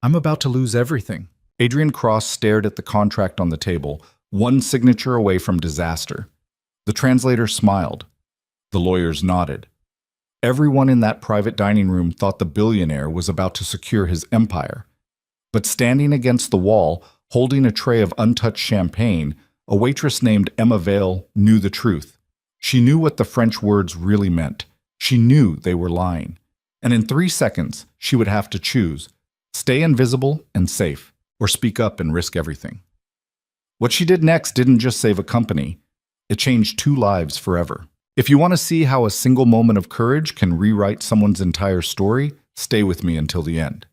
I'm about to lose everything. Adrian Cross stared at the contract on the table, one signature away from disaster. The translator smiled. The lawyers nodded. Everyone in that private dining room thought the billionaire was about to secure his empire. But standing against the wall, holding a tray of untouched champagne, a waitress named Emma Vale knew the truth. She knew what the French words really meant. She knew they were lying. And in 3 seconds, she would have to choose: stay invisible and safe, or speak up and risk everything. What she did next didn't just save a company. It changed 2 lives forever. If you want to see how a single moment of courage can rewrite someone's entire story, stay with me until the end.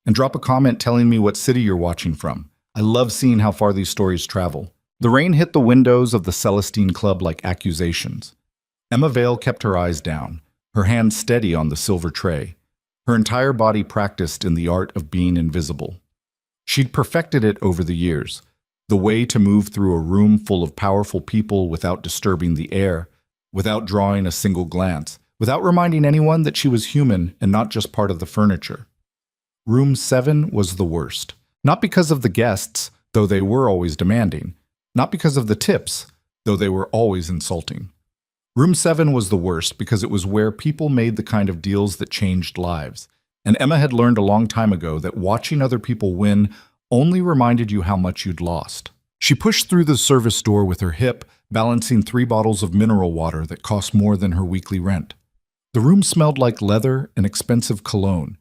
And drop a comment telling me what city you're watching from. I love seeing how far these stories travel. The rain hit the windows of the Celestine Club like accusations. Emma Vale kept her eyes down, her hands steady on the silver tray. Her entire body practiced in the art of being invisible. She'd perfected it over the years, the way to move through a room full of powerful people without disturbing the air, without drawing a single glance, without reminding anyone that she was human and not just part of the furniture. Room 7 was the worst. Not because of the guests, though they were always demanding. Not because of the tips, though they were always insulting. Room 7 was the worst because it was where people made the kind of deals that changed lives. And Emma had learned a long time ago that watching other people win only reminded you how much you'd lost. She pushed through the service door with her hip, balancing 3 bottles of mineral water that cost more than her weekly rent. The room smelled like leather and expensive cologne,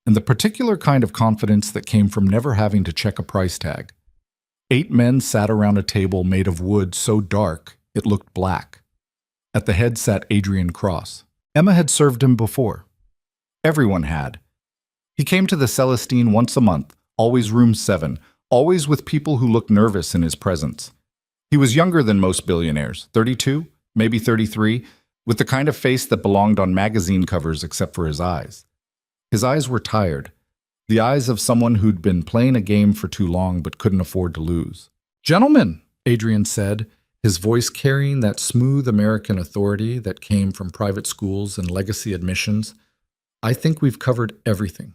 and the particular kind of confidence that came from never having to check a price tag. 8 men sat around a table made of wood so dark it looked black. At the head sat Adrian Cross. Emma had served him before. Everyone had. He came to the Celestine once a month, always room 7, always with people who looked nervous in his presence. He was younger than most billionaires, 32, maybe 33, with the kind of face that belonged on magazine covers except for his eyes. His eyes were tired, the eyes of someone who'd been playing a game for too long but couldn't afford to lose. "Gentlemen," Adrian said, his voice carrying that smooth American authority that came from private schools and legacy admissions, "I think we've covered everything."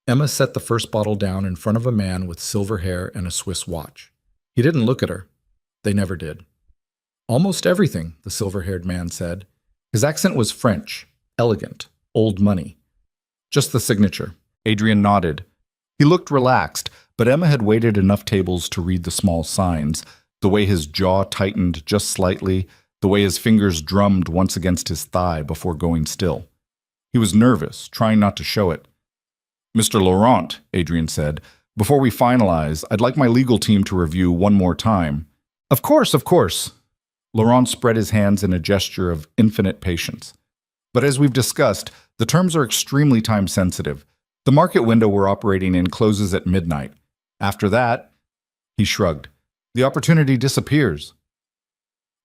Emma set the first bottle down in front of a man with silver hair and a Swiss watch. He didn't look at her. They never did. "Almost everything," the silver-haired man said. His accent was French, elegant, old money. "Just the signature." Adrian nodded. He looked relaxed, but Emma had waited enough tables to read the small signs, the way his jaw tightened just slightly, the way his fingers drummed once against his thigh before going still. He was nervous, trying not to show it. "Mr. Laurent," Adrian said, "before we finalize, I'd like my legal team to review one more time." Of course, of course." Laurent spread his hands in a gesture of infinite patience. "But as we've discussed, the terms are extremely time-sensitive. The market window we're operating in closes at midnight. After that," he shrugged, "the opportunity disappears."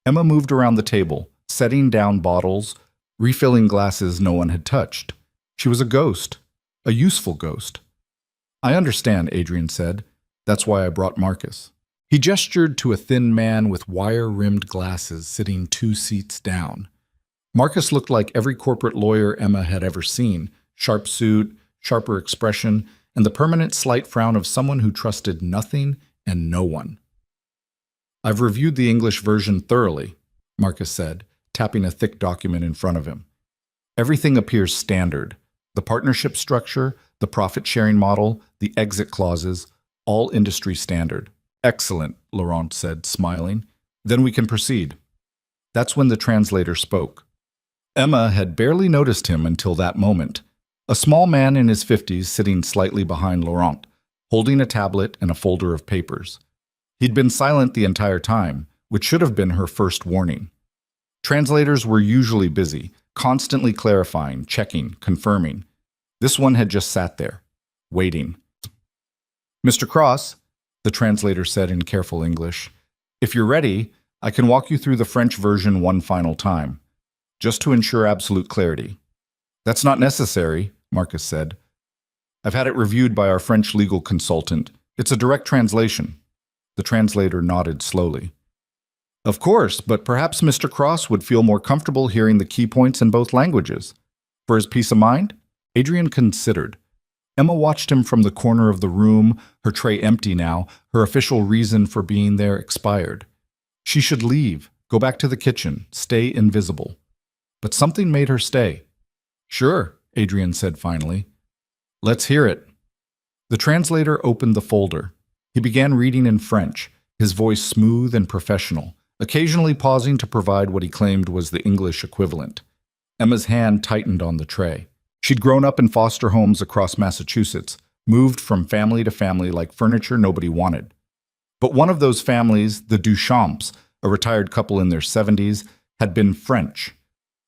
Emma moved around the table, setting down bottles, refilling glasses no one had touched. She was a ghost, a useful ghost. "I understand," Adrian said. "That's why I brought Marcus." He gestured to a thin man with wire-rimmed glasses sitting 2 seats down. Marcus looked like every corporate lawyer Emma had ever seen, sharp suit, sharper expression, and the permanent slight frown of someone who trusted nothing and no one. "I've reviewed the English version thoroughly," Marcus said, tapping a thick document in front of him. "Everything appears standard. The partnership structure, the profit-sharing model, the exit clauses, all industry standard." "Excellent," Laurent said, smiling. "Then we can proceed." That's when the translator spoke. Emma had barely noticed him until that moment. A small man in his 50s sitting slightly behind Laurent, holding a tablet and a folder of papers. He'd been silent the entire time, which should have been her first warning. Translators were usually busy, constantly clarifying, checking, confirming. This one had just sat there, waiting. "Mr. Cross," the translator said in careful English, "if you're ready, I can walk you through the French version one final time, just to ensure absolute clarity." "That's not necessary," Marcus said. "I've had it reviewed by our French legal consultant. It's a direct translation." The translator nodded slowly. "Of course, but perhaps Mr. Cross would feel more comfortable hearing the key points in both languages. For his peace of mind?" Adrian considered. Emma watched him from the corner of the room, her tray empty now, her official reason for being there expired. She should leave, go back to the kitchen, stay invisible. But something made her stay. "Sure," Adrian said finally. "Let's hear it." The translator opened the folder. He began reading in French, his voice smooth and professional, occasionally pausing to provide what he claimed was the English equivalent. Emma's hand tightened on the tray. She'd grown up in foster homes across Massachusetts, moved from family to family like furniture nobody wanted. But one of those families, the Duchamps, a retired couple in their 70s, had been French.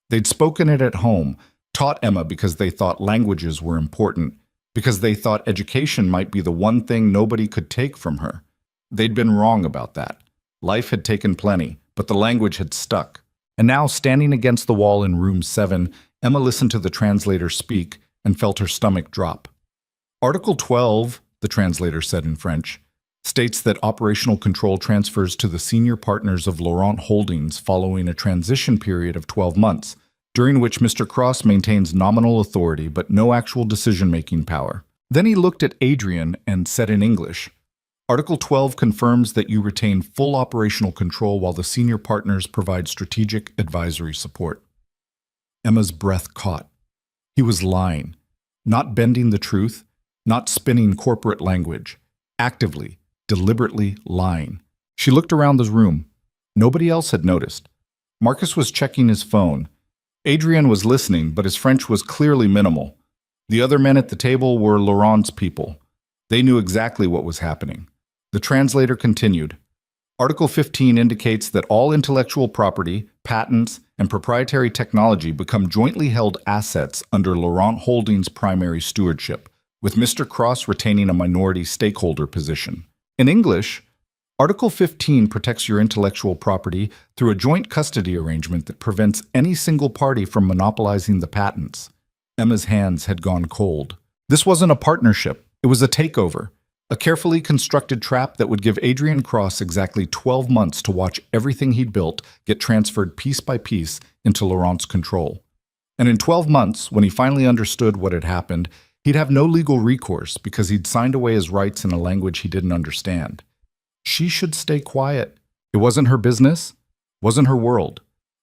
They'd spoken it at home, taught Emma because they thought languages were important, because they thought education might be the one thing nobody could take from her. They'd been wrong about that. Life had taken plenty, but the language had stuck. And now, standing against the wall in room 7, Emma listened to the translator speak and felt her stomach drop. Article 12, the translator said in French, states that operational control transfers to the senior partners of Laurent Holdings following a transition period of 12 months, during which Mr. Cross maintains nominal authority but no actual decision-making power. Then he looked at Adrian and said in English, Article 12 confirms that you retain full operational control while the senior partners provide strategic advisory support. Emma's breath caught. He was lying, not bending the truth, not spinning corporate language, actively, deliberately lying. She looked around the room. Nobody else had noticed. Marcus was checking his phone. Adrian was listening, but his French was clearly minimal. The other men at the table were Laurent's people. They knew exactly what was happening. The translator continued. Article 15 indicates that all intellectual property, patents, and proprietary technology become jointly held assets under Laurent Holdings' primary stewardship, with Mr. Cross retaining a minority stakeholder position. In English, Article 15 protects your intellectual property through a joint custody arrangement that prevents any single party from monopolizing the patents. Emma's hands had gone cold. This wasn't a partnership. It was a takeover. A carefully constructed trap that would give Adrian Cross exactly 12 months to watch everything he'd built get transferred piece by piece into Laurent's control. And in 12 months, when he finally understood what had happened, he'd have no legal recourse because he'd signed away his rights in a language he didn't understand. She should stay quiet. It wasn't her business, wasn't her world.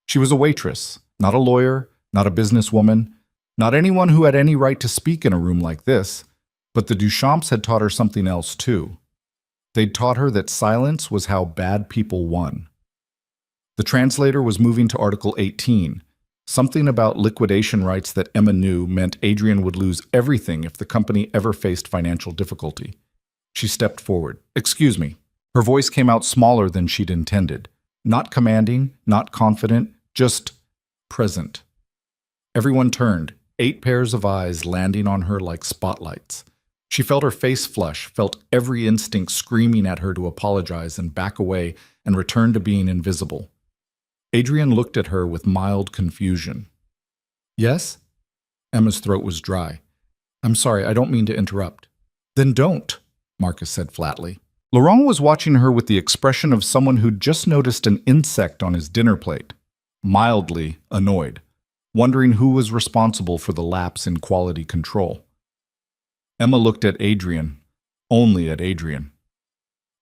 She was a waitress, not a lawyer, not a businesswoman, not anyone who had any right to speak in a room like this. But the Duchamps had taught her something else too. They'd taught her that silence was how bad people won. The translator was moving to Article 18. Something about liquidation rights that Emma knew meant Adrian would lose everything if the company ever faced financial difficulty. She stepped forward. "Excuse me." Her voice came out smaller than she'd intended. Not commanding, not confident, just present. Everyone turned, 8 pairs of eyes landing on her like spotlights. She felt her face flush, felt every instinct screaming at her to apologize and back away and return to being invisible. Adrian looked at her with mild confusion. "Yes?" Emma's throat was dry. "I'm sorry, I don't mean to interrupt." "Then don't," Marcus said flatly. Laurent was watching her with the expression of someone who'd just noticed an insect on his dinner plate, mildly annoyed, wondering who was responsible for the lapse in quality control. Emma looked at Adrian, only at Adrian.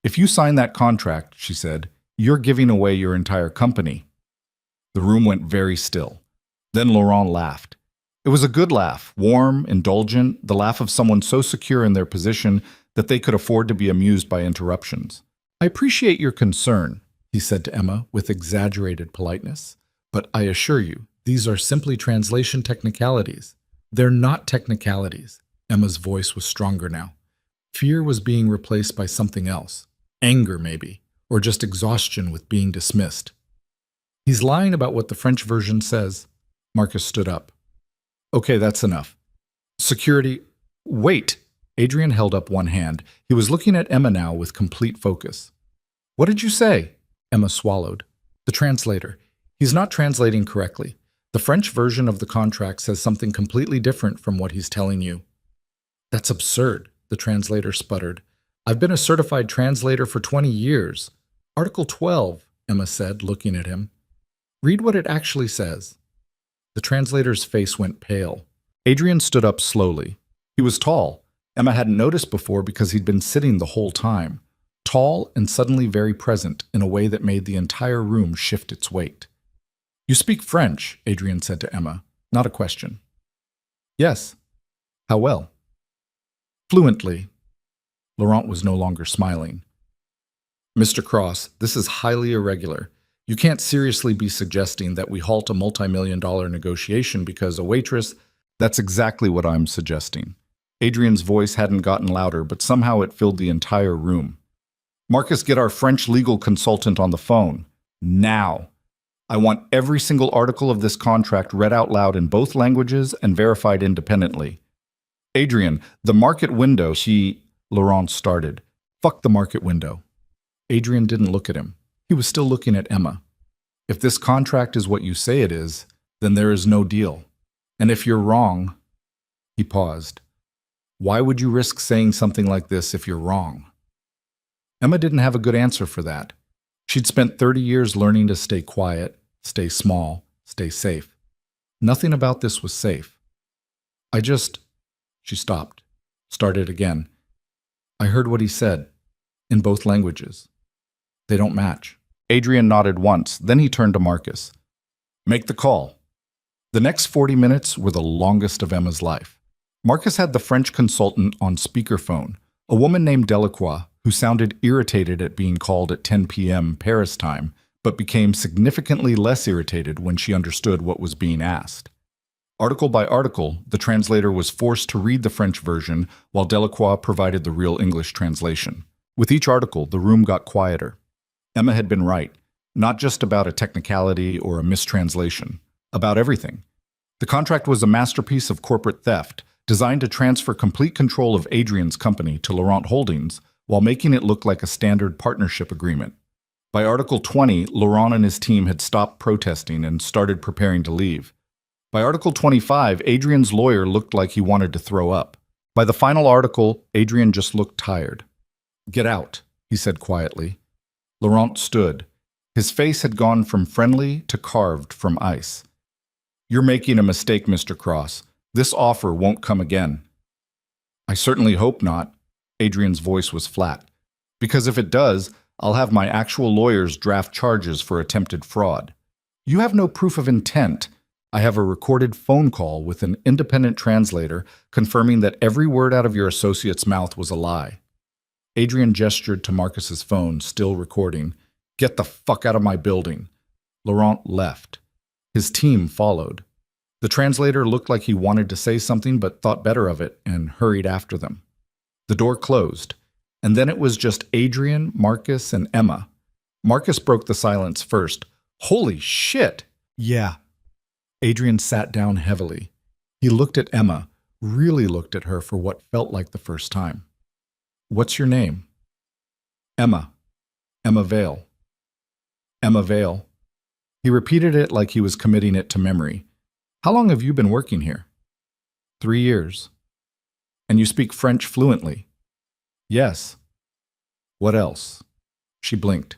"If you sign that contract," she said, "you're giving away your entire company." The room went very still. Then Laurent laughed. It was a good laugh, warm, indulgent, the laugh of someone so secure in their position that they could afford to be amused by interruptions. "I appreciate your concern," he said to Emma with exaggerated politeness, "but I assure you, these are simply translation technicalities. They're not technicalities." Emma's voice was stronger now. Fear was being replaced by something else. Anger, maybe, or just exhaustion with being dismissed. "He's lying about what the French version says." Marcus stood up. "Okay, that's enough. Security—" "Wait!" Adrian held up one hand. He was looking at Emma now with complete focus. "What did you say?" Emma swallowed. "The translator. He's not translating correctly. The French version of the contract says something completely different from what he's telling you." "That's absurd," the translator sputtered. "I've been a certified translator for 20 years. Article 12, Emma said, looking at him. "Read what it actually says." The translator's face went pale. Adrian stood up slowly. He was tall, Emma hadn't noticed before because he'd been sitting the whole time, tall and suddenly very present in a way that made the entire room shift its weight. "You speak French," Adrian said to Emma, not a question. "Yes." "How well?" "Fluently." Laurent was no longer smiling. "Mr. Cross, this is highly irregular. You can't seriously be suggesting that we halt a multi-million-dollar negotiation because a waitress—" "That's exactly what I'm suggesting." Adrian's voice hadn't gotten louder, but somehow it filled the entire room. "Marcus, get our French legal consultant on the phone. Now. I want every single article of this contract read out loud in both languages and verified independently." "Adrian, the market window," Laurent started. "Fuck the market window." Adrian didn't look at him. He was still looking at Emma. "If this contract is what you say it is, then there is no deal. And if you're wrong—" He paused. "Why would you risk saying something like this if you're wrong?" Emma didn't have a good answer for that. She'd spent 30 years learning to stay quiet, stay small, stay safe. Nothing about this was safe. She stopped, started again. "I heard what he said, in both languages. They don't match." Adrian nodded once, then he turned to Marcus. "Make the call." The next 40 minutes were the longest of Emma's life. Marcus had the French consultant on speakerphone, a woman named Delacroix, who sounded irritated at being called at 10 p.m. Paris time, but became significantly less irritated when she understood what was being asked. Article by article, the translator was forced to read the French version while Delacroix provided the real English translation. With each article, the room got quieter. Emma had been right, not just about a technicality or a mistranslation, about everything. The contract was a masterpiece of corporate theft, designed to transfer complete control of Adrian's company to Laurent Holdings while making it look like a standard partnership agreement. By Article 20, Laurent and his team had stopped protesting and started preparing to leave. By Article 25, Adrian's lawyer looked like he wanted to throw up. By the final article, Adrian just looked tired. "Get out," he said quietly. Laurent stood. His face had gone from friendly to carved from ice. "You're making a mistake, Mr. Cross. This offer won't come again." "I certainly hope not." Adrian's voice was flat. "Because if it does, I'll have my actual lawyers draft charges for attempted fraud." "You have no proof of intent." "I have a recorded phone call with an independent translator confirming that every word out of your associate's mouth was a lie." Adrian gestured to Marcus's phone, still recording. "Get the fuck out of my building." Laurent left. His team followed. The translator looked like he wanted to say something but thought better of it and hurried after them. The door closed, and then it was just Adrian, Marcus, and Emma. Marcus broke the silence first. "Holy shit!" "Yeah." Adrian sat down heavily. He looked at Emma, really looked at her for what felt like the first time. "What's your name?" "Emma. Emma Vale." "Emma Vale." He repeated it like he was committing it to memory. "How long have you been working here?" 3 years. "And you speak French fluently?" "Yes." "What else?" She blinked.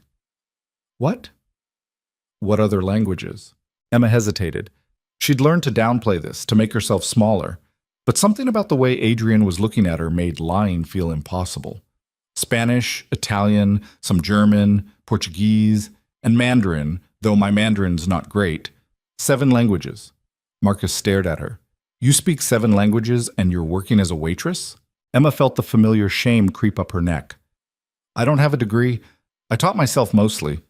"What?" "What other languages?" Emma hesitated. She'd learned to downplay this, to make herself smaller, but something about the way Adrian was looking at her made lying feel impossible. "Spanish, Italian, some German, Portuguese, and Mandarin, though my Mandarin's not great. 7 languages. Marcus stared at her. "You speak 7 languages and you're working as a waitress?" Emma felt the familiar shame creep up her neck. "I don't have a degree. I taught myself mostly.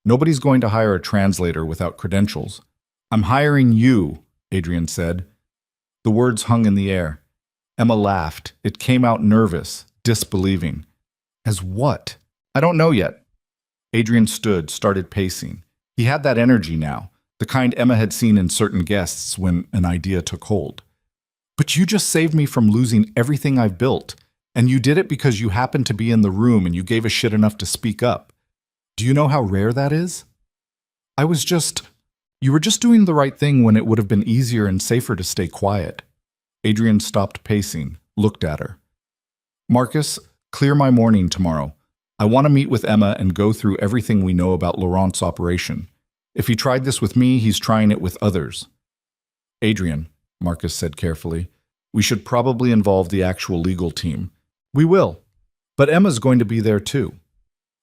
Nobody's going to hire a translator without credentials." "I'm hiring you," Adrian said. The words hung in the air. Emma laughed. It came out nervous, disbelieving. "As what?" "I don't know yet." Adrian stood, started pacing. He had that energy now, the kind Emma had seen in certain guests when an idea took hold. "But you just saved me from losing everything I've built, and you did it because you happened to be in the room and you gave a shit enough to speak up. Do you know how rare that is?" You were just doing the right thing when it would have been easier and safer to stay quiet." Adrian stopped pacing, looked at her. "Marcus, clear my morning tomorrow. I want to meet with Emma and go through everything we know about Laurent's operation. If he tried this with me, he's trying it with others." "Adrian," Marcus said carefully, We should probably involve the actual legal team. We will. But Emma's going to be there too.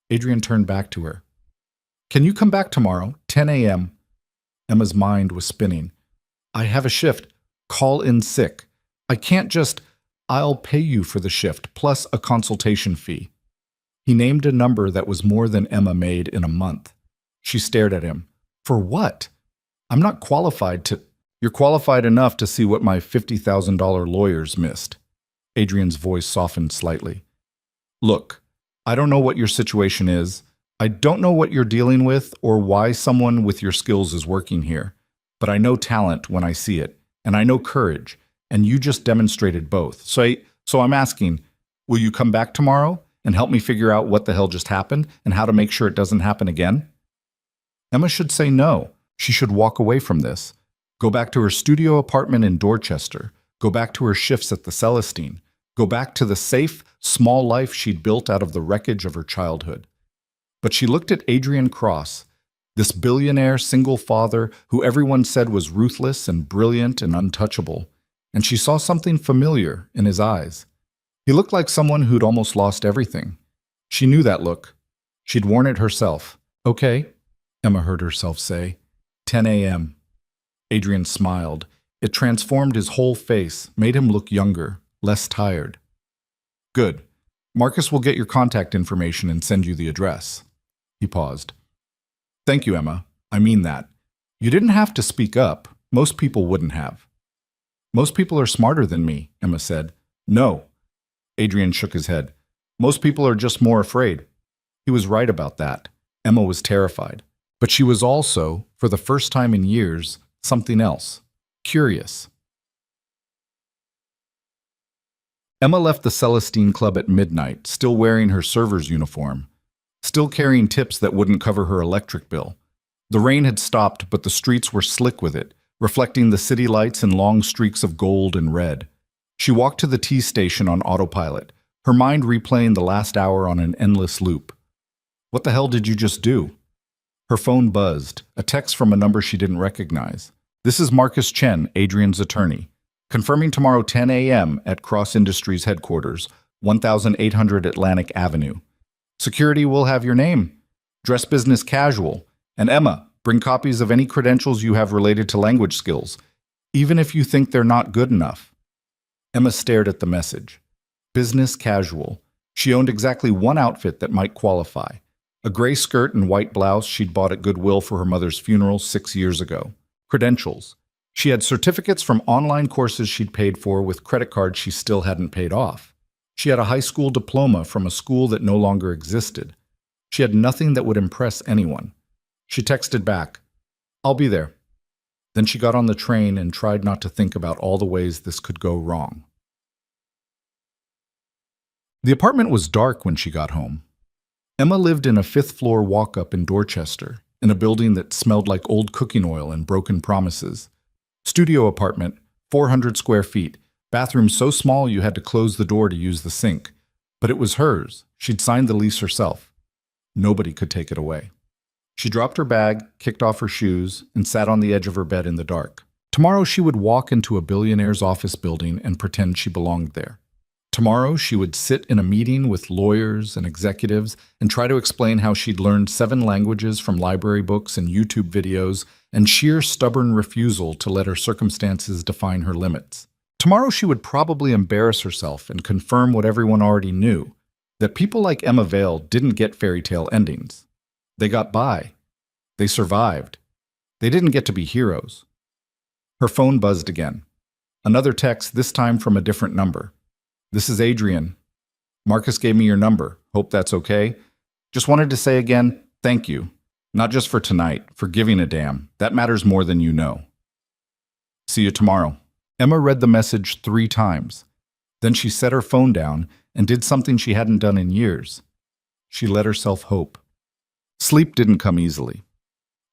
Adrian turned back to her. Can you come back tomorrow, 10 a.m.? Emma's mind was spinning. I have a shift. Call in sick. I can't just... I'll pay you for the shift, plus a consultation fee. He named a number that was more than Emma made in a month. She stared at him. For what? I'm not qualified to... You're qualified enough to see what my $50,000 lawyers missed. Adrian's voice softened slightly. Look, I don't know what your situation is. I don't know what you're dealing with or why someone with your skills is working here. But I know talent when I see it, and I know courage, and you just demonstrated both. So I'm asking, will you come back tomorrow and help me figure out what the hell just happened and how to make sure it doesn't happen again? Emma should say no. She should walk away from this. Go back to her studio apartment in Dorchester. Go back to her shifts at the Celestine. Go back to the safe, small life she'd built out of the wreckage of her childhood. But she looked at Adrian Cross, this billionaire single father who everyone said was ruthless and brilliant and untouchable, and she saw something familiar in his eyes. He looked like someone who'd almost lost everything. She knew that look. She'd worn it herself. Okay, Emma heard herself say. 10 a.m. Adrian smiled. It transformed his whole face, made him look younger, less tired. Good. Marcus will get your contact information and send you the address. He paused. Thank you, Emma. I mean that. You didn't have to speak up. Most people wouldn't have. Most people are smarter than me, Emma said. No. Adrian shook his head. Most people are just more afraid. He was right about that. Emma was terrified. But she was also, for the first time in years, something else. Curious. Emma left the Celestine Club at midnight, still wearing her server's uniform, still carrying tips that wouldn't cover her electric bill. The rain had stopped, but the streets were slick with it, reflecting the city lights in long streaks of gold and red. She walked to the T station on autopilot, her mind replaying the last hour on an endless loop. What the hell did you just do? Her phone buzzed, a text from a number she didn't recognize. This is Marcus Chen, Adrian's attorney. Confirming tomorrow 10 a.m. at Cross Industries headquarters, 1800 Atlantic Avenue. Security will have your name. Dress business casual. And Emma, bring copies of any credentials you have related to language skills, even if you think they're not good enough. Emma stared at the message. Business casual. She owned exactly one outfit that might qualify. A gray skirt and white blouse she'd bought at Goodwill for her mother's funeral 6 years ago. Credentials. She had certificates from online courses she'd paid for with credit cards she still hadn't paid off. She had a high school diploma from a school that no longer existed. She had nothing that would impress anyone. She texted back, I'll be there. Then she got on the train and tried not to think about all the ways this could go wrong. The apartment was dark when she got home. Emma lived in a fifth-floor walk-up in Dorchester, in a building that smelled like old cooking oil and broken promises. Studio apartment, 400 square feet, bathroom so small you had to close the door to use the sink. But it was hers. She'd signed the lease herself. Nobody could take it away. She dropped her bag, kicked off her shoes, and sat on the edge of her bed in the dark. Tomorrow she would walk into a billionaire's office building and pretend she belonged there. Tomorrow she would sit in a meeting with lawyers and executives and try to explain how she'd learned 7 languages from library books and YouTube videos and sheer stubborn refusal to let her circumstances define her limits. Tomorrow she would probably embarrass herself and confirm what everyone already knew, that people like Emma Vale didn't get fairy tale endings. They got by. They survived. They didn't get to be heroes. Her phone buzzed again. Another text, this time from a different number. This is Adrian. Marcus gave me your number. Hope that's okay. Just wanted to say again, thank you. Not just for tonight, for giving a damn. That matters more than you know. See you tomorrow. Emma read the message 3 times. Then she set her phone down and did something she hadn't done in years. She let herself hope. Sleep didn't come easily.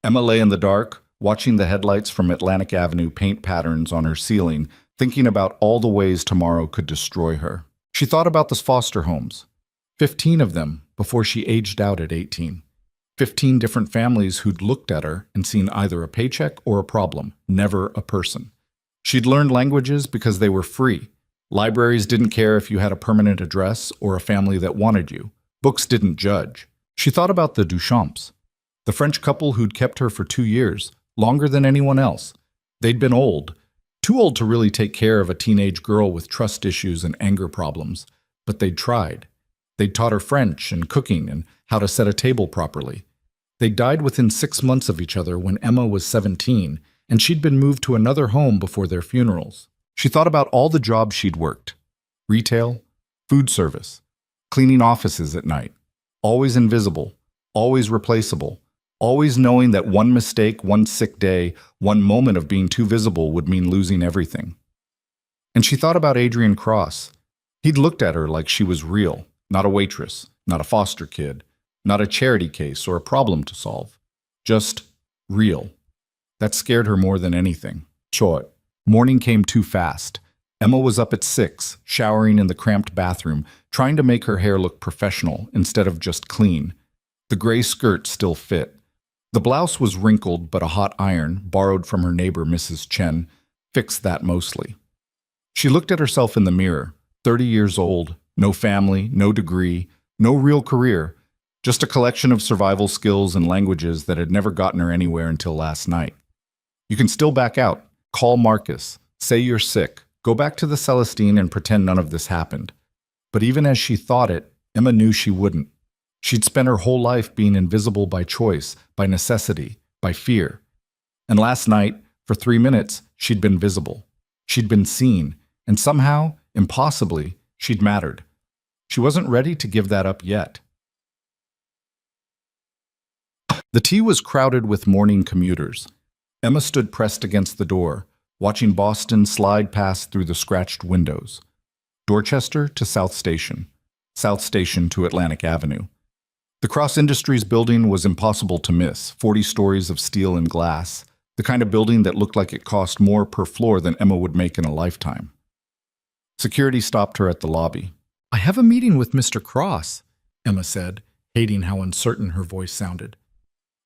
Emma lay in the dark, watching the headlights from Atlantic Avenue paint patterns on her ceiling, thinking about all the ways tomorrow could destroy her. She thought about the foster homes. 15 of them before she aged out at 18. 15 different families who'd looked at her and seen either a paycheck or a problem, never a person. She'd learned languages because they were free, Libraries didn't care if you had a permanent address or a family that wanted you. Books didn't judge. She thought about the Duchamps, the French couple who'd kept her for 2 years, longer than anyone else. They'd been old, too old to really take care of a teenage girl with trust issues and anger problems, but they'd tried. They'd taught her French and cooking and how to set a table properly. They died within 6 months of each other when Emma was 17, and she'd been moved to another home before their funerals. She thought about all the jobs she'd worked: retail, food service, cleaning offices at night, always invisible, always replaceable, always knowing that one mistake, one sick day, one moment of being too visible would mean losing everything. And she thought about Adrian Cross. He'd looked at her like she was real, not a waitress, not a foster kid, not a charity case or a problem to solve. Just real. That scared her more than anything. Short. Morning came too fast. Emma was up at 6, showering in the cramped bathroom, trying to make her hair look professional instead of just clean. The gray skirt still fit. The blouse was wrinkled, but a hot iron, borrowed from her neighbor Mrs. Chen, fixed that mostly. She looked at herself in the mirror, 30 years old, no family, no degree, no real career, just a collection of survival skills and languages that had never gotten her anywhere until last night. You can still back out. Call Marcus. Say you're sick. Go back to the Celestine and pretend none of this happened. But even as she thought it, Emma knew she wouldn't. She'd spent her whole life being invisible by choice, by necessity, by fear. And last night, for 3 minutes, she'd been visible. She'd been seen, and somehow, impossibly, she'd mattered. She wasn't ready to give that up yet. The T was crowded with morning commuters. Emma stood pressed against the door, watching Boston slide past through the scratched windows. Dorchester to South Station to Atlantic Avenue. The Cross Industries building was impossible to miss, 40 stories of steel and glass, the kind of building that looked like it cost more per floor than Emma would make in a lifetime. Security stopped her at the lobby. "I have a meeting with Mr. Cross," Emma said, hating how uncertain her voice sounded.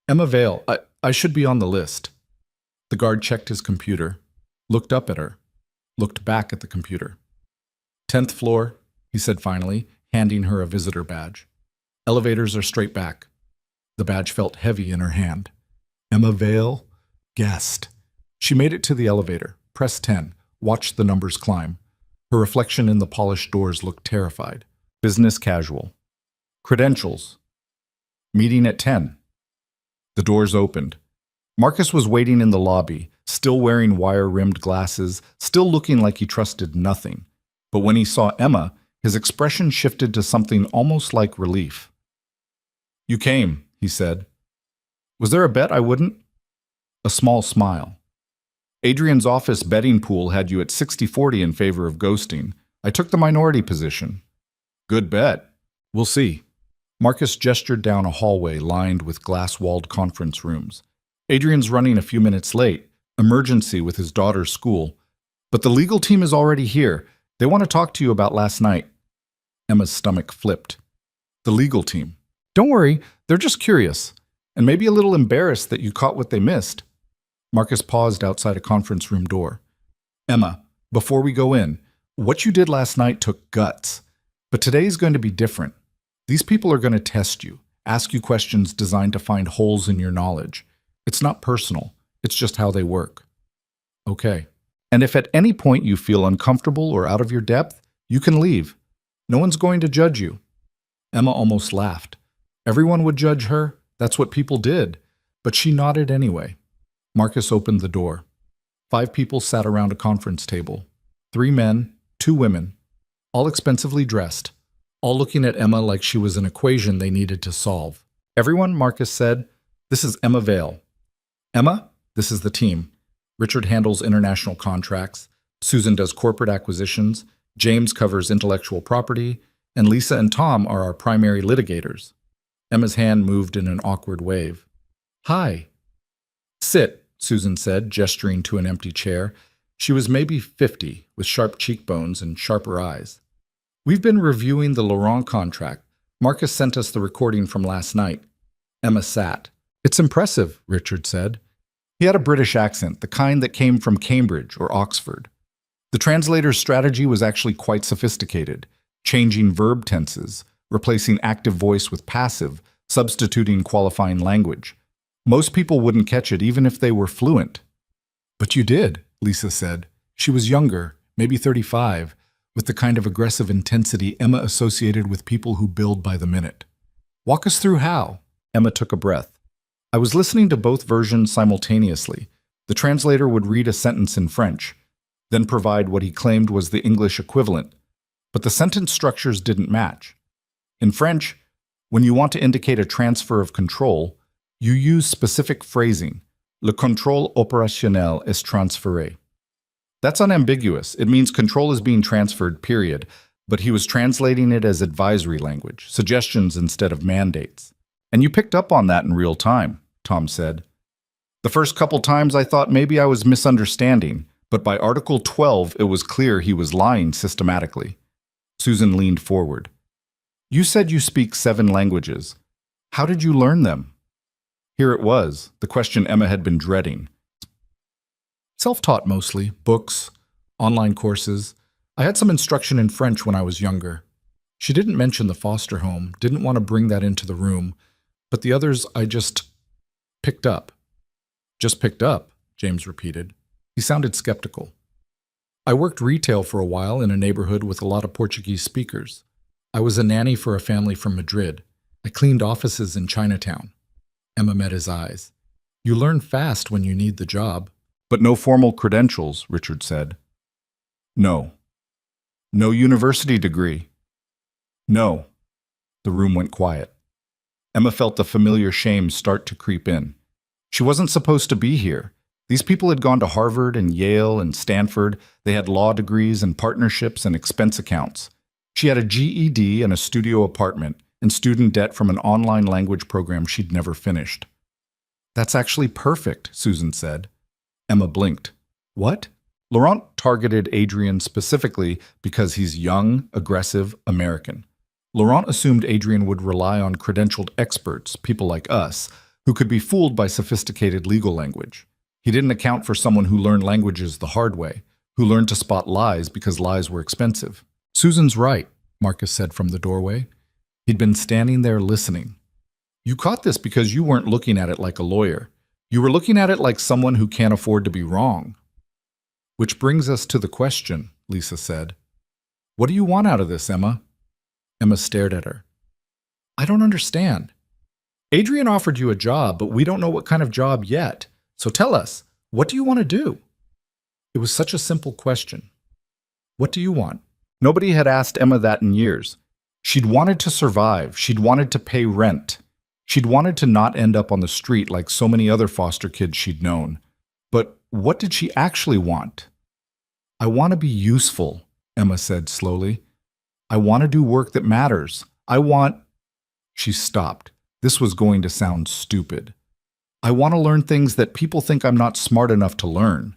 "Emma Vale, I should be on the list." The guard checked his computer, looked up at her, looked back at the computer. "10th floor," he said finally, handing her a visitor badge. "Elevators are straight back." The badge felt heavy in her hand. Emma Vale? Guessed. She made it to the elevator, pressed 10, watched the numbers climb. Her reflection in the polished doors looked terrified. Business casual. Credentials. Meeting at 10. The doors opened. Marcus was waiting in the lobby, still wearing wire-rimmed glasses, still looking like he trusted nothing. But when he saw Emma, his expression shifted to something almost like relief. "You came," he said. "Was there a bet I wouldn't?" A small smile. "Adrian's office betting pool had you at 60-40 in favor of ghosting. I took the minority position." "Good bet. We'll see." Marcus gestured down a hallway lined with glass-walled conference rooms. "Adrian's running a few minutes late. Emergency with his daughter's school. But the legal team is already here. They want to talk to you about last night." Emma's stomach flipped. "The legal team? Don't worry, they're just curious. And maybe a little embarrassed that you caught what they missed." Marcus paused outside a conference room door. "Emma, before we go in, what you did last night took guts. But today's going to be different. These people are going to test you, ask you questions designed to find holes in your knowledge. It's not personal. It's just how they work." "Okay. And if at any point you feel uncomfortable or out of your depth, you can leave. No one's going to judge you." Emma almost laughed. Everyone would judge her. That's what people did. But she nodded anyway. Marcus opened the door. 5 people sat around a conference table. 3 men, 2 women, all expensively dressed, all looking at Emma like she was an equation they needed to solve. "Everyone," Marcus said, "this is Emma Vale. Emma, this is the team. Richard handles international contracts, Susan does corporate acquisitions, James covers intellectual property, and Lisa and Tom are our primary litigators." Emma's hand moved in an awkward wave. "Hi." "Sit," Susan said, gesturing to an empty chair. She was maybe 50, with sharp cheekbones and sharper eyes. "We've been reviewing the Laurent contract. Marcus sent us the recording from last night." Emma sat. "It's impressive," Richard said. He had a British accent, the kind that came from Cambridge or Oxford. The translator's strategy was actually quite sophisticated, changing verb tenses, replacing active voice with passive, substituting qualifying language. Most people wouldn't catch it even if they were fluent. But you did, Lisa said. She was younger, maybe 35, with the kind of aggressive intensity Emma associated with people who billed by the minute. Walk us through how. Emma took a breath. I was listening to both versions simultaneously. The translator would read a sentence in French, then provide what he claimed was the English equivalent. But the sentence structures didn't match. In French, when you want to indicate a transfer of control, you use specific phrasing. Le contrôle opérationnel est transféré. That's unambiguous. It means control is being transferred, period. But he was translating it as advisory language, suggestions instead of mandates. And you picked up on that in real time, Tom said. The first couple times I thought maybe I was misunderstanding, but by Article 12 it was clear he was lying systematically. Susan leaned forward. You said you speak 7 languages. How did you learn them? Here it was, the question Emma had been dreading. Self-taught mostly, books, online courses. I had some instruction in French when I was younger. She didn't mention the foster home, didn't want to bring that into the room, but the others I just picked up. Just picked up, James repeated. He sounded skeptical. I worked retail for a while in a neighborhood with a lot of Portuguese speakers. I was a nanny for a family from Madrid. I cleaned offices in Chinatown. Emma met his eyes. You learn fast when you need the job. But no formal credentials, Richard said. No. No university degree. No. The room went quiet. Emma felt the familiar shame start to creep in. She wasn't supposed to be here. These people had gone to Harvard and Yale and Stanford. They had law degrees and partnerships and expense accounts. She had a GED and a studio apartment and student debt from an online language program she'd never finished. That's actually perfect, Susan said. Emma blinked. What? Laurent targeted Adrian specifically because he's young, aggressive, American. Laurent assumed Adrian would rely on credentialed experts, people like us, who could be fooled by sophisticated legal language. He didn't account for someone who learned languages the hard way, who learned to spot lies because lies were expensive. Susan's right, Marcus said from the doorway. He'd been standing there listening. You caught this because you weren't looking at it like a lawyer. You were looking at it like someone who can't afford to be wrong. Which brings us to the question, Lisa said. What do you want out of this, Emma? Emma stared at her. I don't understand. Adrian offered you a job, but we don't know what kind of job yet. So tell us, what do you want to do? It was such a simple question. What do you want? Nobody had asked Emma that in years. She'd wanted to survive. She'd wanted to pay rent. She'd wanted to not end up on the street like so many other foster kids she'd known. But what did she actually want? I want to be useful, Emma said slowly. I want to do work that matters. I want... She stopped. This was going to sound stupid. I want to learn things that people think I'm not smart enough to learn.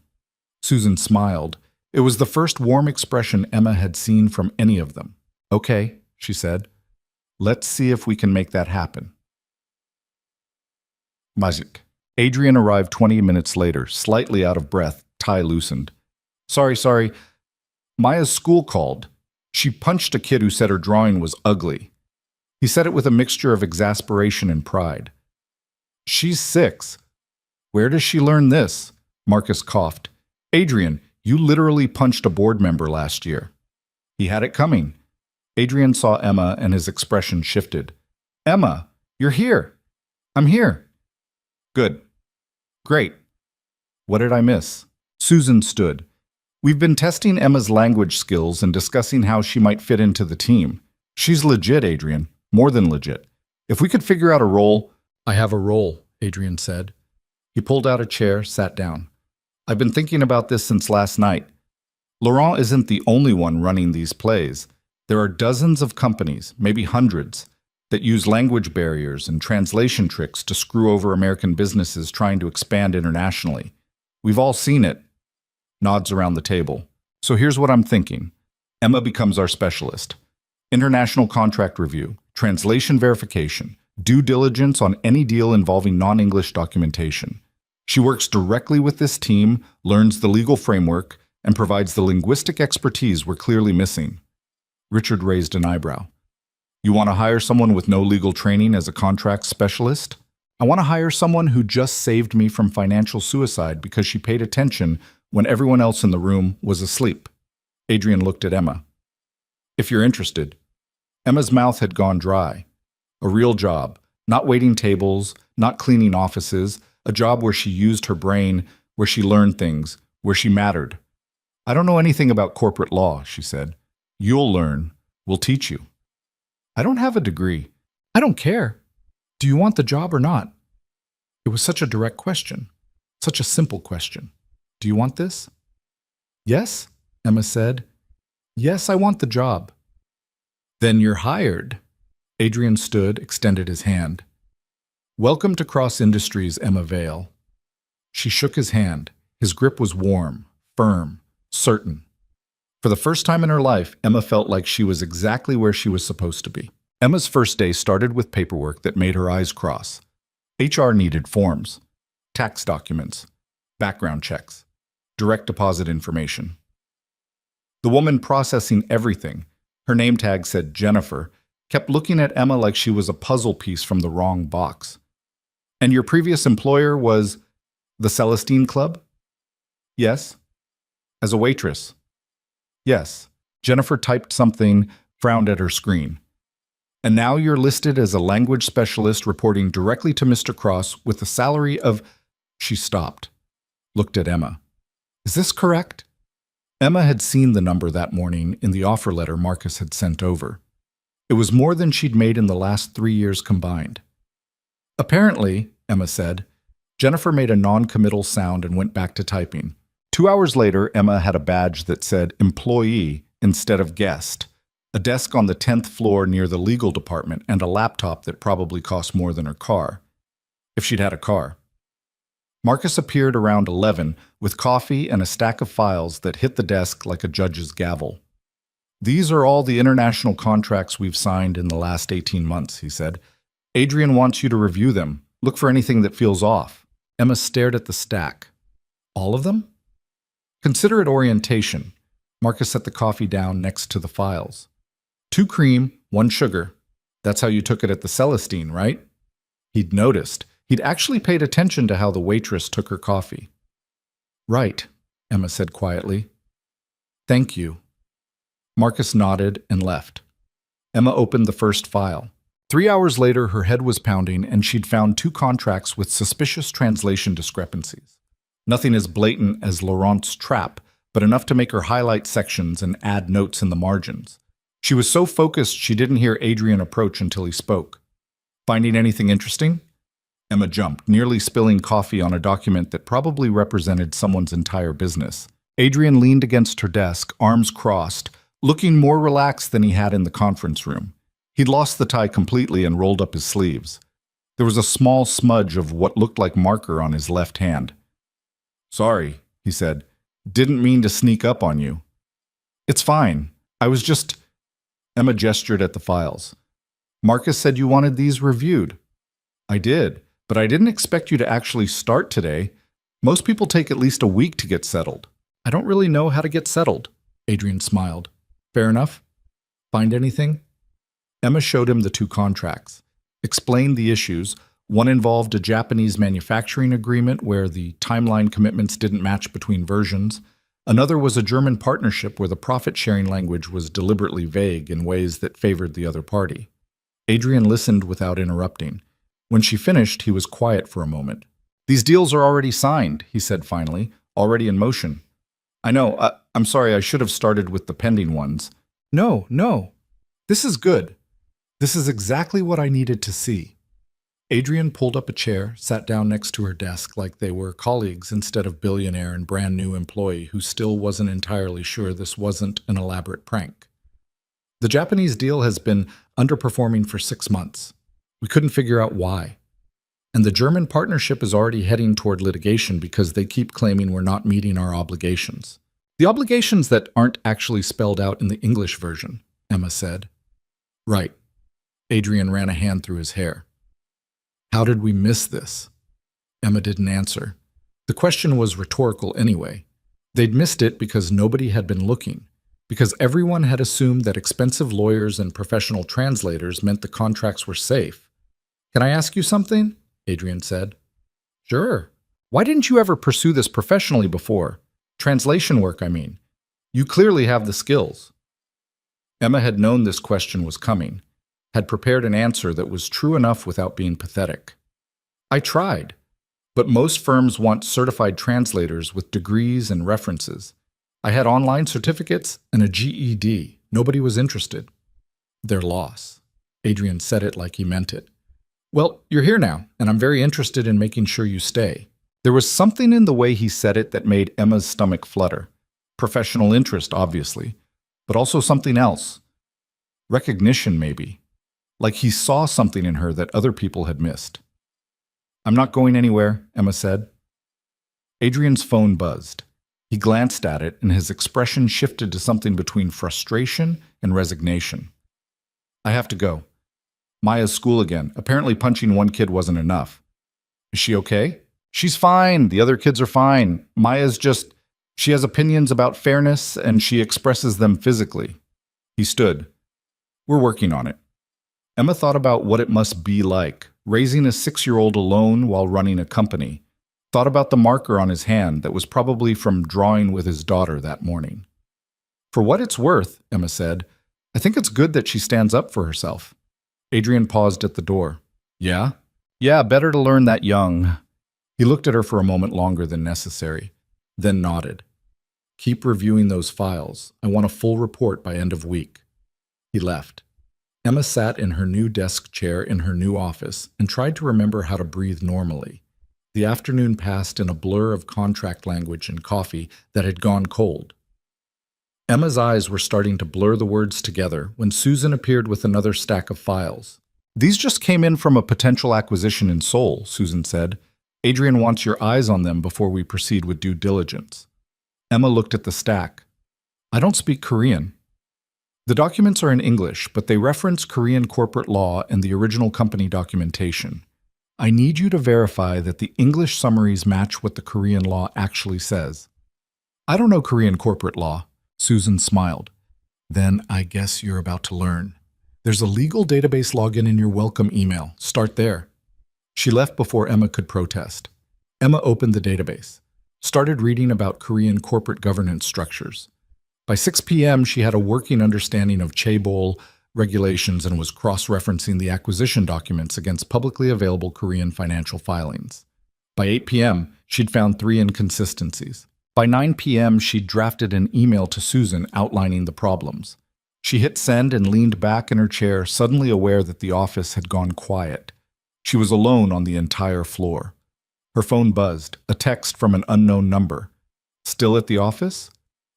Susan smiled. It was the first warm expression Emma had seen from any of them. Okay, she said. Let's see if we can make that happen. Magic. Adrian arrived 20 minutes later, slightly out of breath, tie loosened. Sorry. Maya's school called. She punched a kid who said her drawing was ugly. He said it with a mixture of exasperation and pride. She's 6. Where does she learn this? Marcus coughed. Adrian, you literally punched a board member last year. He had it coming. Adrian saw Emma and his expression shifted. Emma, you're here. I'm here. Good. Great. What did I miss? Susan stood. We've been testing Emma's language skills and discussing how she might fit into the team. She's legit, Adrian. More than legit. If we could figure out a role... I have a role, Adrian said. He pulled out a chair, sat down. I've been thinking about this since last night. Laurent isn't the only one running these plays. There are dozens of companies, maybe hundreds, that use language barriers and translation tricks to screw over American businesses trying to expand internationally. We've all seen it. Nods around the table. So here's what I'm thinking. Emma becomes our specialist. International contract review, translation verification, due diligence on any deal involving non-English documentation. She works directly with this team, learns the legal framework, and provides the linguistic expertise we're clearly missing. Richard raised an eyebrow. You want to hire someone with no legal training as a contract specialist? I want to hire someone who just saved me from financial suicide because she paid attention when everyone else in the room was asleep. Adrian looked at Emma. If you're interested. Emma's mouth had gone dry. A real job, not waiting tables, not cleaning offices, a job where she used her brain, where she learned things, where she mattered. I don't know anything about corporate law, she said. You'll learn. We'll teach you. I don't have a degree. I don't care. Do you want the job or not? It was such a direct question, such a simple question. Do you want this? Yes, Emma said. Yes, I want the job. Then you're hired. Adrian stood, extended his hand. Welcome to Cross Industries, Emma Vale. She shook his hand. His grip was warm, firm, certain. For the first time in her life, Emma felt like she was exactly where she was supposed to be. Emma's first day started with paperwork that made her eyes cross. HR needed forms, tax documents, background checks, direct deposit information. The woman processing everything, her name tag said Jennifer, kept looking at Emma like she was a puzzle piece from the wrong box. And your previous employer was the Celestine Club? Yes. As a waitress? Yes. Jennifer typed something, frowned at her screen. And now you're listed as a language specialist reporting directly to Mr. Cross with a salary of... She stopped, looked at Emma. Is this correct? Emma had seen the number that morning in the offer letter Marcus had sent over. It was more than she'd made in the last 3 years combined. Apparently, Emma said. Jennifer made a non-committal sound and went back to typing. 2 hours later, Emma had a badge that said employee instead of guest, a desk on the 10th floor near the legal department, and a laptop that probably cost more than her car, if she'd had a car. Marcus appeared around 11 with coffee and a stack of files that hit the desk like a judge's gavel. These are all the international contracts we've signed in the last 18 months, he said. Adrian wants you to review them. Look for anything that feels off. Emma stared at the stack. All of them? Consider it orientation. Marcus set the coffee down next to the files. 2 cream, 1 sugar. That's how you took it at the Celestine, right? He'd noticed. He'd actually paid attention to how the waitress took her coffee. Right, Emma said quietly. Thank you. Marcus nodded and left. Emma opened the first file. 3 hours later, her head was pounding, and she'd found 2 contracts with suspicious translation discrepancies. Nothing as blatant as Laurent's trap, but enough to make her highlight sections and add notes in the margins. She was so focused she didn't hear Adrian approach until he spoke. Finding anything interesting? Emma jumped, nearly spilling coffee on a document that probably represented someone's entire business. Adrian leaned against her desk, arms crossed, looking more relaxed than he had in the conference room. He'd lost the tie completely and rolled up his sleeves. There was a small smudge of what looked like marker on his left hand. Sorry, he said. Didn't mean to sneak up on you. It's fine. I was just... Emma gestured at the files. Marcus said you wanted these reviewed. I did, but I didn't expect you to actually start today. Most people take at least a week to get settled. I don't really know how to get settled. Adrian smiled. Fair enough. Find anything? Emma showed him the 2 contracts, explained the issues. One involved a Japanese manufacturing agreement where the timeline commitments didn't match between versions. Another was a German partnership where the profit-sharing language was deliberately vague in ways that favored the other party. Adrian listened without interrupting. When she finished, he was quiet for a moment. These deals are already signed, he said finally, already in motion. I know, I'm sorry, I should have started with the pending ones. No. This is good. This is exactly what I needed to see. Adrian pulled up a chair, sat down next to her desk like they were colleagues instead of billionaire and brand new employee who still wasn't entirely sure this wasn't an elaborate prank. The Japanese deal has been underperforming for 6 months. We couldn't figure out why. And the German partnership is already heading toward litigation because they keep claiming we're not meeting our obligations. The obligations that aren't actually spelled out in the English version, Emma said. Right. Adrian ran a hand through his hair. How did we miss this? Emma didn't answer. The question was rhetorical anyway. They'd missed it because nobody had been looking, because everyone had assumed that expensive lawyers and professional translators meant the contracts were safe. "Can I ask you something?" Adrian said. "Sure. Why didn't you ever pursue this professionally before? Translation work, I mean. You clearly have the skills." Emma had known this question was coming, had prepared an answer that was true enough without being pathetic. "I tried, but most firms want certified translators with degrees and references. I had online certificates and a GED. Nobody was interested." "Their loss." Adrian said it like he meant it. "Well, you're here now, and I'm very interested in making sure you stay." There was something in the way he said it that made Emma's stomach flutter. Professional interest, obviously, but also something else. Recognition, maybe. Like he saw something in her that other people had missed. "I'm not going anywhere," Emma said. Adrian's phone buzzed. He glanced at it, and his expression shifted to something between frustration and resignation. "I have to go. Maya's school again. Apparently punching one kid wasn't enough." "Is she okay?" "She's fine. The other kids are fine. She has opinions about fairness, and she expresses them physically." He stood. "We're working on it." Emma thought about what it must be like, raising a 6-year-old alone while running a company. Thought about the marker on his hand that was probably from drawing with his daughter that morning. "For what it's worth," Emma said, "I think it's good that she stands up for herself." Adrian paused at the door. "Yeah? Yeah, better to learn that young." He looked at her for a moment longer than necessary, then nodded. "Keep reviewing those files. I want a full report by end of week." He left. Emma sat in her new desk chair in her new office and tried to remember how to breathe normally. The afternoon passed in a blur of contract language and coffee that had gone cold. Emma's eyes were starting to blur the words together when Susan appeared with another stack of files. "These just came in from a potential acquisition in Seoul," Susan said. "Adrian wants your eyes on them before we proceed with due diligence." Emma looked at the stack. "I don't speak Korean." "The documents are in English, but they reference Korean corporate law and the original company documentation. I need you to verify that the English summaries match what the Korean law actually says." "I don't know Korean corporate law." Susan smiled. "Then I guess you're about to learn. There's a legal database login in your welcome email. Start there." She left before Emma could protest. Emma opened the database, started reading about Korean corporate governance structures. By 6 p.m., she had a working understanding of chaebol regulations and was cross-referencing the acquisition documents against publicly available Korean financial filings. By 8 p.m., she'd found 3 inconsistencies. By 9 p.m., she'd drafted an email to Susan outlining the problems. She hit send and leaned back in her chair, suddenly aware that the office had gone quiet. She was alone on the entire floor. Her phone buzzed, a text from an unknown number. Still at the office?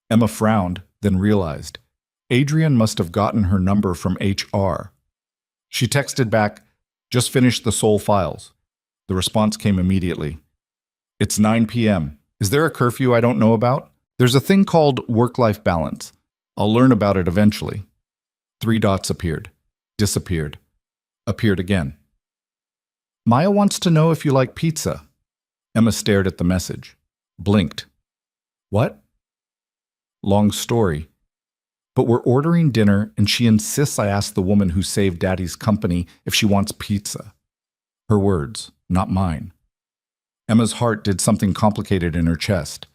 Emma frowned, then realized. Adrian must have gotten her number from HR. She texted back, "Just finished the Seoul files." The response came immediately. "It's 9 p.m. Is there a curfew I don't know about? There's a thing called work-life balance. I'll learn about it eventually." 3 dots appeared, disappeared, appeared again. "Maya wants to know if you like pizza." Emma stared at the message, blinked. "What?" "Long story. But we're ordering dinner, and she insists I ask the woman who saved Daddy's company if she wants pizza." Her words, not mine. Emma's heart did something complicated in her chest.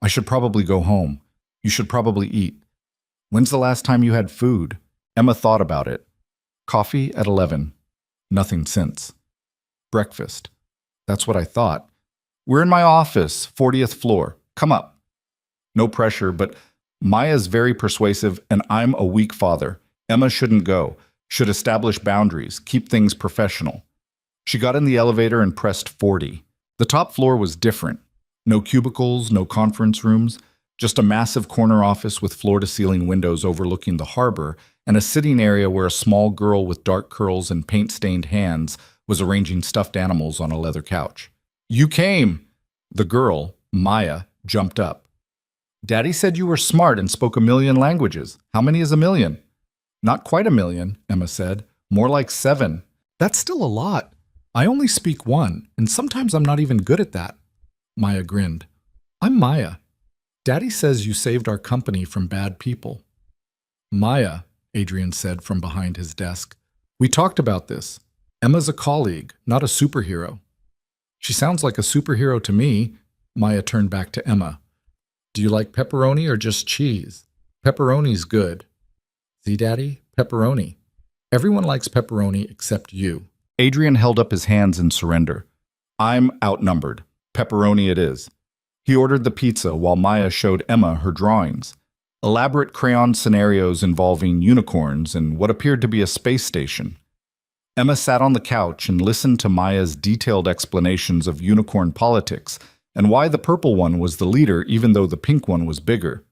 "I should probably go home. You should probably eat. When's the last time you had food?" Emma thought about it. Coffee at 11. Nothing since. Breakfast. That's what I thought. "We're in my office, 40th floor. Come up." No pressure, but Maya's very persuasive, and I'm a weak father. Emma shouldn't go. Should establish boundaries, keep things professional. She got in the elevator and pressed 40. The top floor was different. No cubicles, no conference rooms, just a massive corner office with floor-to-ceiling windows overlooking the harbor and a sitting area where a small girl with dark curls and paint-stained hands was arranging stuffed animals on a leather couch. "You came!" The girl, Maya, jumped up. "Daddy said you were smart and spoke a million languages. How many is a million?" "Not quite a million," Emma said. "More like 7. "That's still a lot. I only speak 1, and sometimes I'm not even good at that." Maya grinned. "I'm Maya." Daddy says you saved our company from bad people. Maya, Adrian said from behind his desk. We talked about this. Emma's a colleague, not a superhero. She sounds like a superhero to me. Maya turned back to Emma. Do you like pepperoni or just cheese? Pepperoni's good. See, Daddy? Pepperoni. Everyone likes pepperoni except you. Adrian held up his hands in surrender. I'm outnumbered. Pepperoni it is. He ordered the pizza while Maya showed Emma her drawings. Elaborate crayon scenarios involving unicorns and what appeared to be a space station. Emma sat on the couch and listened to Maya's detailed explanations of unicorn politics and why the purple one was the leader even though the pink one was bigger.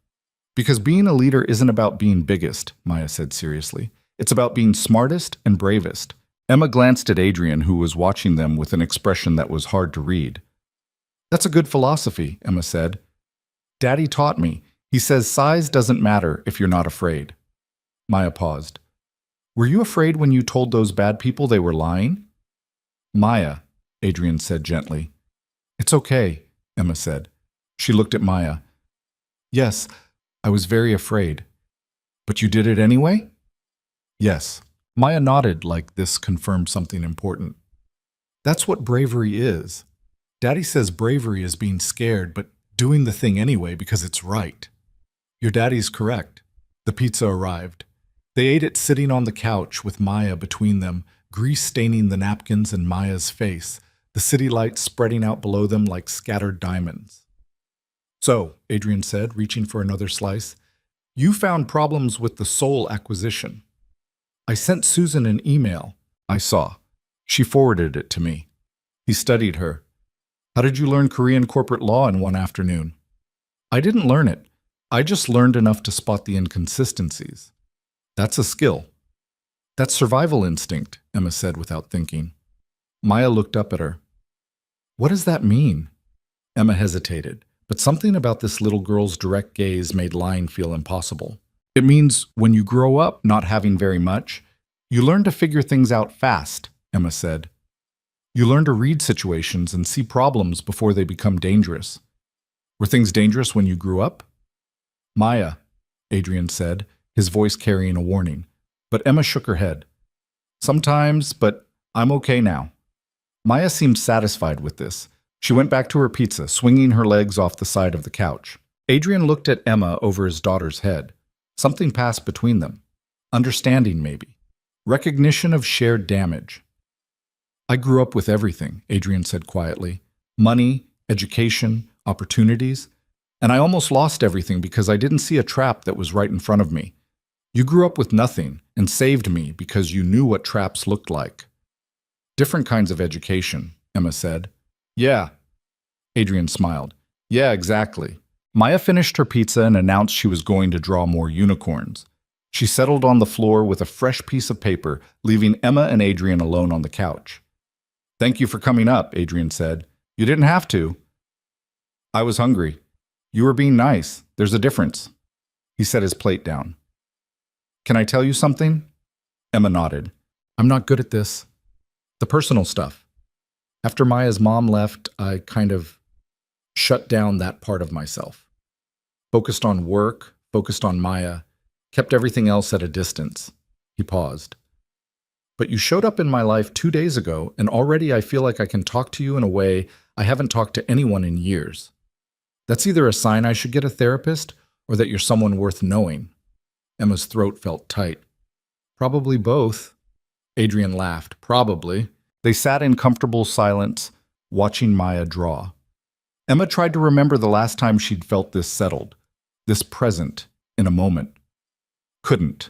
Because being a leader isn't about being biggest, Maya said seriously. It's about being smartest and bravest. Emma glanced at Adrian, who was watching them with an expression that was hard to read. That's a good philosophy, Emma said. Daddy taught me. He says size doesn't matter if you're not afraid. Maya paused. Were you afraid when you told those bad people they were lying? Maya, Adrian said gently. It's okay, Emma said. She looked at Maya. Yes, I was very afraid. But you did it anyway? Yes. Maya nodded like this confirmed something important. That's what bravery is. Daddy says bravery is being scared, but doing the thing anyway because it's right. Your daddy's correct. The pizza arrived. They ate it sitting on the couch with Maya between them, grease staining the napkins and Maya's face, the city lights spreading out below them like scattered diamonds. So, Adrian said, reaching for another slice, you found problems with the soul acquisition. I sent Susan an email. I saw. She forwarded it to me. He studied her. How did you learn Korean corporate law in one afternoon? I didn't learn it. I just learned enough to spot the inconsistencies. That's a skill. That's survival instinct, Emma said without thinking. Maya looked up at her. What does that mean? Emma hesitated, but something about this little girl's direct gaze made lying feel impossible. It means when you grow up not having very much, you learn to figure things out fast, Emma said. You learn to read situations and see problems before they become dangerous. Were things dangerous when you grew up? Maya, Adrian said, his voice carrying a warning. But Emma shook her head. Sometimes, but I'm okay now. Maya seemed satisfied with this. She went back to her pizza, swinging her legs off the side of the couch. Adrian looked at Emma over his daughter's head. Something passed between them. Understanding, maybe. Recognition of shared damage. I grew up with everything, Adrian said quietly. Money, education, opportunities. And I almost lost everything because I didn't see a trap that was right in front of me. You grew up with nothing and saved me because you knew what traps looked like. Different kinds of education, Emma said. Yeah. Adrian smiled. Yeah, exactly. Maya finished her pizza and announced she was going to draw more unicorns. She settled on the floor with a fresh piece of paper, leaving Emma and Adrian alone on the couch. Thank you for coming up, Adrian said. You didn't have to. I was hungry. You were being nice. There's a difference. He set his plate down. Can I tell you something? Emma nodded. I'm not good at this. The personal stuff. After Maya's mom left, I kind of shut down that part of myself. Focused on work, focused on Maya, kept everything else at a distance. He paused. But you showed up in my life 2 days ago, and already I feel like I can talk to you in a way I haven't talked to anyone in years. That's either a sign I should get a therapist or that you're someone worth knowing. Emma's throat felt tight. Probably both. Adrian laughed. Probably. They sat in comfortable silence, watching Maya draw. Emma tried to remember the last time she'd felt this settled, this present, in a moment. Couldn't.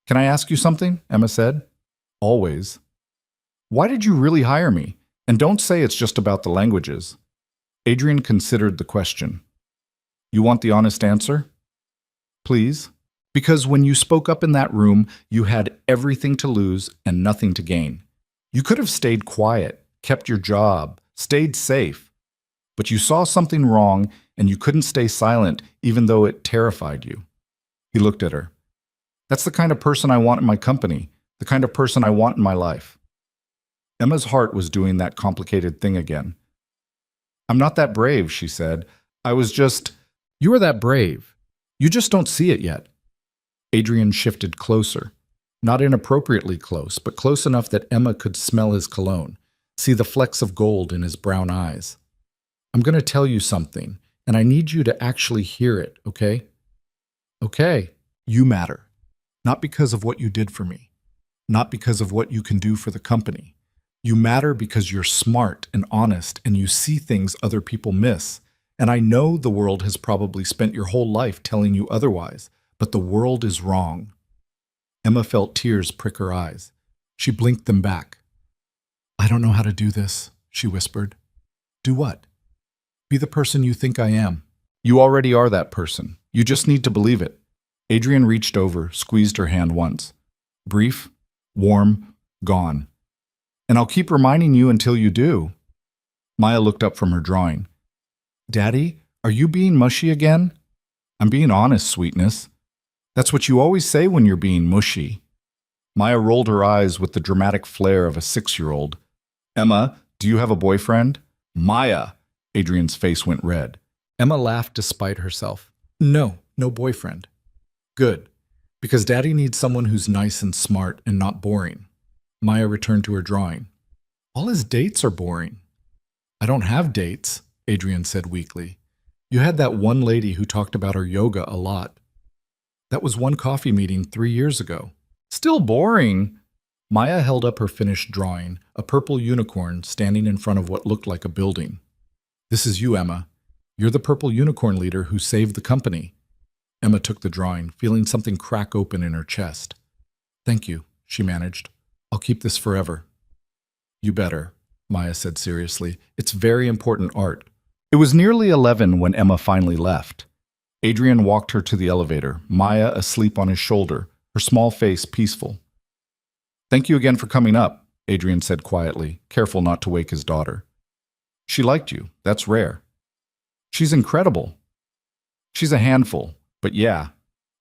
Can I ask you something? Emma said. Always. Why did you really hire me? And don't say it's just about the languages. Adrian considered the question. You want the honest answer? Please? Because when you spoke up in that room, you had everything to lose and nothing to gain. You could have stayed quiet, kept your job, stayed safe. But you saw something wrong and you couldn't stay silent even though it terrified you. He looked at her. That's the kind of person I want in my company, the kind of person I want in my life. Emma's heart was doing that complicated thing again. I'm not that brave, she said. I was just You are that brave. You just don't see it yet. Adrian shifted closer. Not inappropriately close, but close enough that Emma could smell his cologne, see the flecks of gold in his brown eyes. I'm going to tell you something, and I need you to actually hear it, okay? Okay. You matter. Not because of what you did for me. Not because of what you can do for the company. You matter because you're smart and honest and you see things other people miss. And I know the world has probably spent your whole life telling you otherwise, but the world is wrong. Emma felt tears prick her eyes. She blinked them back. I don't know how to do this, she whispered. Do what? Be the person you think I am. You already are that person. You just need to believe it. Adrian reached over, squeezed her hand once. Brief, warm, gone. And I'll keep reminding you until you do. Maya looked up from her drawing. Daddy, are you being mushy again? I'm being honest, sweetness. That's what you always say when you're being mushy. Maya rolled her eyes with the dramatic flair of a 6-year-old. Emma, do you have a boyfriend? Maya! Adrian's face went red. Emma laughed despite herself. No boyfriend. Good, because Daddy needs someone who's nice and smart and not boring. Maya returned to her drawing. All his dates are boring. I don't have dates, Adrian said weakly. You had that one lady who talked about her yoga a lot. That was one coffee meeting 3 years ago. Still boring. Maya held up her finished drawing, a purple unicorn standing in front of what looked like a building. This is you, Emma. You're the purple unicorn leader who saved the company. Emma took the drawing, feeling something crack open in her chest. Thank you, she managed. I'll keep this forever. You better, Maya said seriously. It's very important art. It was nearly 11 when Emma finally left. Adrian walked her to the elevator, Maya asleep on his shoulder, her small face peaceful. Thank you again for coming up, Adrian said quietly, careful not to wake his daughter. She liked you. That's rare. She's incredible. She's a handful, but yeah.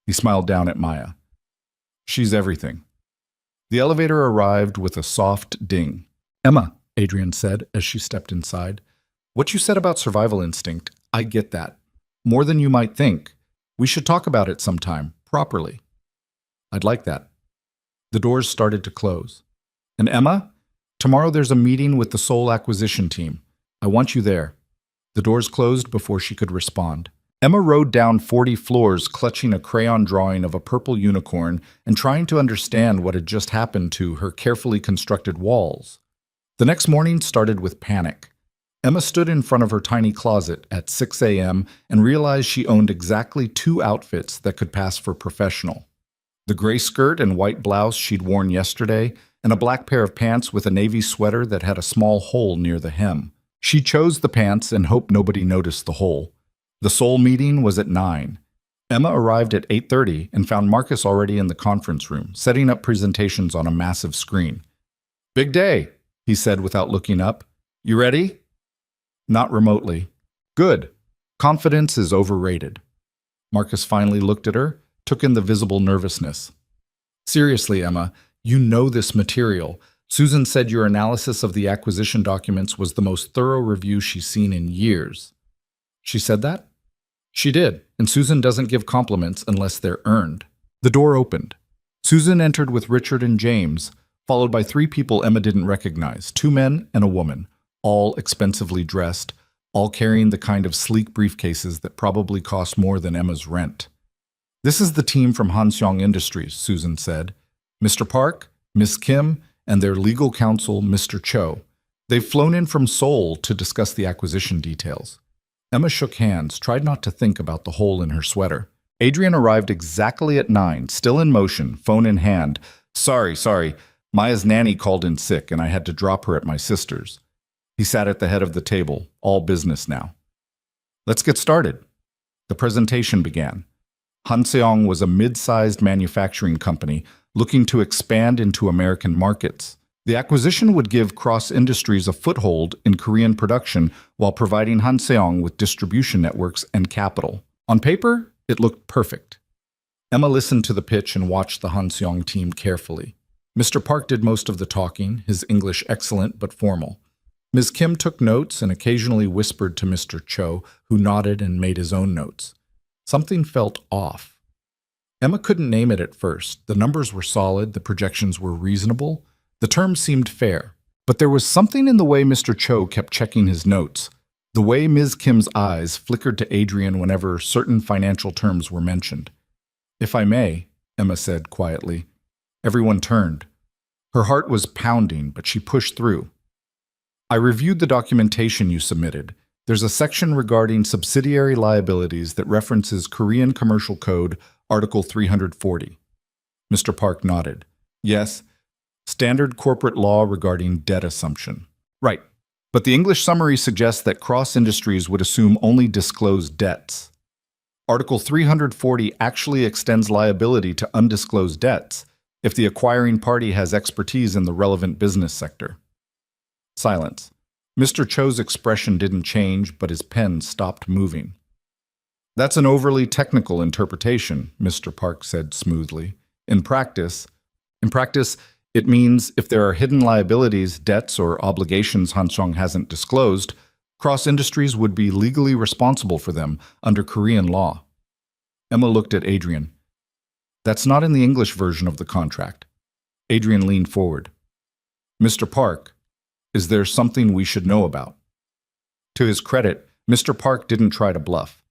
He smiled down at Maya. She's everything. The elevator arrived with a soft ding. Emma, Adrian said as she stepped inside. What you said about survival instinct, I get that. More than you might think. We should talk about it sometime, properly. I'd like that. The doors started to close. And Emma, tomorrow there's a meeting with the Soul Acquisition team. I want you there. The doors closed before she could respond. Emma rode down 40 floors clutching a crayon drawing of a purple unicorn and trying to understand what had just happened to her carefully constructed walls. The next morning started with panic. Emma stood in front of her tiny closet at 6 a.m. and realized she owned exactly 2 outfits that could pass for professional. The gray skirt and white blouse she'd worn yesterday, and a black pair of pants with a navy sweater that had a small hole near the hem. She chose the pants and hoped nobody noticed the hole. The Soul meeting was at 9. Emma arrived at 8:30 and found Marcus already in the conference room, setting up presentations on a massive screen. Big day, he said without looking up. You ready? Not remotely. Good. Confidence is overrated. Marcus finally looked at her, took in the visible nervousness. Seriously, Emma, you know this material. Susan said your analysis of the acquisition documents was the most thorough review she's seen in years. She said that? She did, and Susan doesn't give compliments unless they're earned. The door opened. Susan entered with Richard and James, followed by 3 people Emma didn't recognize, 2 men and a woman, all expensively dressed, all carrying the kind of sleek briefcases that probably cost more than Emma's rent. This is the team from Hanseong Industries, Susan said. Mr. Park, Miss Kim, and their legal counsel, Mr. Cho. They've flown in from Seoul to discuss the acquisition details. Emma shook hands, tried not to think about the hole in her sweater. Adrian arrived exactly at 9, still in motion, phone in hand. Sorry. Maya's nanny called in sick and I had to drop her at my sister's. He sat at the head of the table, all business now. Let's get started. The presentation began. Hanseong was a mid-sized manufacturing company looking to expand into American markets. The acquisition would give Cross Industries a foothold in Korean production while providing Hanseong with distribution networks and capital. On paper, it looked perfect. Emma listened to the pitch and watched the Hanseong team carefully. Mr. Park did most of the talking, his English excellent but formal. Ms. Kim took notes and occasionally whispered to Mr. Cho, who nodded and made his own notes. Something felt off. Emma couldn't name it at first. The numbers were solid, the projections were reasonable, the terms seemed fair. But there was something in the way Mr. Cho kept checking his notes, the way Ms. Kim's eyes flickered to Adrian whenever certain financial terms were mentioned. "If I may," Emma said quietly. Everyone turned. Her heart was pounding, but she pushed through. "I reviewed the documentation you submitted. There's a section regarding subsidiary liabilities that references Korean Commercial Code, Article 340. Mr. Park nodded. "Yes, standard corporate law regarding debt assumption." "Right. But the English summary suggests that Cross Industries would assume only disclosed debts. Article 340 actually extends liability to undisclosed debts if the acquiring party has expertise in the relevant business sector." Silence. Mr. Cho's expression didn't change, but his pen stopped moving. "That's an overly technical interpretation," Mr. Park said smoothly. In practice, it means if there are hidden liabilities, debts, or obligations Hansong hasn't disclosed, Cross Industries would be legally responsible for them under Korean law. Emma looked at Adrian. "That's not in the English version of the contract." Adrian leaned forward. "Mr. Park, is there something we should know about?" To his credit, Mr. Park didn't try to bluff.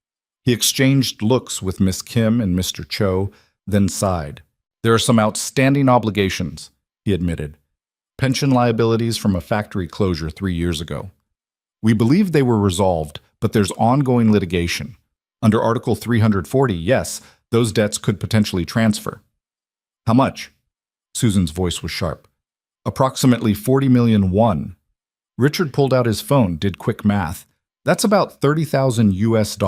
He exchanged looks with Miss Kim and Mr. Cho, then sighed. "There are some outstanding obligations," he admitted. "Pension liabilities from a factory closure 3 years ago. We believe they were resolved, but there's ongoing litigation. Under Article 340, yes, those debts could potentially transfer." "How much?" Susan's voice was sharp. "Approximately 40 million won." Richard pulled out his phone, did quick math. "That's about $30,000 US.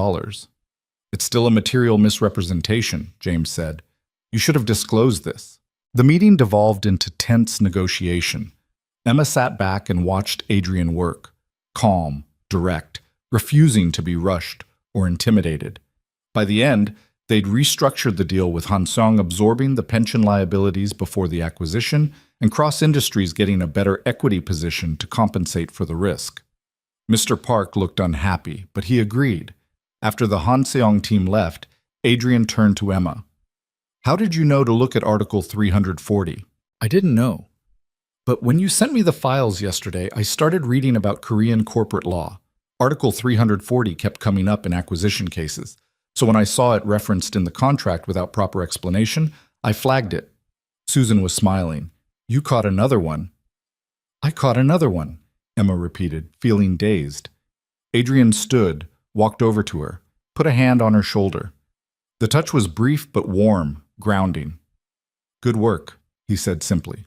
"It's still a material misrepresentation," James said. "You should have disclosed this." The meeting devolved into tense negotiation. Emma sat back and watched Adrian work, calm, direct, refusing to be rushed or intimidated. By the end, they'd restructured the deal with Hansong absorbing the pension liabilities before the acquisition and Cross Industries getting a better equity position to compensate for the risk. Mr. Park looked unhappy, but he agreed. After the Hanseong team left, Adrian turned to Emma. "How did you know to look at Article 340? "I didn't know. But when you sent me the files yesterday, I started reading about Korean corporate law. Article 340 kept coming up in acquisition cases. So when I saw it referenced in the contract without proper explanation, I flagged it." Susan was smiling. "You caught another one." "I caught another one," Emma repeated, feeling dazed. Adrian stood, walked over to her, put a hand on her shoulder. The touch was brief but warm, grounding. "Good work," he said simply.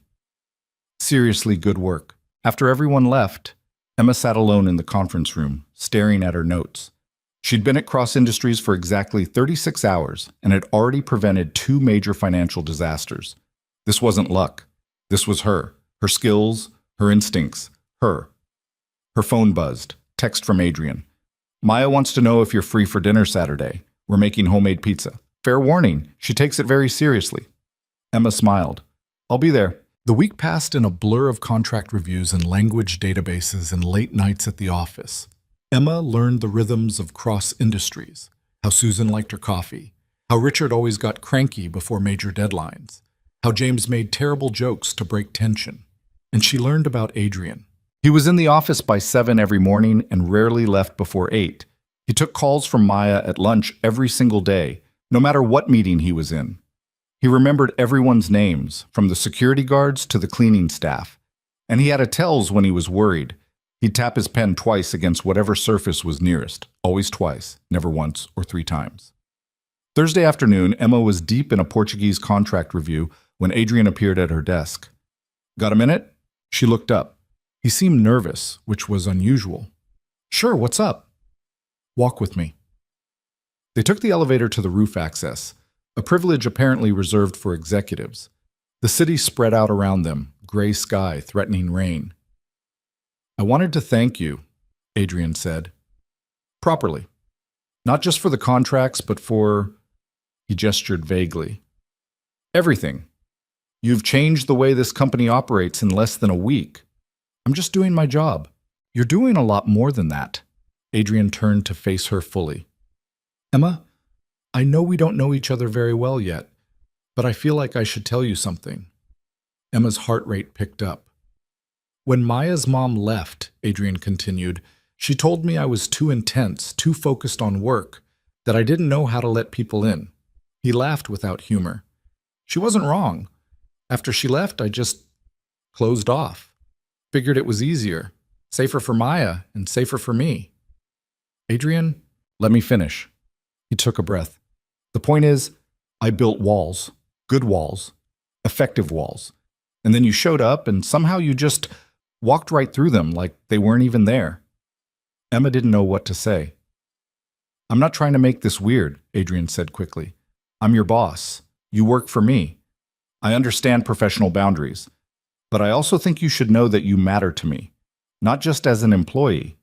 Seriously good work. After everyone left, Emma sat alone in the conference room, staring at her notes. She'd been at Cross Industries for exactly 36 hours and had already prevented 2 major financial disasters. This wasn't luck. This was her skills, her instincts, her. Her phone buzzed. Text from Adrian. "Maya wants to know if you're free for dinner Saturday. We're making homemade pizza. Fair warning, she takes it very seriously." Emma smiled. "I'll be there." The week passed in a blur of contract reviews and language databases and late nights at the office. Emma learned the rhythms of Cross Industries, how Susan liked her coffee, how Richard always got cranky before major deadlines, how James made terrible jokes to break tension. And she learned about Adrian. He was in the office by 7 every morning and rarely left before 8. He took calls from Maya at lunch every single day, no matter what meeting he was in. He remembered everyone's names, from the security guards to the cleaning staff. And he had a tells when he was worried. He'd tap his pen twice against whatever surface was nearest, always twice, never once or 3 times. Thursday afternoon, Emma was deep in a Portuguese contract review when Adrian appeared at her desk. "Got a minute?" She looked up. He seemed nervous, which was unusual. "Sure, what's up?" "Walk with me." They took the elevator to the roof access, a privilege apparently reserved for executives. The city spread out around them, gray sky threatening rain. "I wanted to thank you," Adrian said. "Properly. Not just for the contracts, but for..." He gestured vaguely. "Everything. You've changed the way this company operates in less than a week. I'm just doing my job. You're doing a lot more than that." Adrian turned to face her fully. "Emma, I know we don't know each other very well yet, but I feel like I should tell you something. Emma's heart rate picked up. When Maya's mom left, Adrian continued, she told me I was too intense, too focused on work, that I didn't know how to let people in. He laughed without humor. She wasn't wrong. After she left, I just closed off. Figured it was easier, safer for Maya and safer for me. Adrian, let me finish. He took a breath. The point is, I built walls, good walls, effective walls. And then you showed up and somehow you just walked right through them like they weren't even there. Emma didn't know what to say. I'm not trying to make this weird, Adrian said quickly. I'm your boss. You work for me. I understand professional boundaries. But I also think you should know that you matter to me, not just as an employee,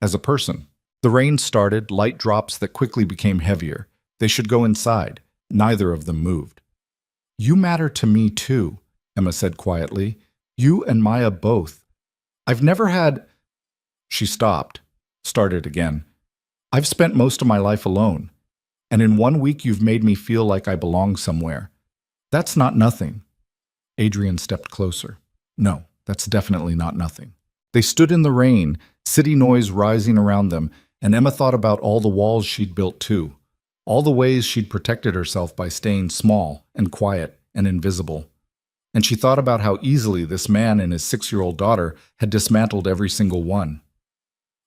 as a person. The rain started, light drops that quickly became heavier. They should go inside. Neither of them moved. You matter to me too, Emma said quietly. You and Maya both. I've never had... She stopped, started again. I've spent most of my life alone, and in 1 week you've made me feel like I belong somewhere. That's not nothing. Adrian stepped closer. No, that's definitely not nothing. They stood in the rain, city noise rising around them, and Emma thought about all the walls she'd built too, all the ways she'd protected herself by staying small and quiet and invisible. And she thought about how easily this man and his 6-year-old daughter had dismantled every single one.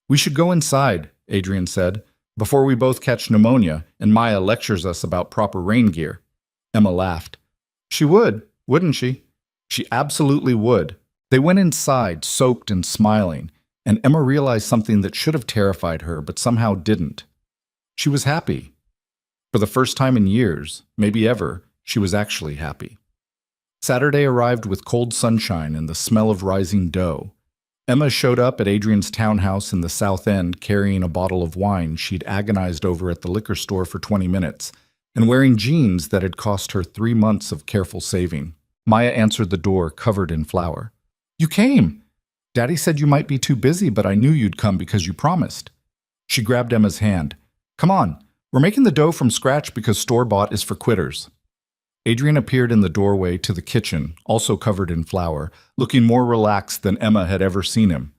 We should go inside, Adrian said, before we both catch pneumonia and Maya lectures us about proper rain gear. Emma laughed. She would, wouldn't she? She absolutely would. They went inside, soaked and smiling, and Emma realized something that should have terrified her but somehow didn't. She was happy. For the first time in years, maybe ever, she was actually happy. Saturday arrived with cold sunshine and the smell of rising dough. Emma showed up at Adrian's townhouse in the South End carrying a bottle of wine she'd agonized over at the liquor store for 20 minutes, and wearing jeans that had cost her 3 months of careful saving. Maya answered the door, covered in flour. You came! Daddy said you might be too busy, but I knew you'd come because you promised. She grabbed Emma's hand. Come on, we're making the dough from scratch because store-bought is for quitters. Adrian appeared in the doorway to the kitchen, also covered in flour, looking more relaxed than Emma had ever seen him.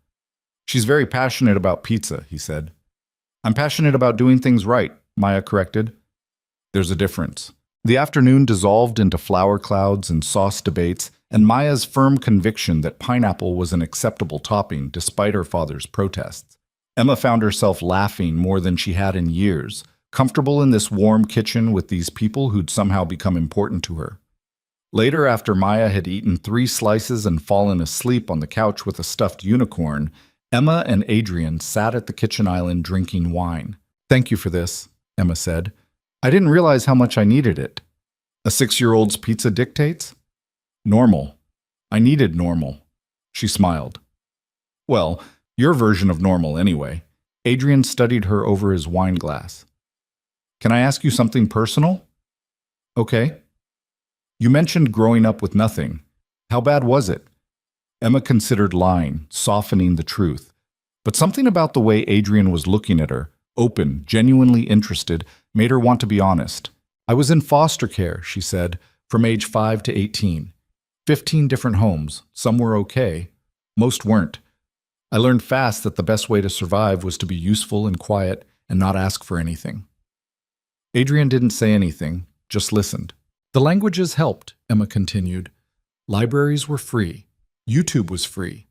She's very passionate about pizza, he said. I'm passionate about doing things right, Maya corrected. There's a difference. The afternoon dissolved into flour clouds and sauce debates, and Maya's firm conviction that pineapple was an acceptable topping despite her father's protests. Emma found herself laughing more than she had in years, comfortable in this warm kitchen with these people who'd somehow become important to her. Later, after Maya had eaten 3 slices and fallen asleep on the couch with a stuffed unicorn, Emma and Adrian sat at the kitchen island drinking wine. Thank you for this, Emma said. I didn't realize how much I needed it. A 6-year-old's pizza dictates? Normal. I needed normal. She smiled. Well, your version of normal anyway. Adrian studied her over his wine glass. Can I ask you something personal? Okay. You mentioned growing up with nothing. How bad was it? Emma considered lying, softening the truth. But something about the way Adrian was looking at her, open, genuinely interested, made her want to be honest. I was in foster care, she said, from age 5 to 18. 15 different homes. Some were okay. Most weren't. I learned fast that the best way to survive was to be useful and quiet and not ask for anything. Adrian didn't say anything, just listened. The languages helped, Emma continued. Libraries were free. YouTube was free.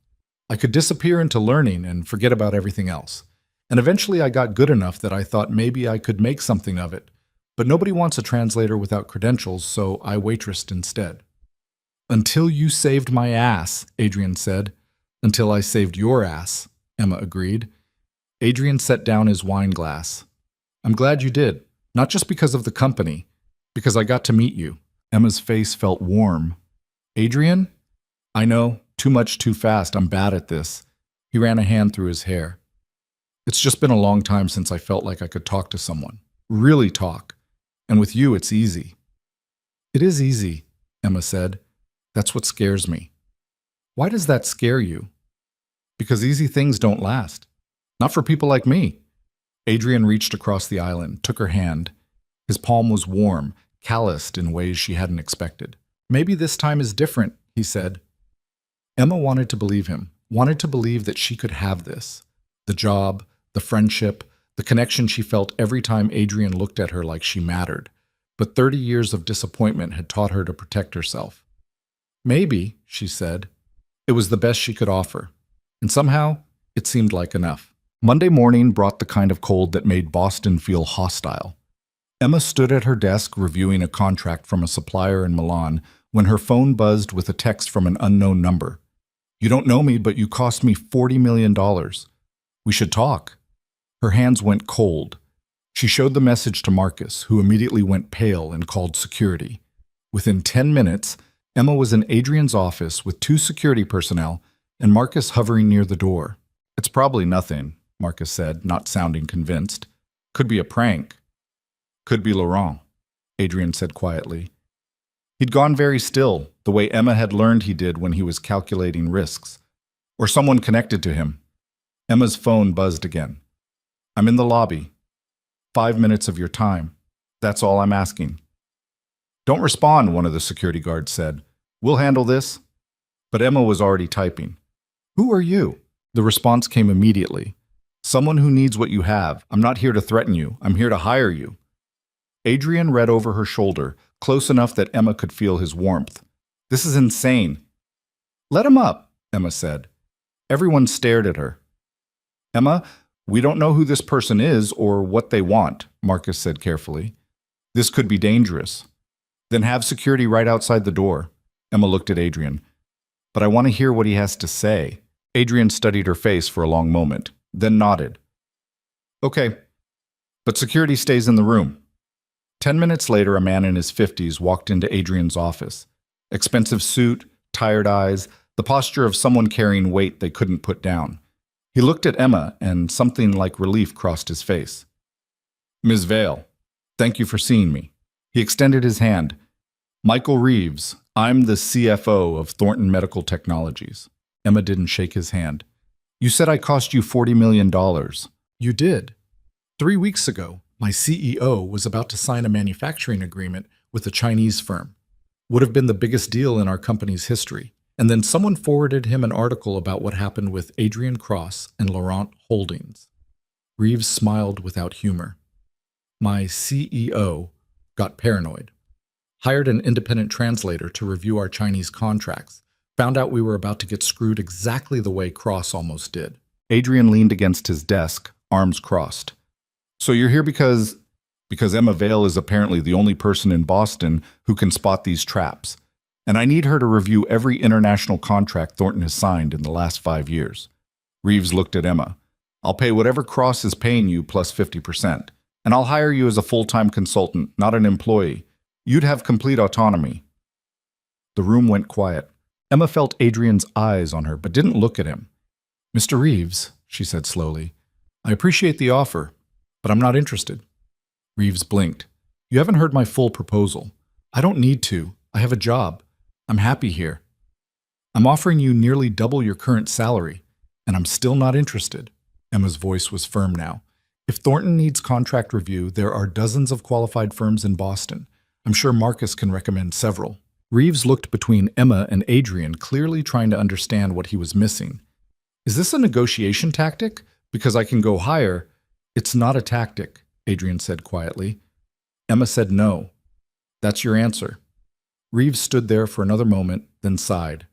I could disappear into learning and forget about everything else. And eventually I got good enough that I thought maybe I could make something of it. But nobody wants a translator without credentials, so I waitressed instead. Until you saved my ass, Adrian said. Until I saved your ass, Emma agreed. Adrian set down his wine glass. I'm glad you did. Not just because of the company, because I got to meet you. Emma's face felt warm. Adrian? I know, too much too fast. I'm bad at this. He ran a hand through his hair. It's just been a long time since I felt like I could talk to someone. Really talk. And with you, it's easy. It is easy, Emma said. That's what scares me. Why does that scare you? Because easy things don't last. Not for people like me. Adrian reached across the island, took her hand. His palm was warm, calloused in ways she hadn't expected. "Maybe this time is different," he said. Emma wanted to believe him, wanted to believe that she could have this. The job, the friendship, the connection she felt every time Adrian looked at her like she mattered. But 30 years of disappointment had taught her to protect herself. "Maybe," she said. It was the best she could offer. And somehow, it seemed like enough. Monday morning brought the kind of cold that made Boston feel hostile. Emma stood at her desk reviewing a contract from a supplier in Milan when her phone buzzed with a text from an unknown number. "You don't know me, but you cost me $40 million. We should talk." Her hands went cold. She showed the message to Marcus, who immediately went pale and called security. Within 10 minutes, Emma was in Adrian's office with 2 security personnel and Marcus hovering near the door. "It's probably nothing," Marcus said, not sounding convinced. "Could be a prank." "Could be Laurent," Adrian said quietly. He'd gone very still, the way Emma had learned he did when he was calculating risks. Or someone connected to him. Emma's phone buzzed again. "I'm in the lobby. 5 minutes of your time. That's all I'm asking." "Don't respond," one of the security guards said. "We'll handle this." But Emma was already typing. "Who are you?" The response came immediately. "Someone who needs what you have. I'm not here to threaten you. I'm here to hire you." Adrian read over her shoulder, close enough that Emma could feel his warmth. "This is insane." "Let him up," Emma said. Everyone stared at her. "Emma, we don't know who this person is or what they want," Marcus said carefully. "This could be dangerous." "Then have security right outside the door." Emma looked at Adrian. "But I want to hear what he has to say." Adrian studied her face for a long moment, then nodded. "Okay, but security stays in the room." 10 minutes later, a man in his 50s walked into Adrian's office. Expensive suit, tired eyes, the posture of someone carrying weight they couldn't put down. He looked at Emma, and something like relief crossed his face. "Ms. Vale, thank you for seeing me." He extended his hand. "Michael Reeves, I'm the CFO of Thornton Medical Technologies." Emma didn't shake his hand. "You said I cost you $40 million. "You did. 3 weeks ago, my CEO was about to sign a manufacturing agreement with a Chinese firm. Would have been the biggest deal in our company's history. And then someone forwarded him an article about what happened with Adrian Cross and Laurent Holdings." Reeves smiled without humor. "My CEO got paranoid. Hired an independent translator to review our Chinese contracts. Found out we were about to get screwed exactly the way Cross almost did." Adrian leaned against his desk, arms crossed. "So you're here because Emma Vale is apparently the only person in Boston who can spot these traps. And I need her to review every international contract Thornton has signed in the last 5 years." Reeves looked at Emma. "I'll pay whatever Cross is paying you plus 50%. And I'll hire you as a full-time consultant, not an employee. You'd have complete autonomy." The room went quiet. Emma felt Adrian's eyes on her, but didn't look at him. "Mr. Reeves," she said slowly, "I appreciate the offer, but I'm not interested." Reeves blinked. "You haven't heard my full proposal. I don't need to. I have a job. I'm happy here. I'm offering you nearly double your current salary, and I'm still not interested." Emma's voice was firm now. "If Thornton needs contract review, there are dozens of qualified firms in Boston. I'm sure Marcus can recommend several." Reeves looked between Emma and Adrian, clearly trying to understand what he was missing. "Is this a negotiation tactic? Because I can go higher." "It's not a tactic," Adrian said quietly. Emma said no. "That's your answer." Reeves stood there for another moment, then sighed.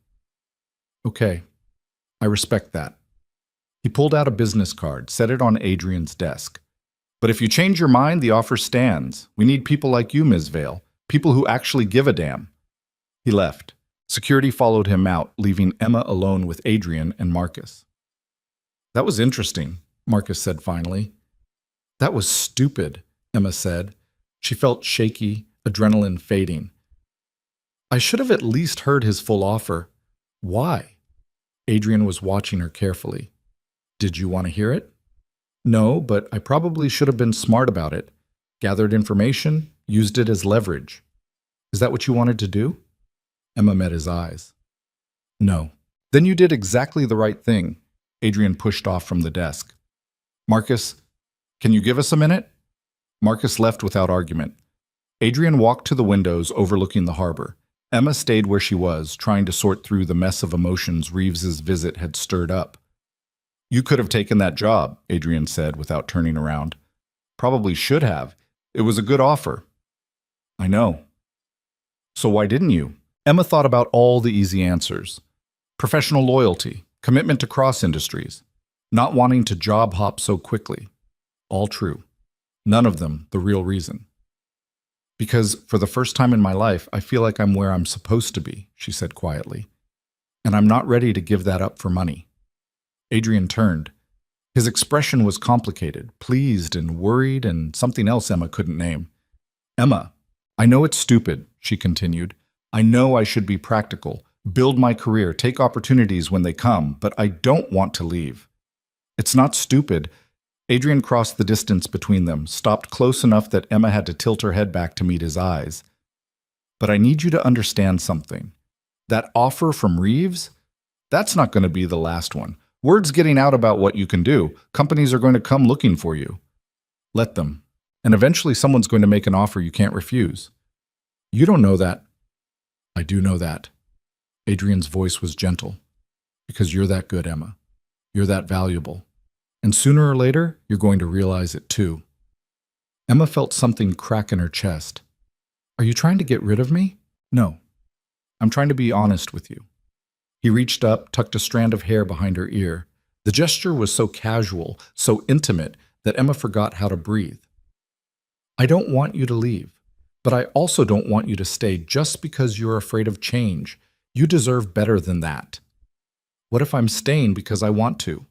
"Okay, I respect that." He pulled out a business card, set it on Adrian's desk. "But if you change your mind, the offer stands. We need people like you, Ms. Vale. People who actually give a damn." He left. Security followed him out, leaving Emma alone with Adrian and Marcus. "That was interesting," Marcus said finally. "That was stupid," Emma said. She felt shaky, adrenaline fading. "I should have at least heard his full offer." "Why?" Adrian was watching her carefully. "Did you want to hear it?" "No, but I probably should have been smart about it. Gathered information, used it as leverage." "Is that what you wanted to do?" Emma met his eyes. "No." "Then you did exactly the right thing." Adrian pushed off from the desk. "Marcus, can you give us a minute?" Marcus left without argument. Adrian walked to the windows overlooking the harbor. Emma stayed where she was, trying to sort through the mess of emotions Reeves's visit had stirred up. You could have taken that job, Adrian said without turning around. Probably should have. It was a good offer. I know. So why didn't you? Emma thought about all the easy answers. Professional loyalty, commitment to cross industries, not wanting to job hop so quickly. All true. None of them the real reason. Because for the first time in my life, I feel like I'm where I'm supposed to be, she said quietly. And I'm not ready to give that up for money. Adrian turned. His expression was complicated, pleased and worried and something else Emma couldn't name. Emma, I know it's stupid, she continued. I know I should be practical, build my career, take opportunities when they come, but I don't want to leave. It's not stupid. Adrian crossed the distance between them, stopped close enough that Emma had to tilt her head back to meet his eyes. But I need you to understand something. That offer from Reeves? That's not going to be the last one. Word's getting out about what you can do. Companies are going to come looking for you. Let them. And eventually someone's going to make an offer you can't refuse. You don't know that. I do know that. Adrian's voice was gentle. Because you're that good, Emma. You're that valuable. And sooner or later, you're going to realize it too. Emma felt something crack in her chest. Are you trying to get rid of me? No. I'm trying to be honest with you. He reached up, tucked a strand of hair behind her ear. The gesture was so casual, so intimate, that Emma forgot how to breathe. I don't want you to leave, but I also don't want you to stay just because you're afraid of change. You deserve better than that. What if I'm staying because I want to?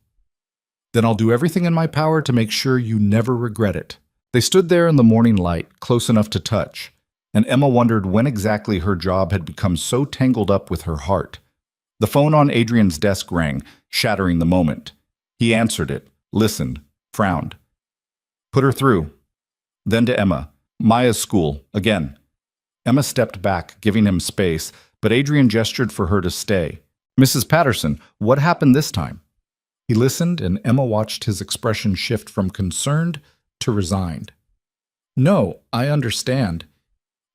Then I'll do everything in my power to make sure you never regret it. They stood there in the morning light, close enough to touch, and Emma wondered when exactly her job had become so tangled up with her heart. The phone on Adrian's desk rang, shattering the moment. He answered it, listened, frowned. Put her through. Then to Emma. Maya's school, again. Emma stepped back, giving him space, but Adrian gestured for her to stay. Mrs. Patterson, what happened this time? He listened, and Emma watched his expression shift from concerned to resigned. No, I understand.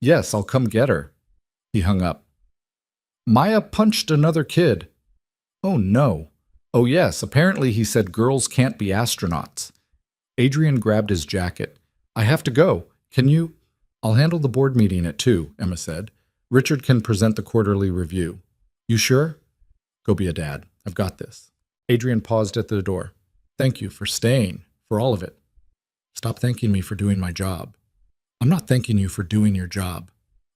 Yes, I'll come get her. He hung up. Maya punched another kid. Oh, no. Oh, yes, apparently he said girls can't be astronauts. Adrian grabbed his jacket. I have to go. Can you? I'll handle the board meeting at 2, Emma said. Richard can present the quarterly review. You sure? Go be a dad. I've got this. Adrian paused at the door. Thank you for staying, for all of it. Stop thanking me for doing my job. I'm not thanking you for doing your job.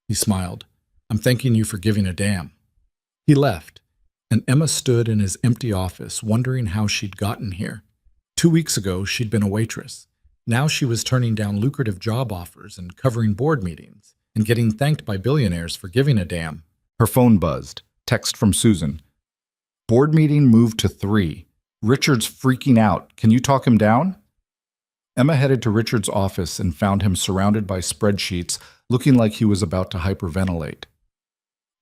He smiled. I'm thanking you for giving a damn. He left, and Emma stood in his empty office, wondering how she'd gotten here. 2 weeks ago, she'd been a waitress. Now she was turning down lucrative job offers and covering board meetings, and getting thanked by billionaires for giving a damn. Her phone buzzed. Text from Susan. Board meeting moved to 3. Richard's freaking out. Can you talk him down? Emma headed to Richard's office and found him surrounded by spreadsheets, looking like he was about to hyperventilate.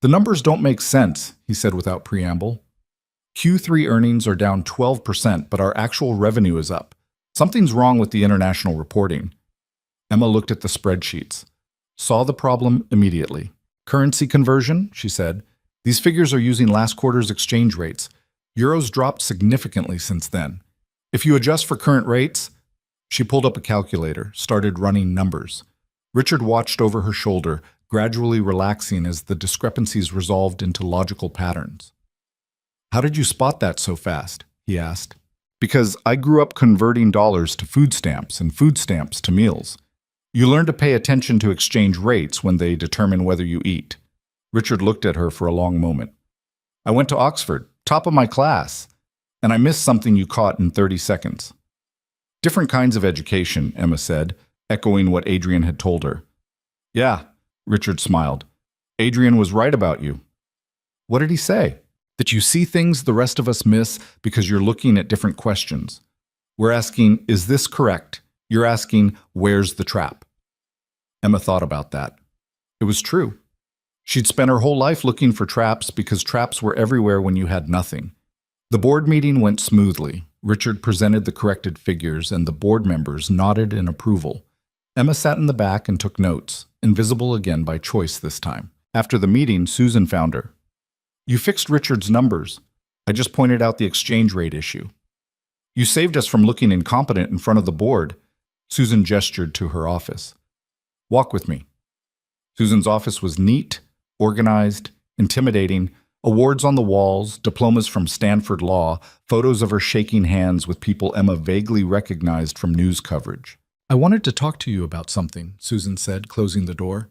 The numbers don't make sense, he said without preamble. Q3 earnings are down 12%, but our actual revenue is up. Something's wrong with the international reporting. Emma looked at the spreadsheets. Saw the problem immediately. Currency conversion, she said. These figures are using last quarter's exchange rates. Euros dropped significantly since then. If you adjust for current rates, she pulled up a calculator, started running numbers. Richard watched over her shoulder, gradually relaxing as the discrepancies resolved into logical patterns. How did you spot that so fast? He asked. Because I grew up converting dollars to food stamps and food stamps to meals. You learn to pay attention to exchange rates when they determine whether you eat. Richard looked at her for a long moment. I went to Oxford, top of my class, and I missed something you caught in 30 seconds. Different kinds of education, Emma said, echoing what Adrian had told her. Yeah, Richard smiled. Adrian was right about you. What did he say? That you see things the rest of us miss because you're looking at different questions. We're asking, is this correct? You're asking, where's the trap? Emma thought about that. It was true. She'd spent her whole life looking for traps because traps were everywhere when you had nothing. The board meeting went smoothly. Richard presented the corrected figures, and the board members nodded in approval. Emma sat in the back and took notes. invisible again by choice this time. After the meeting, Susan found her. You fixed Richard's numbers. I just pointed out the exchange rate issue. You saved us from looking incompetent in front of the board. Susan gestured to her office. Walk with me. Susan's office was neat, organized, intimidating, awards on the walls, diplomas from Stanford Law, photos of her shaking hands with people Emma vaguely recognized from news coverage. I wanted to talk to you about something, Susan said, closing the door.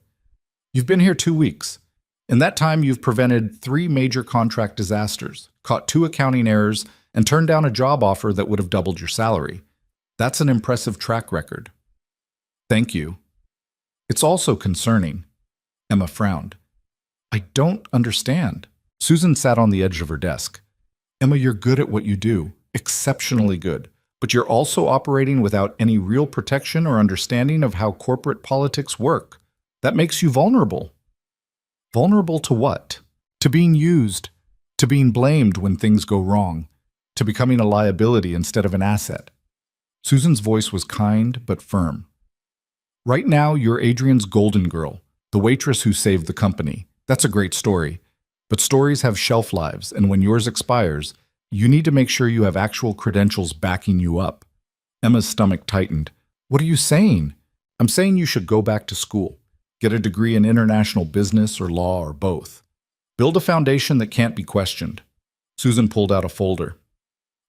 You've been here 2 weeks. In that time, you've prevented 3 major contract disasters, caught 2 accounting errors, and turned down a job offer that would have doubled your salary. That's an impressive track record. Thank you. It's also concerning. Emma frowned. I don't understand. Susan sat on the edge of her desk. Emma, you're good at what you do, exceptionally good. But you're also operating without any real protection or understanding of how corporate politics work. That makes you vulnerable. Vulnerable to what? To being used, to being blamed when things go wrong, to becoming a liability instead of an asset. Susan's voice was kind but firm. Right now, you're Adrian's golden girl, the waitress who saved the company. That's a great story. But stories have shelf lives, and when yours expires, you need to make sure you have actual credentials backing you up. Emma's stomach tightened. What are you saying? I'm saying you should go back to school. Get a degree in international business or law or both. Build a foundation that can't be questioned. Susan pulled out a folder.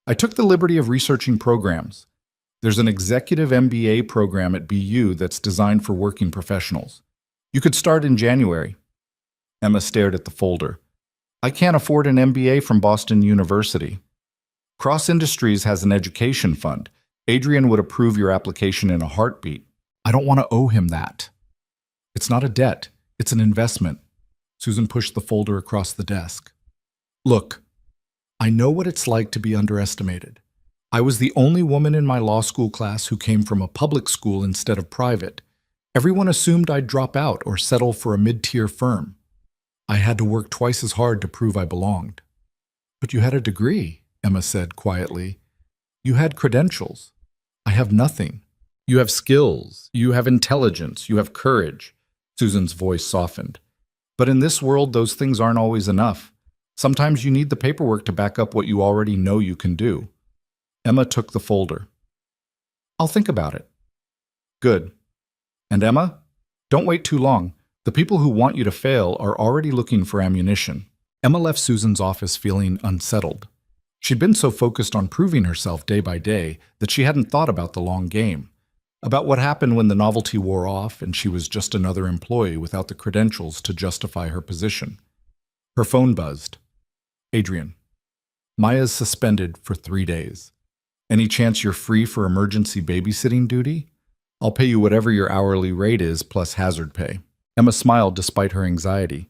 I took the liberty of researching programs. There's an executive MBA program at BU that's designed for working professionals. You could start in January. Emma stared at the folder. I can't afford an MBA from Boston University. Cross Industries has an education fund. Adrian would approve your application in a heartbeat. I don't want to owe him that. It's not a debt. It's an investment. Susan pushed the folder across the desk. Look, I know what it's like to be underestimated. I was the only woman in my law school class who came from a public school instead of private. Everyone assumed I'd drop out or settle for a mid-tier firm. I had to work twice as hard to prove I belonged. But you had a degree, Emma said quietly. You had credentials. I have nothing. You have skills. You have intelligence. You have courage. Susan's voice softened. But in this world, those things aren't always enough. Sometimes you need the paperwork to back up what you already know you can do. Emma took the folder. I'll think about it. Good. And Emma, don't wait too long. The people who want you to fail are already looking for ammunition. Emma left Susan's office feeling unsettled. She'd been so focused on proving herself day by day that she hadn't thought about the long game, about what happened when the novelty wore off and she was just another employee without the credentials to justify her position. Her phone buzzed. Adrian, Maya's suspended for 3 days. Any chance you're free for emergency babysitting duty? I'll pay you whatever your hourly rate is plus hazard pay. Emma smiled despite her anxiety.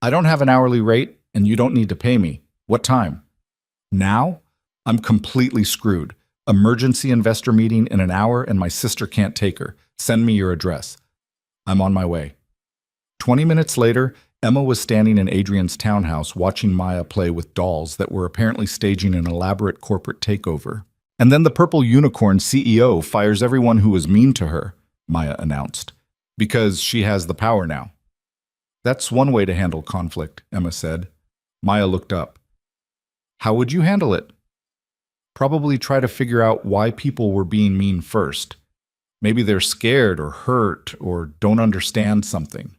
I don't have an hourly rate, and you don't need to pay me. What time? Now? I'm completely screwed. Emergency investor meeting in an hour, and my sister can't take her. Send me your address. I'm on my way. 20 minutes later, Emma was standing in Adrian's townhouse watching Maya play with dolls that were apparently staging an elaborate corporate takeover. And then the Purple Unicorn CEO fires everyone who was mean to her, Maya announced. Because she has the power now. That's one way to handle conflict, Emma said. Maya looked up. How would you handle it? Probably try to figure out why people were being mean first. Maybe they're scared or hurt or don't understand something.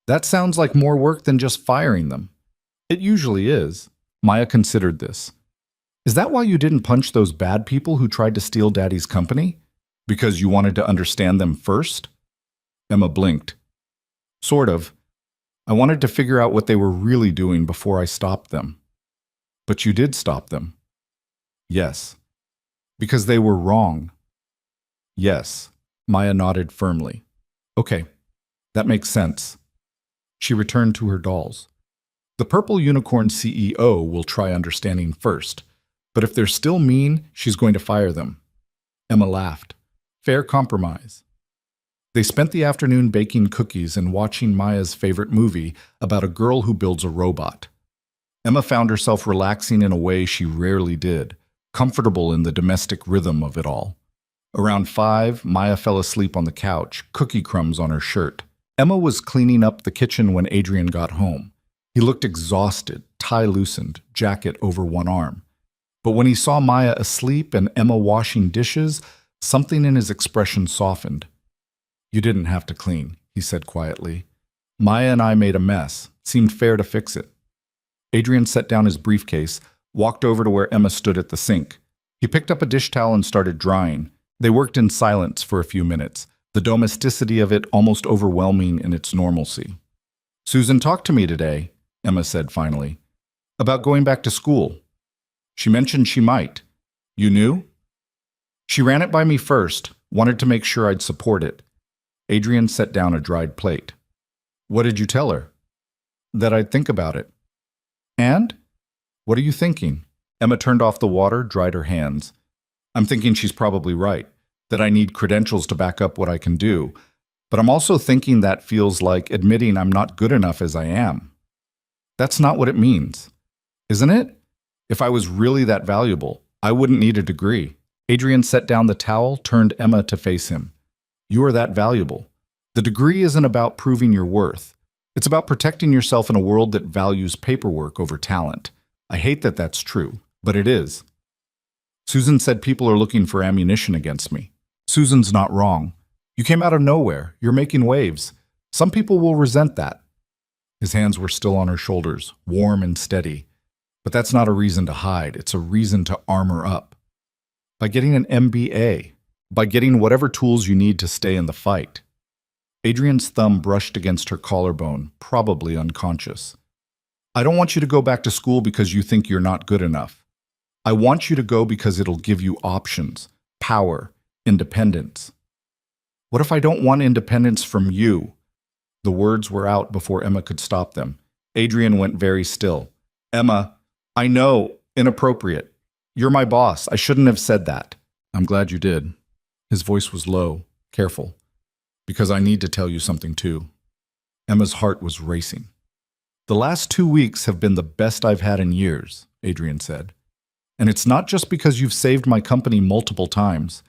That sounds like more work than just firing them. It usually is. Maya considered this. Is that why you didn't punch those bad people who tried to steal Daddy's company? Because you wanted to understand them first? Emma blinked. Sort of. I wanted to figure out what they were really doing before I stopped them. But you did stop them. Yes. Because they were wrong. Yes. Maya nodded firmly. Okay. That makes sense. She returned to her dolls. The Purple Unicorn CEO will try understanding first, but if they're still mean, she's going to fire them. Emma laughed. Fair compromise. They spent the afternoon baking cookies and watching Maya's favorite movie about a girl who builds a robot. Emma found herself relaxing in a way she rarely did, comfortable in the domestic rhythm of it all. Around 5, Maya fell asleep on the couch, cookie crumbs on her shirt. Emma was cleaning up the kitchen when Adrian got home. He looked exhausted, tie loosened, jacket over one arm. But when he saw Maya asleep and Emma washing dishes, something in his expression softened. "You didn't have to clean," he said quietly. "Maya and I made a mess. Seemed fair to fix it." Adrian set down his briefcase, walked over to where Emma stood at the sink. He picked up a dish towel and started drying. They worked in silence for a few minutes, the domesticity of it almost overwhelming in its normalcy. "Susan talked to me today," Emma said finally, "about going back to school. She mentioned she might. You knew?" "She ran it by me first, wanted to make sure I'd support it." Adrian set down a dried plate. "What did you tell her?" "That I'd think about it." "And? What are you thinking?" Emma turned off the water, dried her hands. "I'm thinking she's probably right, that I need credentials to back up what I can do. But I'm also thinking that feels like admitting I'm not good enough as I am. That's not what it means, isn't it? If I was really that valuable, I wouldn't need a degree." Adrian set down the towel, turned Emma to face him. "You are that valuable. The degree isn't about proving your worth. It's about protecting yourself in a world that values paperwork over talent. I hate that that's true, but it is. Susan said people are looking for ammunition against me. Susan's not wrong. You came out of nowhere. You're making waves. Some people will resent that." His hands were still on her shoulders, warm and steady. "But that's not a reason to hide. It's a reason to armor up. By getting an MBA, by getting whatever tools you need to stay in the fight." Adrian's thumb brushed against her collarbone, probably unconscious. "I don't want you to go back to school because you think you're not good enough. I want you to go because it'll give you options, power, independence." "What if I don't want independence from you?" The words were out before Emma could stop them. Adrian went very still. "Emma, I know, inappropriate. You're my boss. I shouldn't have said that." "I'm glad you did." His voice was low, careful. "Because I need to tell you something too." Emma's heart was racing. "The last 2 weeks have been the best I've had in years," Adrian said. "And it's not just because you've saved my company multiple times.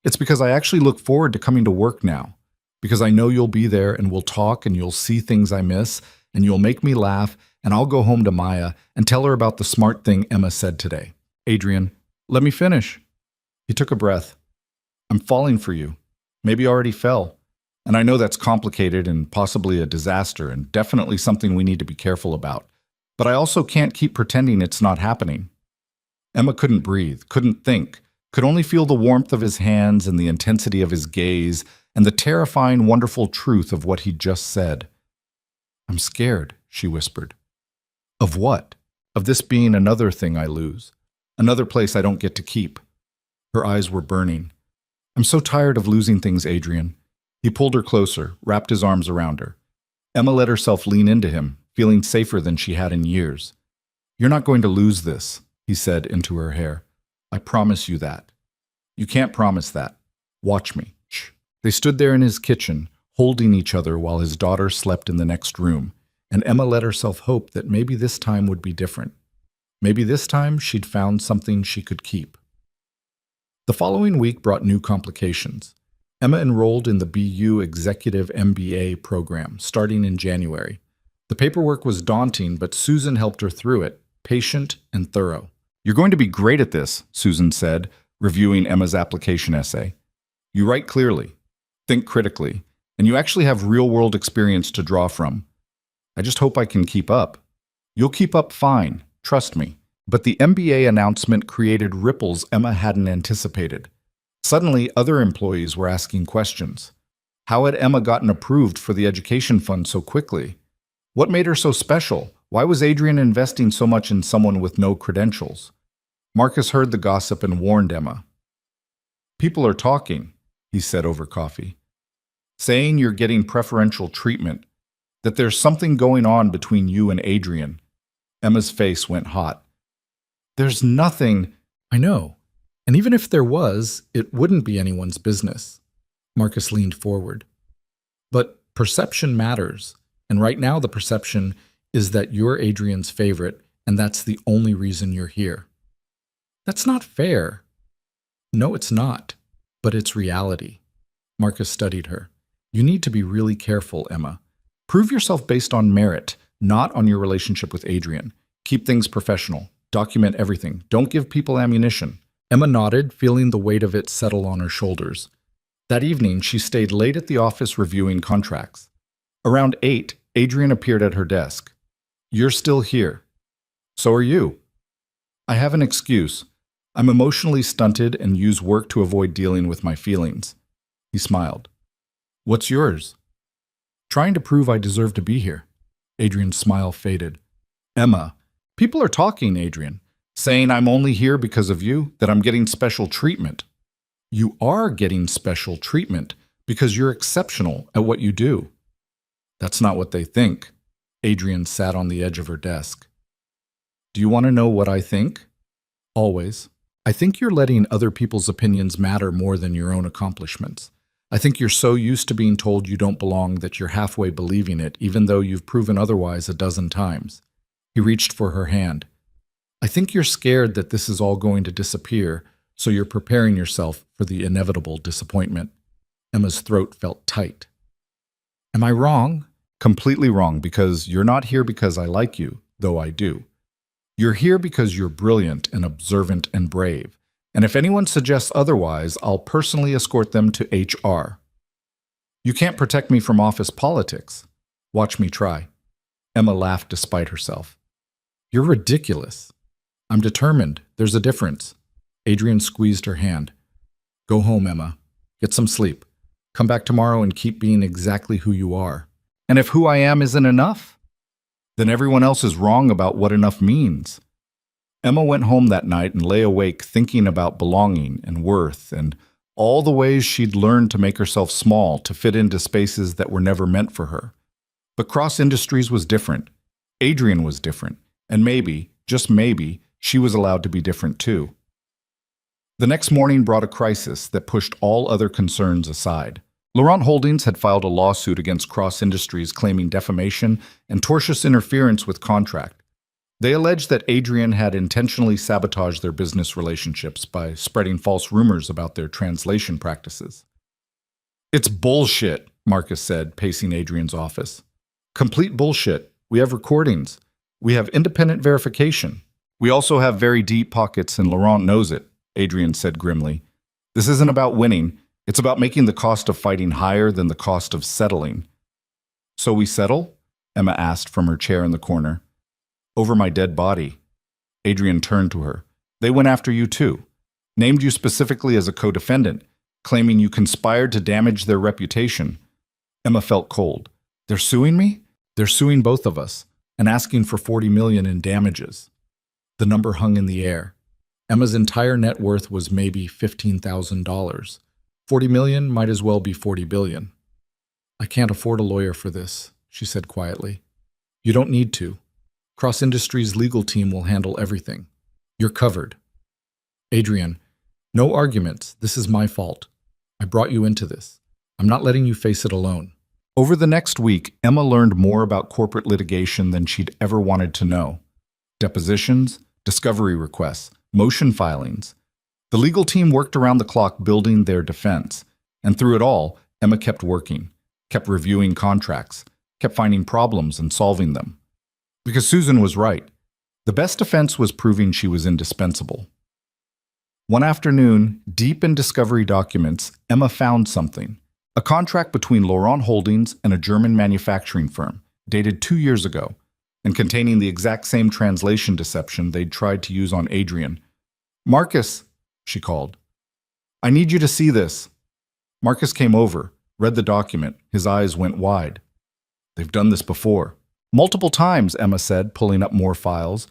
It's because I actually look forward to coming to work now. Because I know you'll be there and we'll talk and you'll see things I miss and you'll make me laugh and I'll go home to Maya and tell her about the smart thing Emma said today." "Adrian, let me finish." He took a breath. "I'm falling for you. Maybe already fell. And I know that's complicated and possibly a disaster and definitely something we need to be careful about. But I also can't keep pretending it's not happening." Emma couldn't breathe, couldn't think, could only feel the warmth of his hands and the intensity of his gaze and the terrifying, wonderful truth of what he'd just said. "I'm scared," she whispered. "Of what?" "Of this being another thing I lose. Another place I don't get to keep." Her eyes were burning. "I'm so tired of losing things, Adrian." He pulled her closer, wrapped his arms around her. Emma let herself lean into him, feeling safer than she had in years. "You're not going to lose this," he said into her hair. "I promise you that." "You can't promise that. Watch me." Shh. They stood there in his kitchen, holding each other while his daughter slept in the next room, and Emma let herself hope that maybe this time would be different. Maybe this time she'd found something she could keep. The following week brought new complications. Emma enrolled in the BU Executive MBA program, starting in January. The paperwork was daunting, but Susan helped her through it, patient and thorough. "You're going to be great at this," Susan said, reviewing Emma's application essay. "You write clearly, think critically, and you actually have real-world experience to draw from. I just hope I can keep up." "You'll keep up fine, trust me." But the MBA announcement created ripples Emma hadn't anticipated. Suddenly, other employees were asking questions. How had Emma gotten approved for the education fund so quickly? What made her so special? Why was Adrian investing so much in someone with no credentials? Marcus heard the gossip and warned Emma. "People are talking," he said over coffee, "saying you're getting preferential treatment, that there's something going on between you and Adrian." Emma's face went hot. "There's nothing." "I know. And even if there was, it wouldn't be anyone's business." Marcus leaned forward. "But perception matters, and right now the perception is that you're Adrian's favorite, and that's the only reason you're here." "That's not fair." "No, it's not, but it's reality." Marcus studied her. You need to be really careful, Emma. Prove yourself based on merit, not on your relationship with Adrian. Keep things professional. Document everything. Don't give people ammunition. Emma nodded, feeling the weight of it settle on her shoulders. That evening, she stayed late at the office reviewing contracts. Around 8, Adrian appeared at her desk. "You're still here. So are you." "I have an excuse. I'm emotionally stunted and use work to avoid dealing with my feelings." He smiled. "What's yours?" "Trying to prove I deserve to be here." Adrian's smile faded. "Emma, people are talking, Adrian, saying I'm only here because of you, that I'm getting special treatment." "You are getting special treatment because you're exceptional at what you do." "That's not what they think." Adrian sat on the edge of her desk. "Do you want to know what I think?" "Always. I think you're letting other people's opinions matter more than your own accomplishments. I think you're so used to being told you don't belong that you're halfway believing it, even though you've proven otherwise a dozen times." He reached for her hand. "I think you're scared that this is all going to disappear, so you're preparing yourself for the inevitable disappointment." Emma's throat felt tight. "Am I wrong?" "Completely wrong, because you're not here because I like you, though I do. You're here because you're brilliant and observant and brave. And if anyone suggests otherwise, I'll personally escort them to HR. You can't protect me from office politics. Watch me try." Emma laughed despite herself. "You're ridiculous." "I'm determined. There's a difference." Adrian squeezed her hand. "Go home, Emma. Get some sleep. Come back tomorrow and keep being exactly who you are." "And if who I am isn't enough? Then everyone else is wrong about what enough means." Emma went home that night and lay awake thinking about belonging and worth and all the ways she'd learned to make herself small to fit into spaces that were never meant for her. But Cross Industries was different. Adrian was different. And maybe, just maybe, she was allowed to be different too. The next morning brought a crisis that pushed all other concerns aside. Laurent Holdings had filed a lawsuit against Cross Industries claiming defamation and tortious interference with contract. They alleged that Adrian had intentionally sabotaged their business relationships by spreading false rumors about their translation practices. "It's bullshit," Marcus said, pacing Adrian's office. "Complete bullshit. We have recordings. We have independent verification. We also have very deep pockets, and Laurent knows it," Adrian said grimly. "This isn't about winning. It's about making the cost of fighting higher than the cost of settling." "So we settle?" Emma asked from her chair in the corner. "Over my dead body." Adrian turned to her. "They went after you too. Named you specifically as a co-defendant, claiming you conspired to damage their reputation." Emma felt cold. "They're suing me?" "They're suing both of us and asking for $40 million in damages." The number hung in the air. Emma's entire net worth was maybe $15,000. $40 million might as well be $40 billion. "I can't afford a lawyer for this," she said quietly. "You don't need to. Cross Industries' legal team will handle everything. You're covered." "Adrian, no arguments. This is my fault. I brought you into this. I'm not letting you face it alone." Over the next week, Emma learned more about corporate litigation than she'd ever wanted to know. Depositions, discovery requests, motion filings. The legal team worked around the clock building their defense. And through it all, Emma kept working, kept reviewing contracts, kept finding problems and solving them. Because Susan was right. The best defense was proving she was indispensable. One afternoon, deep in discovery documents, Emma found something. A contract between Laurent Holdings and a German manufacturing firm, dated 2 years ago, and containing the exact same translation deception they'd tried to use on Adrian. "Marcus," she called. "I need you to see this." Marcus came over, read the document. His eyes went wide. "They've done this before." "Multiple times," Emma said, pulling up more files.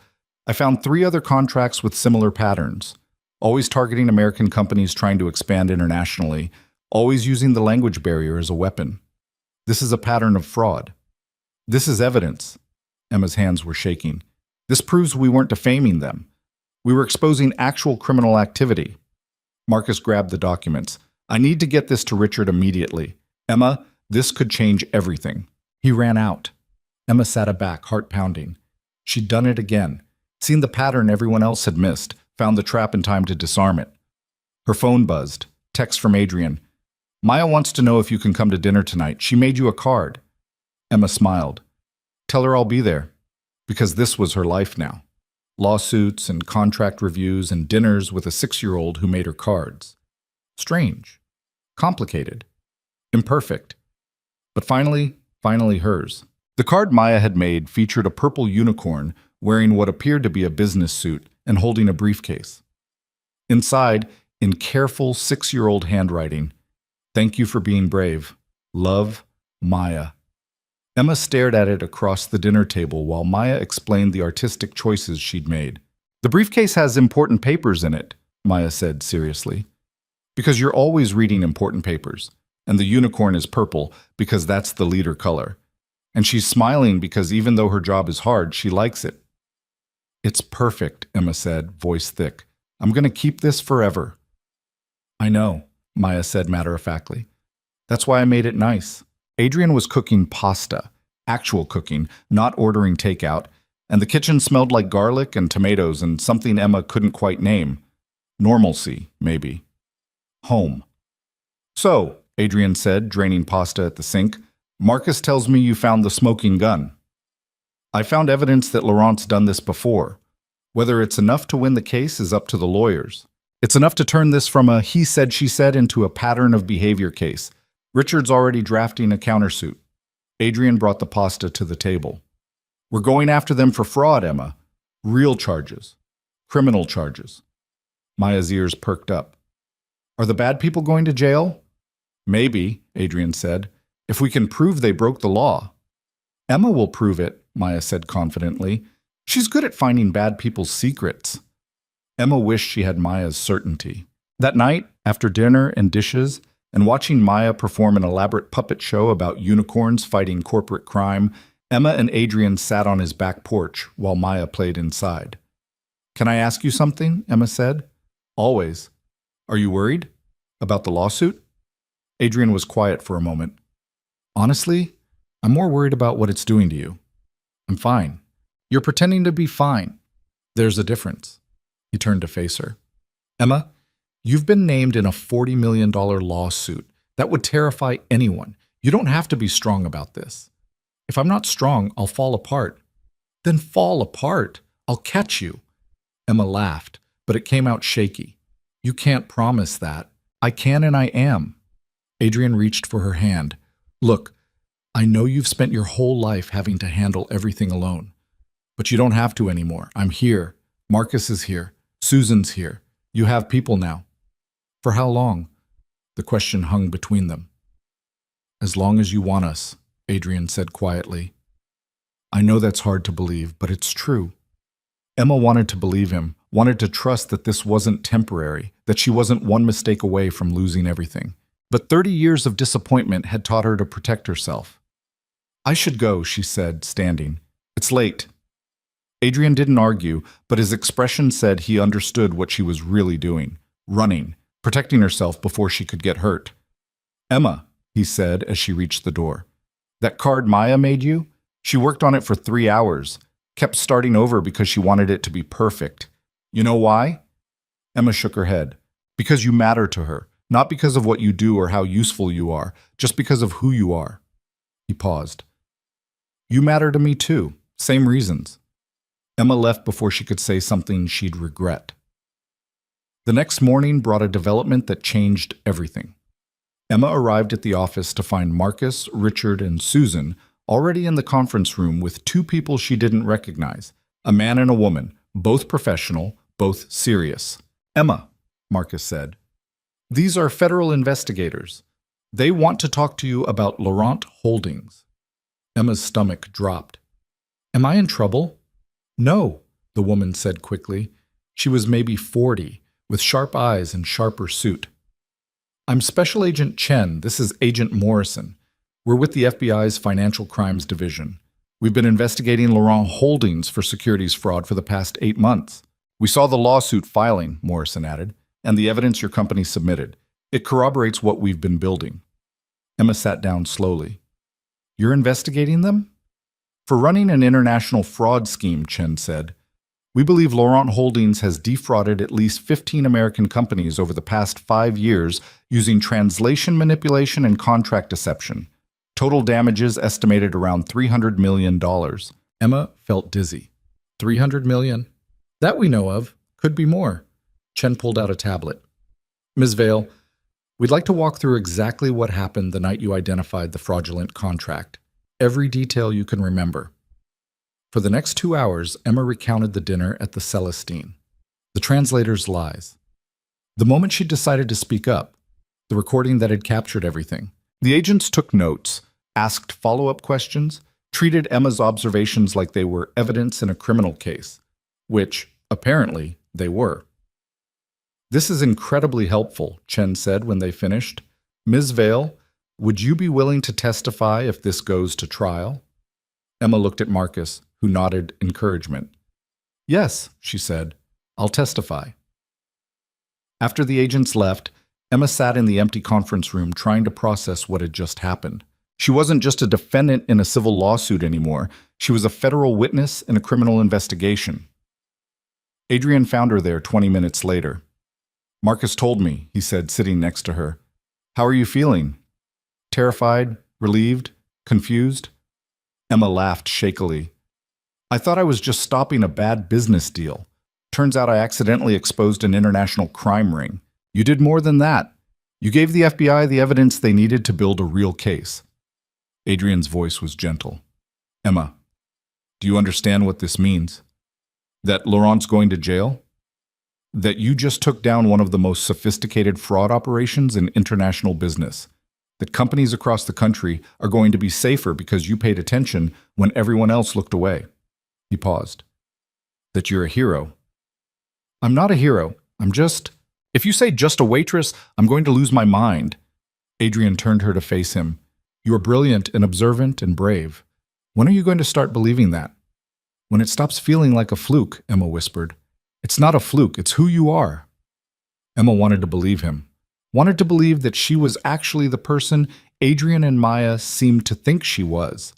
"I found 3 other contracts with similar patterns. Always targeting American companies trying to expand internationally, always using the language barrier as a weapon. This is a pattern of fraud. This is evidence." Emma's hands were shaking. "This proves we weren't defaming them. We were exposing actual criminal activity." Marcus grabbed the documents. "I need to get this to Richard immediately. Emma, this could change everything." He ran out. Emma sat aback, heart pounding. She'd done it again, seen the pattern everyone else had missed, found the trap in time to disarm it. Her phone buzzed. Text from Adrian. Maya wants to know if you can come to dinner tonight. She made you a card. Emma smiled. Tell her I'll be there. Because this was her life now. Lawsuits and contract reviews and dinners with a 6-year-old who made her cards. Strange. Complicated. Imperfect. But finally hers. The card Maya had made featured a purple unicorn wearing what appeared to be a business suit and holding a briefcase. Inside, in careful 6-year-old handwriting, "Thank you for being brave. Love, Maya." Emma stared at it across the dinner table while Maya explained the artistic choices she'd made. "The briefcase has important papers in it," Maya said seriously. "Because you're always reading important papers. And the unicorn is purple because that's the leader color. And she's smiling because even though her job is hard, she likes it." "It's perfect," Emma said, voice thick. "I'm going to keep this forever." "I know," Maya said matter-of-factly. "That's why I made it nice." Adrian was cooking pasta, actual cooking, not ordering takeout, and the kitchen smelled like garlic and tomatoes and something Emma couldn't quite name. Normalcy, maybe. Home. "So," Adrian said, draining pasta at the sink, "Marcus tells me you found the smoking gun." "I found evidence that Laurent's done this before. Whether it's enough to win the case is up to the lawyers. It's enough to turn this from a he said, she said into a pattern of behavior case. Richard's already drafting a countersuit." Adrian brought the pasta to the table. "We're going after them for fraud, Emma. Real charges. Criminal charges." Maya's ears perked up. "Are the bad people going to jail?" "Maybe," Adrian said, "if we can prove they broke the law." "Emma will prove it," Maya said confidently. "She's good at finding bad people's secrets." Emma wished she had Maya's certainty. That night, after dinner and dishes, and watching Maya perform an elaborate puppet show about unicorns fighting corporate crime, Emma and Adrian sat on his back porch while Maya played inside. "Can I ask you something?" Emma said. "Always." "Are you worried? About the lawsuit?" Adrian was quiet for a moment. "Honestly, I'm more worried about what it's doing to you." "I'm fine." "You're pretending to be fine." "There's a difference." He turned to face her. "Emma, you've been named in a $40 million lawsuit. That would terrify anyone. You don't have to be strong about this." "If I'm not strong, I'll fall apart." "Then fall apart. I'll catch you." Emma laughed, but it came out shaky. "You can't promise that." "I can and I am." Adrian reached for her hand. "Look, I know you've spent your whole life having to handle everything alone. But you don't have to anymore. I'm here. Marcus is here. Susan's here. You have people now." "For how long?" The question hung between them. "As long as you want us," Adrian said quietly. "I know that's hard to believe, but it's true." Emma wanted to believe him, wanted to trust that this wasn't temporary, that she wasn't one mistake away from losing everything. But 30 years of disappointment had taught her to protect herself. "I should go," she said, standing. "It's late." Adrian didn't argue, but his expression said he understood what she was really doing. Running, protecting herself before she could get hurt. "Emma," he said as she reached the door. "That card Maya made you? She worked on it for 3 hours. Kept starting over because she wanted it to be perfect. You know why?" Emma shook her head. "Because you matter to her. Not because of what you do or how useful you are, just because of who you are." He paused. "You matter to me too. Same reasons." Emma left before she could say something she'd regret. The next morning brought a development that changed everything. Emma arrived at the office to find Marcus, Richard, and Susan already in the conference room with 2 people she didn't recognize, a man and a woman, both professional, both serious. "Emma," Marcus said, "these are federal investigators. They want to talk to you about Laurent Holdings." Emma's stomach dropped. "Am I in trouble?" "No," the woman said quickly. She was maybe 40, with sharp eyes and sharper suit. "I'm Special Agent Chen. This is Agent Morrison. We're with the FBI's Financial Crimes Division. We've been investigating Laurent Holdings for securities fraud for the past 8 months. We saw the lawsuit filing," Morrison added, "and the evidence your company submitted. It corroborates what we've been building." Emma sat down slowly. "You're investigating them?" "For running an international fraud scheme," Chen said. We believe Laurent Holdings has defrauded at least 15 American companies over the past 5 years using translation manipulation and contract deception. Total damages estimated around $300 million. Emma felt dizzy. 300 million? That we know of. Could be more. Chen pulled out a tablet. Ms. Vale, we'd like to walk through exactly what happened the night you identified the fraudulent contract. Every detail you can remember. For the next 2 hours, Emma recounted the dinner at the Celestine. The translator's lies. The moment she decided to speak up, the recording that had captured everything. The agents took notes, asked follow-up questions, treated Emma's observations like they were evidence in a criminal case, which, apparently, they were. "This is incredibly helpful," Chen said when they finished. "Ms. Vale, would you be willing to testify if this goes to trial?" Emma looked at Marcus, who nodded encouragement. "Yes," she said, "I'll testify." After the agents left, Emma sat in the empty conference room trying to process what had just happened. She wasn't just a defendant in a civil lawsuit anymore. She was a federal witness in a criminal investigation. Adrian found her there 20 minutes later. "Marcus told me," he said, sitting next to her. "How are you feeling? Terrified? Relieved? Confused?" Emma laughed shakily. "I thought I was just stopping a bad business deal. Turns out I accidentally exposed an international crime ring. You did more than that. You gave the FBI the evidence they needed to build a real case." Adrian's voice was gentle. "Emma, do you understand what this means? That Laurent's going to jail? That you just took down one of the most sophisticated fraud operations in international business? That companies across the country are going to be safer because you paid attention when everyone else looked away?" He paused. "That you're a hero?" "I'm not a hero. I'm just... If you say just a waitress, I'm going to lose my mind." Adrian turned her to face him. "You are brilliant and observant and brave. When are you going to start believing that?" "When it stops feeling like a fluke," Emma whispered. "It's not a fluke, it's who you are." Emma wanted to believe him. Wanted to believe that she was actually the person Adrian and Maya seemed to think she was.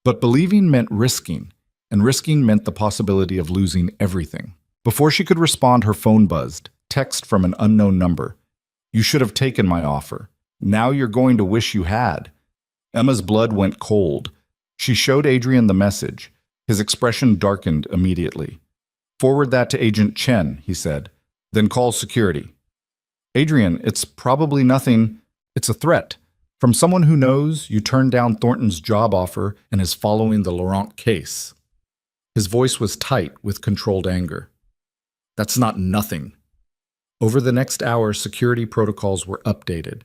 But believing meant risking, and risking meant the possibility of losing everything. Before she could respond, her phone buzzed. Text from an unknown number. "You should have taken my offer. Now you're going to wish you had." Emma's blood went cold. She showed Adrian the message. His expression darkened immediately. "Forward that to Agent Chen," he said. "Then call security." "Adrian, it's probably nothing. It's a threat. From someone who knows you turned down Thornton's job offer and is following the Laurent case." His voice was tight with controlled anger. "That's not nothing." Over the next hour, security protocols were updated.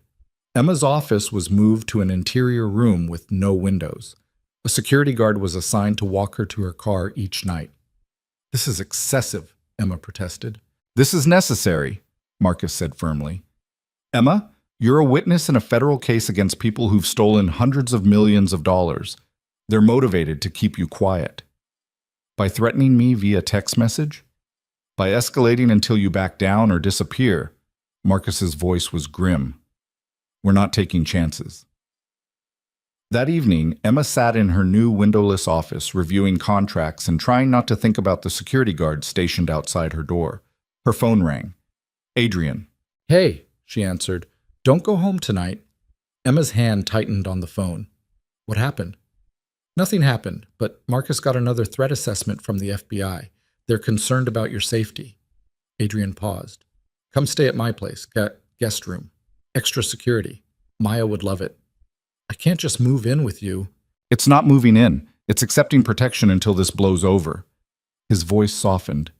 Emma's office was moved to an interior room with no windows. A security guard was assigned to walk her to her car each night. "This is excessive," Emma protested. "This is necessary," Marcus said firmly. "Emma, you're a witness in a federal case against people who've stolen hundreds of millions of dollars. They're motivated to keep you quiet. By threatening me via text message? By escalating until you back down or disappear." Marcus's voice was grim. "We're not taking chances." That evening, Emma sat in her new windowless office reviewing contracts and trying not to think about the security guard stationed outside her door. Her phone rang. "Adrian." "Hey," she answered. "Don't go home tonight." Emma's hand tightened on the phone. "What happened?" "Nothing happened, but Marcus got another threat assessment from the FBI. They're concerned about your safety." Adrian paused. "Come stay at my place, guest room. Extra security. Maya would love it." "I can't just move in with you." "It's not moving in. It's accepting protection until this blows over." His voice softened.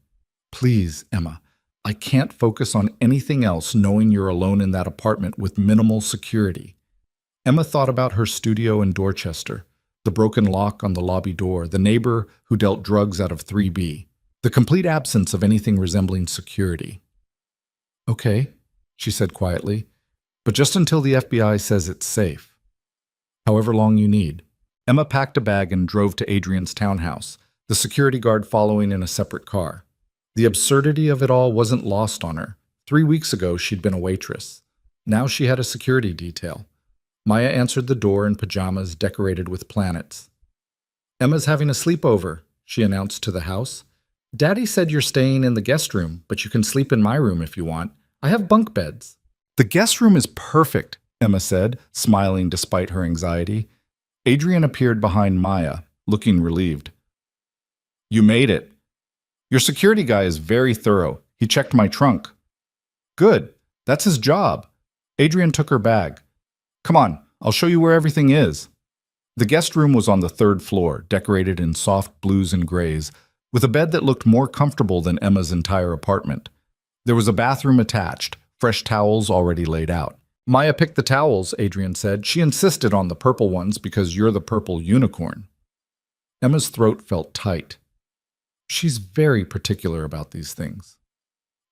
"Please, Emma, I can't focus on anything else knowing you're alone in that apartment with minimal security." Emma thought about her studio in Dorchester, the broken lock on the lobby door, the neighbor who dealt drugs out of 3B. The complete absence of anything resembling security. "Okay," she said quietly, "but just until the FBI says it's safe. However long you need." Emma packed a bag and drove to Adrian's townhouse, the security guard following in a separate car. The absurdity of it all wasn't lost on her. 3 weeks ago, she'd been a waitress. Now she had a security detail. Maya answered the door in pajamas decorated with planets. "Emma's having a sleepover," she announced to the house. Daddy said you're staying in the guest room, but you can sleep in my room if you want. I have bunk beds. The guest room is perfect, Emma said, smiling despite her anxiety. Adrian appeared behind Maya, looking relieved. You made it. Your security guy is very thorough. He checked my trunk. Good. That's his job. Adrian took her bag. Come on, I'll show you where everything is. The guest room was on the third floor, decorated in soft blues and grays, with a bed that looked more comfortable than Emma's entire apartment. There was a bathroom attached, fresh towels already laid out. Maya picked the towels, Adrian said. She insisted on the purple ones because you're the purple unicorn. Emma's throat felt tight. She's very particular about these things.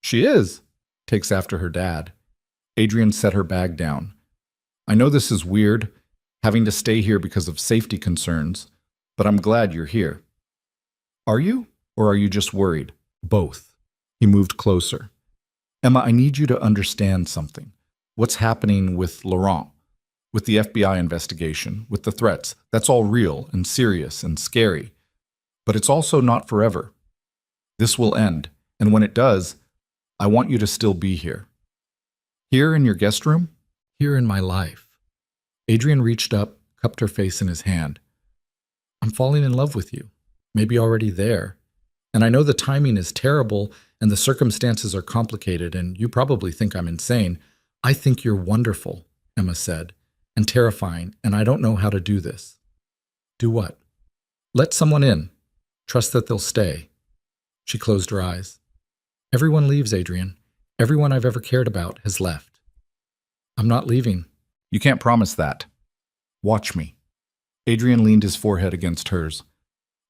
She is, takes after her dad. Adrian set her bag down. I know this is weird, having to stay here because of safety concerns, but I'm glad you're here. Are you, or are you just worried? Both. He moved closer. Emma, I need you to understand something. What's happening with Laurent, with the FBI investigation, with the threats, that's all real and serious and scary. But it's also not forever. This will end, and when it does, I want you to still be here. Here in your guest room? Here in my life. Adrian reached up, cupped her face in his hand. I'm falling in love with you, maybe already there. And I know the timing is terrible and the circumstances are complicated, and you probably think I'm insane. I think you're wonderful, Emma said, and terrifying, and I don't know how to do this. Do what? Let someone in. Trust that they'll stay. She closed her eyes. Everyone leaves, Adrian. Everyone I've ever cared about has left. I'm not leaving. You can't promise that. Watch me. Adrian leaned his forehead against hers.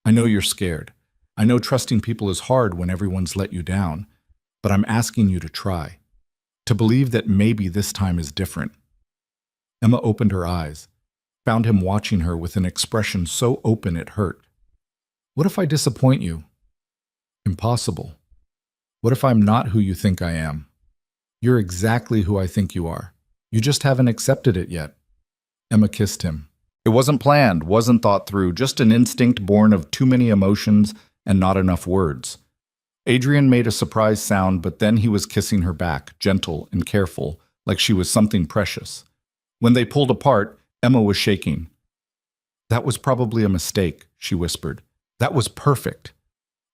I know you're scared. I know trusting people is hard when everyone's let you down, but I'm asking you to try. To believe that maybe this time is different. Emma opened her eyes, found him watching her with an expression so open it hurt. What if I disappoint you? Impossible. What if I'm not who you think I am? You're exactly who I think you are. You just haven't accepted it yet. Emma kissed him. It wasn't planned, wasn't thought through, just an instinct born of too many emotions and not enough words. Adrian made a surprised sound, but then he was kissing her back, gentle and careful, like she was something precious. When they pulled apart, Emma was shaking. That was probably a mistake, she whispered. That was perfect.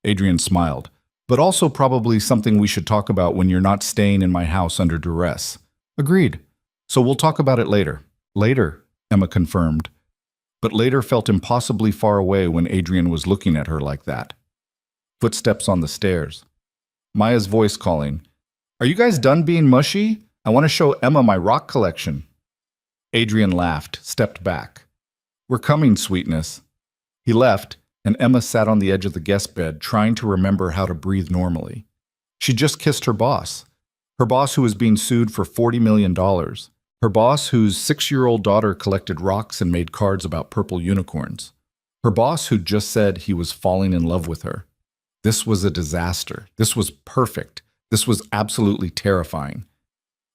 Adrian smiled. But also probably something we should talk about when you're not staying in my house under duress. Agreed. So we'll talk about it later. Later, Emma confirmed. But later felt impossibly far away when Adrian was looking at her like that. Footsteps on the stairs. Maya's voice calling, Are you guys done being mushy? I want to show Emma my rock collection. Adrian laughed, stepped back. We're coming, sweetness. He left, and Emma sat on the edge of the guest bed, trying to remember how to breathe normally. She just kissed her boss who was being sued for $40 million, her boss whose 6-year-old daughter collected rocks and made cards about purple unicorns, her boss who just said he was falling in love with her. This was a disaster. This was perfect. This was absolutely terrifying.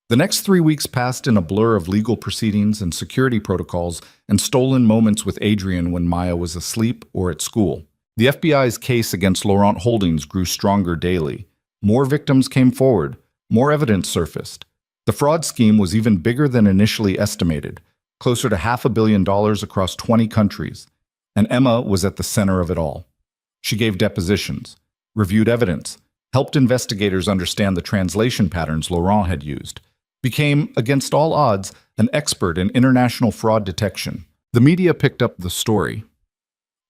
The next 3 weeks passed in a blur of legal proceedings and security protocols and stolen moments with Adrian when Maya was asleep or at school. The FBI's case against Laurent Holdings grew stronger daily. More victims came forward. More evidence surfaced. The fraud scheme was even bigger than initially estimated, closer to $500 million across 20 countries. And Emma was at the center of it all. She gave depositions, reviewed evidence, helped investigators understand the translation patterns Laurent had used, became, against all odds, an expert in international fraud detection. The media picked up the story.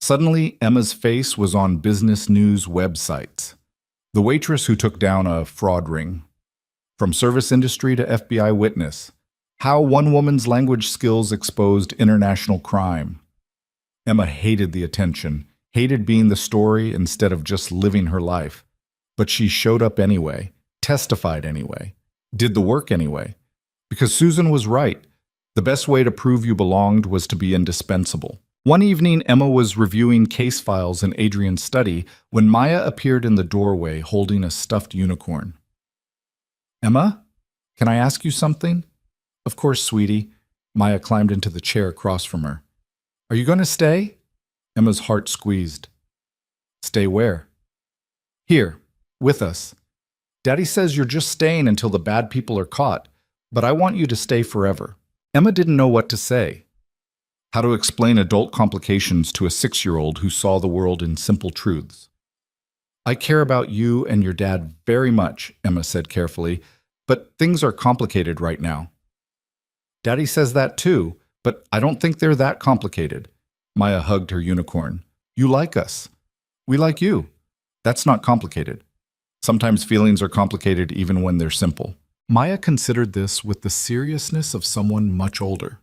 Suddenly, Emma's face was on business news websites. The waitress who took down a fraud ring. From service industry to FBI witness. How one woman's language skills exposed international crime. Emma hated the attention, hated being the story instead of just living her life. But she showed up anyway, testified anyway. Did the work anyway. Because Susan was right. The best way to prove you belonged was to be indispensable. One evening, Emma was reviewing case files in Adrian's study when Maya appeared in the doorway holding a stuffed unicorn. Emma, can I ask you something? Of course, sweetie. Maya climbed into the chair across from her. Are you going to stay? Emma's heart squeezed. Stay where? Here, with us. Daddy says you're just staying until the bad people are caught, but I want you to stay forever. Emma didn't know what to say. How to explain adult complications to a 6-year-old who saw the world in simple truths. I care about you and your dad very much, Emma said carefully, but things are complicated right now. Daddy says that too, but I don't think they're that complicated. Maya hugged her unicorn. You like us. We like you. That's not complicated. Sometimes feelings are complicated even when they're simple. Maya considered this with the seriousness of someone much older.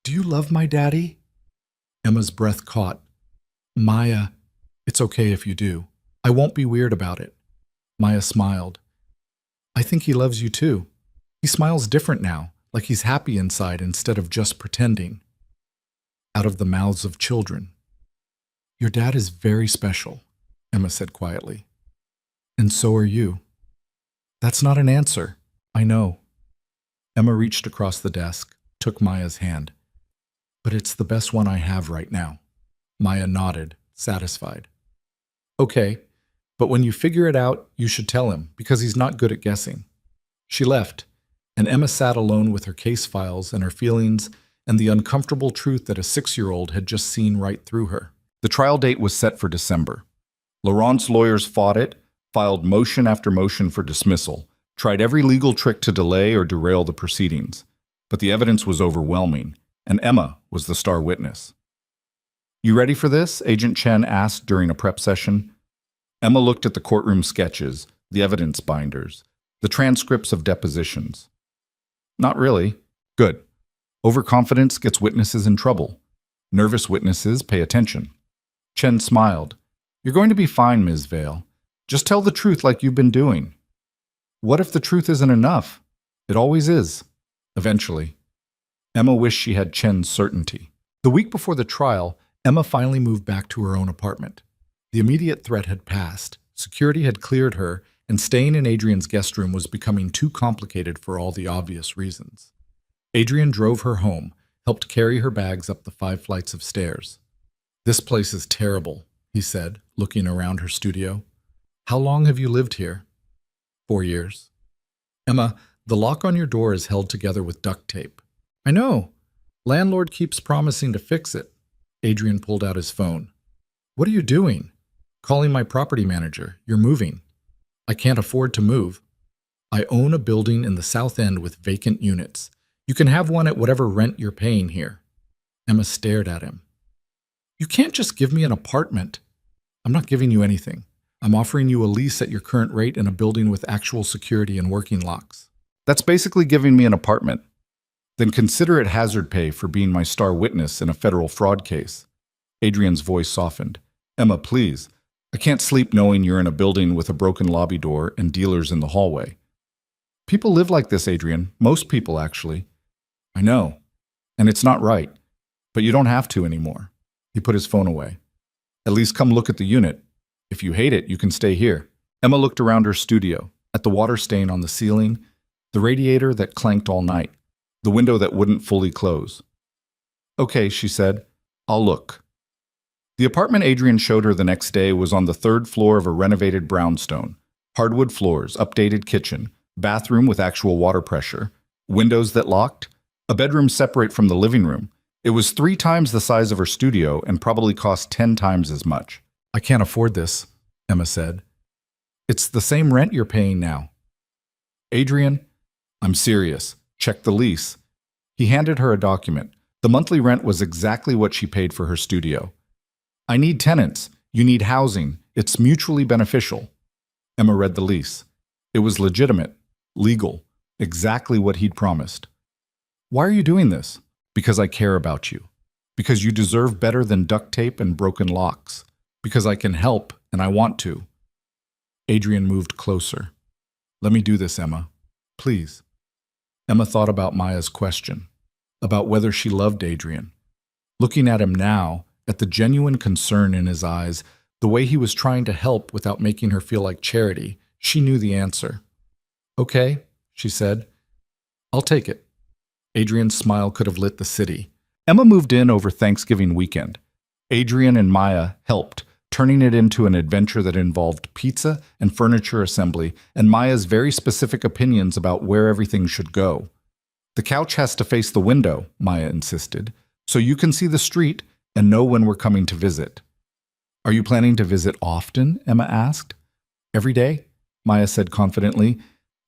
Do you love my daddy? Emma's breath caught. Maya, it's okay if you do. I won't be weird about it. Maya smiled. I think he loves you too. He smiles different now, like he's happy inside instead of just pretending. Out of the mouths of children. Your dad is very special, Emma said quietly. And so are you. That's not an answer. I know. Emma reached across the desk, took Maya's hand. But it's the best one I have right now. Maya nodded, satisfied. Okay, but when you figure it out, you should tell him, because he's not good at guessing. She left, and Emma sat alone with her case files and her feelings and the uncomfortable truth that a 6-year-old had just seen right through her. The trial date was set for December. Laurent's lawyers fought it, filed motion after motion for dismissal, tried every legal trick to delay or derail the proceedings. But the evidence was overwhelming, and Emma was the star witness. You ready for this? Agent Chen asked during a prep session. Emma looked at the courtroom sketches, the evidence binders, the transcripts of depositions. Not really. Good. Overconfidence gets witnesses in trouble. Nervous witnesses pay attention. Chen smiled. You're going to be fine, Ms. Vale. Just tell the truth like you've been doing. What if the truth isn't enough? It always is. Eventually. Emma wished she had Chen's certainty. The week before the trial, Emma finally moved back to her own apartment. The immediate threat had passed, security had cleared her, and staying in Adrian's guest room was becoming too complicated for all the obvious reasons. Adrian drove her home, helped carry her bags up the 5 flights of stairs. This place is terrible, he said, looking around her studio. How long have you lived here? 4 years. Emma, the lock on your door is held together with duct tape. I know. Landlord keeps promising to fix it. Adrian pulled out his phone. What are you doing? Calling my property manager. You're moving. I can't afford to move. I own a building in the South End with vacant units. You can have one at whatever rent you're paying here. Emma stared at him. You can't just give me an apartment. I'm not giving you anything. I'm offering you a lease at your current rate in a building with actual security and working locks. That's basically giving me an apartment. Then consider it hazard pay for being my star witness in a federal fraud case. Adrian's voice softened. Emma, please. I can't sleep knowing you're in a building with a broken lobby door and dealers in the hallway. People live like this, Adrian. Most people, actually. I know. And it's not right. But you don't have to anymore. He put his phone away. At least come look at the unit. If you hate it, you can stay here. Emma looked around her studio, at the water stain on the ceiling, the radiator that clanked all night, the window that wouldn't fully close. Okay, she said. I'll look. The apartment Adrian showed her the next day was on the 3rd floor of a renovated brownstone. Hardwood floors, updated kitchen, bathroom with actual water pressure, windows that locked, a bedroom separate from the living room. It was 3 times the size of her studio and probably cost 10 times as much. I can't afford this, Emma said. It's the same rent you're paying now. Adrian, I'm serious. Check the lease. He handed her a document. The monthly rent was exactly what she paid for her studio. I need tenants. You need housing. It's mutually beneficial. Emma read the lease. It was legitimate, legal, exactly what he'd promised. Why are you doing this? Because I care about you. Because you deserve better than duct tape and broken locks. Because I can help and I want to. Adrian moved closer. Let me do this, Emma. Please. Emma thought about Maya's question, about whether she loved Adrian. Looking at him now, at the genuine concern in his eyes, the way he was trying to help without making her feel like charity, she knew the answer. Okay, she said. I'll take it. Adrian's smile could have lit the city. Emma moved in over Thanksgiving weekend. Adrian and Maya helped, turning it into an adventure that involved pizza and furniture assembly and Maya's very specific opinions about where everything should go. The couch has to face the window, Maya insisted, so you can see the street and know when we're coming to visit. Are you planning to visit often? Emma asked. Every day, Maya said confidently.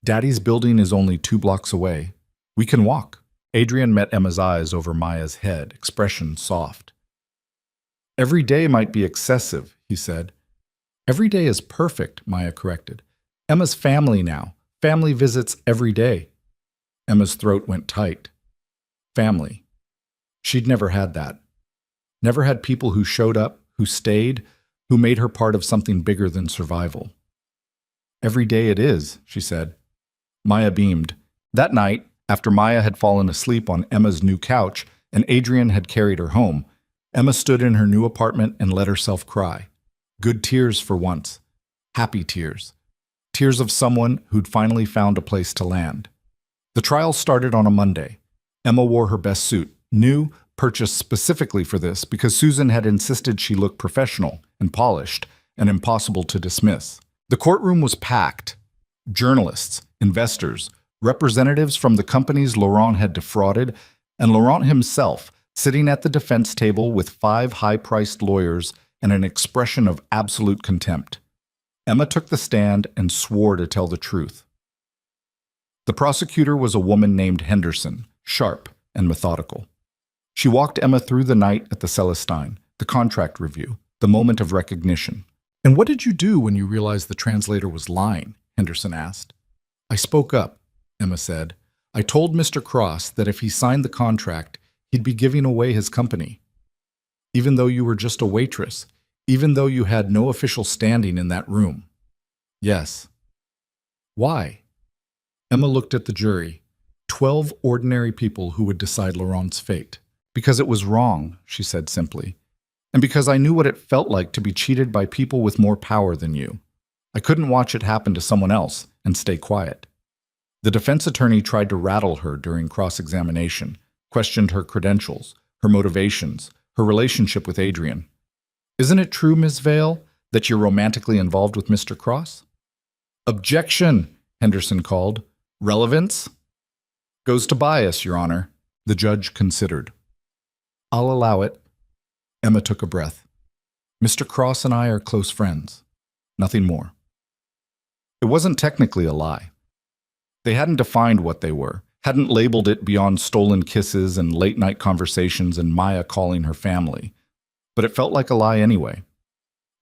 Daddy's building is only 2 blocks away. We can walk. Adrian met Emma's eyes over Maya's head, expression soft. Every day might be excessive, he said. Every day is perfect, Maya corrected. Emma's family now. Family visits every day. Emma's throat went tight. Family. She'd never had that. Never had people who showed up, who stayed, who made her part of something bigger than survival. Every day it is, she said. Maya beamed. That night, after Maya had fallen asleep on Emma's new couch and Adrian had carried her home, Emma stood in her new apartment and let herself cry. Good tears for once. Happy tears. Tears of someone who'd finally found a place to land. The trial started on a Monday. Emma wore her best suit, new, purchased specifically for this because Susan had insisted she look professional and polished and impossible to dismiss. The courtroom was packed. Journalists, investors, representatives from the companies Laurent had defrauded, and Laurent himself sitting at the defense table with 5 high-priced lawyers and an expression of absolute contempt. Emma took the stand and swore to tell the truth. The prosecutor was a woman named Henderson, sharp and methodical. She walked Emma through the night at the Celestine, the contract review, the moment of recognition. And what did you do when you realized the translator was lying? Henderson asked. I spoke up, Emma said. I told Mr. Cross that if he signed the contract, he'd be giving away his company. Even though you were just a waitress, even though you had no official standing in that room. Yes. Why? Emma looked at the jury, 12 ordinary people who would decide Laurent's fate. Because it was wrong, she said simply. And because I knew what it felt like to be cheated by people with more power than you. I couldn't watch it happen to someone else and stay quiet. The defense attorney tried to rattle her during cross-examination, questioned her credentials, her motivations, her relationship with Adrian. Isn't it true, Ms. Vale, that you're romantically involved with Mr. Cross? Objection, Henderson called. Relevance? Goes to bias, Your Honor. The judge considered. I'll allow it. Emma took a breath. Mr. Cross and I are close friends. Nothing more. It wasn't technically a lie. They hadn't defined what they were, hadn't labeled it beyond stolen kisses and late-night conversations and Maya calling her family. But it felt like a lie anyway.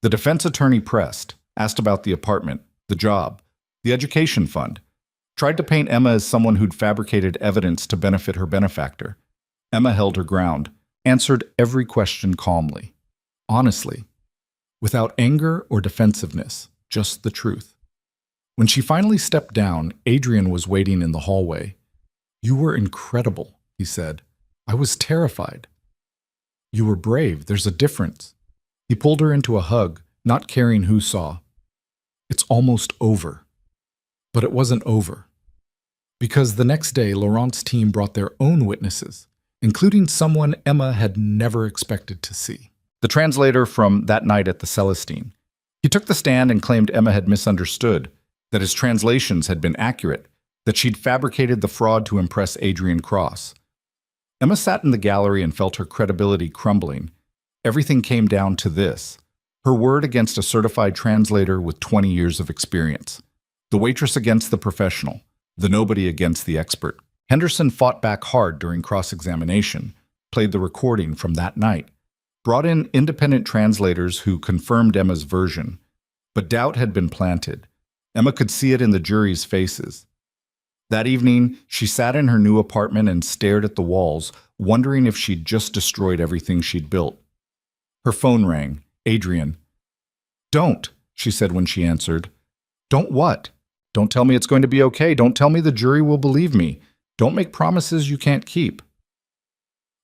The defense attorney pressed, asked about the apartment, the job, the education fund, tried to paint Emma as someone who'd fabricated evidence to benefit her benefactor. Emma held her ground, answered every question calmly, honestly, without anger or defensiveness, just the truth. When she finally stepped down, Adrian was waiting in the hallway. You were incredible, he said. I was terrified. You were brave. There's a difference. He pulled her into a hug, not caring who saw. It's almost over. But it wasn't over. Because the next day, Laurent's team brought their own witnesses, including someone Emma had never expected to see. The translator from that night at the Celestine. He took the stand and claimed Emma had misunderstood, that his translations had been accurate, that she'd fabricated the fraud to impress Adrian Cross. Emma sat in the gallery and felt her credibility crumbling. Everything came down to this: her word against a certified translator with 20 years of experience. The waitress against the professional, the nobody against the expert. Henderson fought back hard during cross-examination, played the recording from that night, brought in independent translators who confirmed Emma's version. But doubt had been planted. Emma could see it in the jury's faces. That evening, she sat in her new apartment and stared at the walls, wondering if she'd just destroyed everything she'd built. Her phone rang. Adrian. Don't, she said when she answered. Don't what? Don't tell me it's going to be okay. Don't tell me the jury will believe me. Don't make promises you can't keep.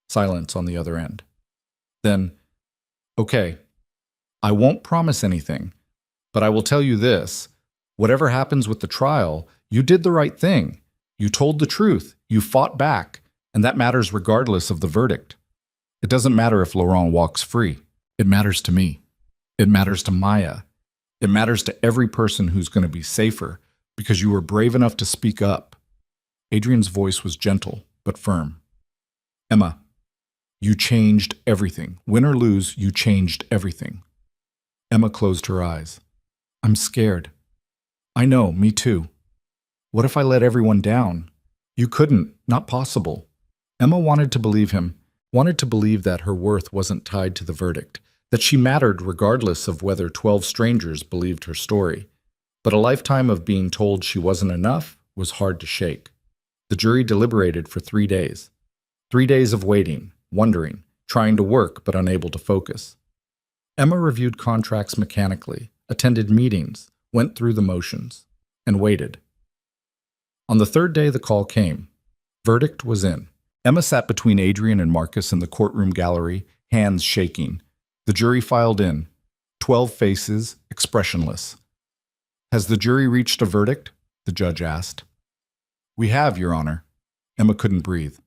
Silence on the other end. Then, okay, I won't promise anything, but I will tell you this. Whatever happens with the trial, you did the right thing. You told the truth. You fought back, and that matters regardless of the verdict. It doesn't matter if Laurent walks free. It matters to me. It matters to Maya. It matters to every person who's going to be safer because you were brave enough to speak up. Adrian's voice was gentle but firm. Emma, you changed everything. Win or lose, you changed everything. Emma closed her eyes. I'm scared. I know, me too. What if I let everyone down? You couldn't, not possible. Emma wanted to believe him, wanted to believe that her worth wasn't tied to the verdict, that she mattered regardless of whether 12 strangers believed her story. But a lifetime of being told she wasn't enough was hard to shake. The jury deliberated for 3 days. 3 days of waiting, wondering, trying to work but unable to focus. Emma reviewed contracts mechanically, attended meetings, went through the motions, and waited. On the 3rd day the call came. Verdict was in. Emma sat between Adrian and Marcus in the courtroom gallery, hands shaking. The jury filed in. 12 faces, expressionless. Has the jury reached a verdict? The judge asked. We have, Your Honor. Emma couldn't breathe.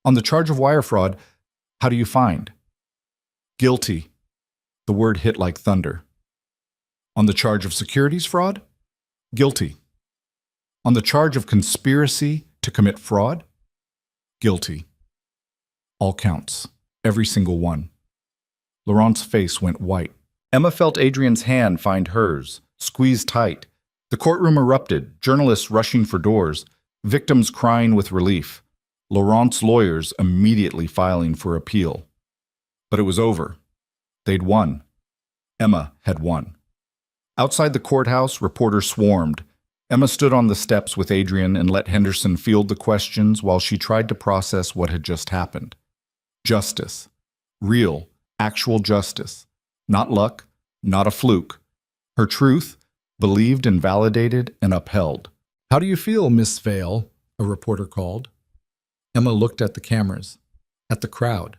On the charge of wire fraud, how do you find? Guilty. The word hit like thunder. On the charge of securities fraud? Guilty. On the charge of conspiracy to commit fraud? Guilty. All counts. Every single one. Laurent's face went white. Emma felt Adrian's hand find hers, squeeze tight. The courtroom erupted, journalists rushing for doors, victims crying with relief, Laurent's lawyers immediately filing for appeal. But it was over. They'd won. Emma had won. Outside the courthouse, reporters swarmed. Emma stood on the steps with Adrian and let Henderson field the questions while she tried to process what had just happened. Justice. Real, actual justice. Not luck, not a fluke. Her truth, believed and validated and upheld. How do you feel, Miss Vale? A reporter called. Emma looked at the cameras, at the crowd,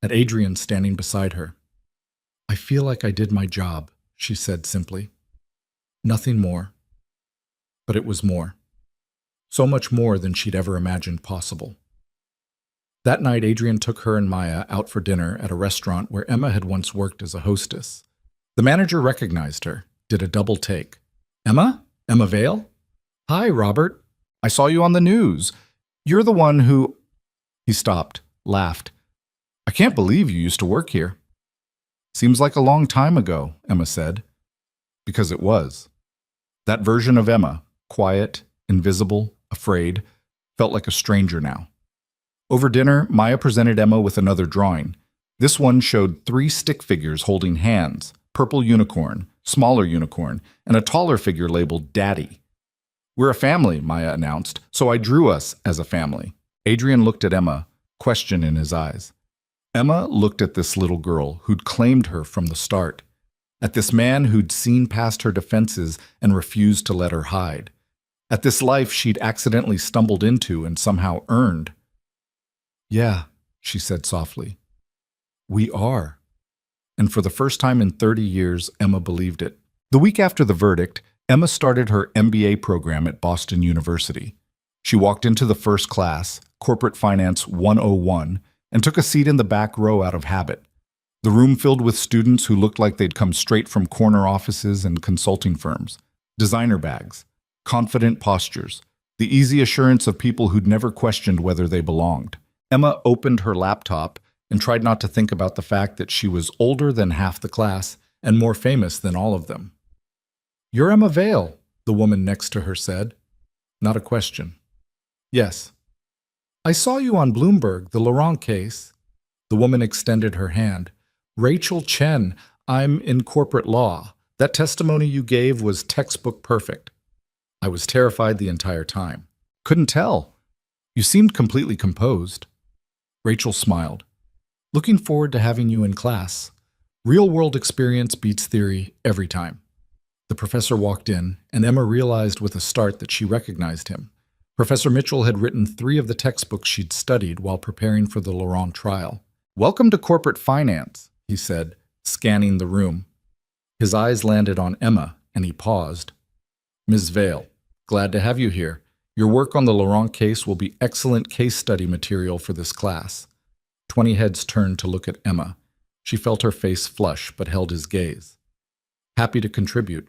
at Adrian standing beside her. I feel like I did my job, she said simply. Nothing more. But it was more. So much more than she'd ever imagined possible. That night, Adrian took her and Maya out for dinner at a restaurant where Emma had once worked as a hostess. The manager recognized her, did a double take. Emma? Emma Vale? Hi, Robert. I saw you on the news. You're the one who... He stopped, laughed. I can't believe you used to work here. Seems like a long time ago, Emma said. Because it was. That version of Emma, quiet, invisible, afraid, felt like a stranger now. Over dinner, Maya presented Emma with another drawing. This one showed 3 stick figures holding hands, purple unicorn, smaller unicorn, and a taller figure labeled Daddy. We're a family, Maya announced, so I drew us as a family. Adrian looked at Emma, question in his eyes. Emma looked at this little girl who'd claimed her from the start, at this man who'd seen past her defenses and refused to let her hide, at this life she'd accidentally stumbled into and somehow earned. Yeah, she said softly. We are. And for the first time in 30 years, Emma believed it. The week after the verdict, Emma started her MBA program at Boston University. She walked into the first class, Corporate Finance 101, and took a seat in the back row out of habit. The room filled with students who looked like they'd come straight from corner offices and consulting firms, designer bags, confident postures, the easy assurance of people who'd never questioned whether they belonged. Emma opened her laptop and tried not to think about the fact that she was older than half the class and more famous than all of them. You're Emma Vale, the woman next to her said. Not a question. Yes. I saw you on Bloomberg, the Laurent case. The woman extended her hand. Rachel Chen, I'm in corporate law. That testimony you gave was textbook perfect. I was terrified the entire time. Couldn't tell. You seemed completely composed. Rachel smiled. Looking forward to having you in class. Real-world experience beats theory every time. The professor walked in, and Emma realized with a start that she recognized him. Professor Mitchell had written 3 of the textbooks she'd studied while preparing for the Laurent trial. Welcome to corporate finance, he said, scanning the room. His eyes landed on Emma, and he paused. Ms. Vale, glad to have you here. Your work on the Laurent case will be excellent case study material for this class. 20 heads turned to look at Emma. She felt her face flush but held his gaze. Happy to contribute.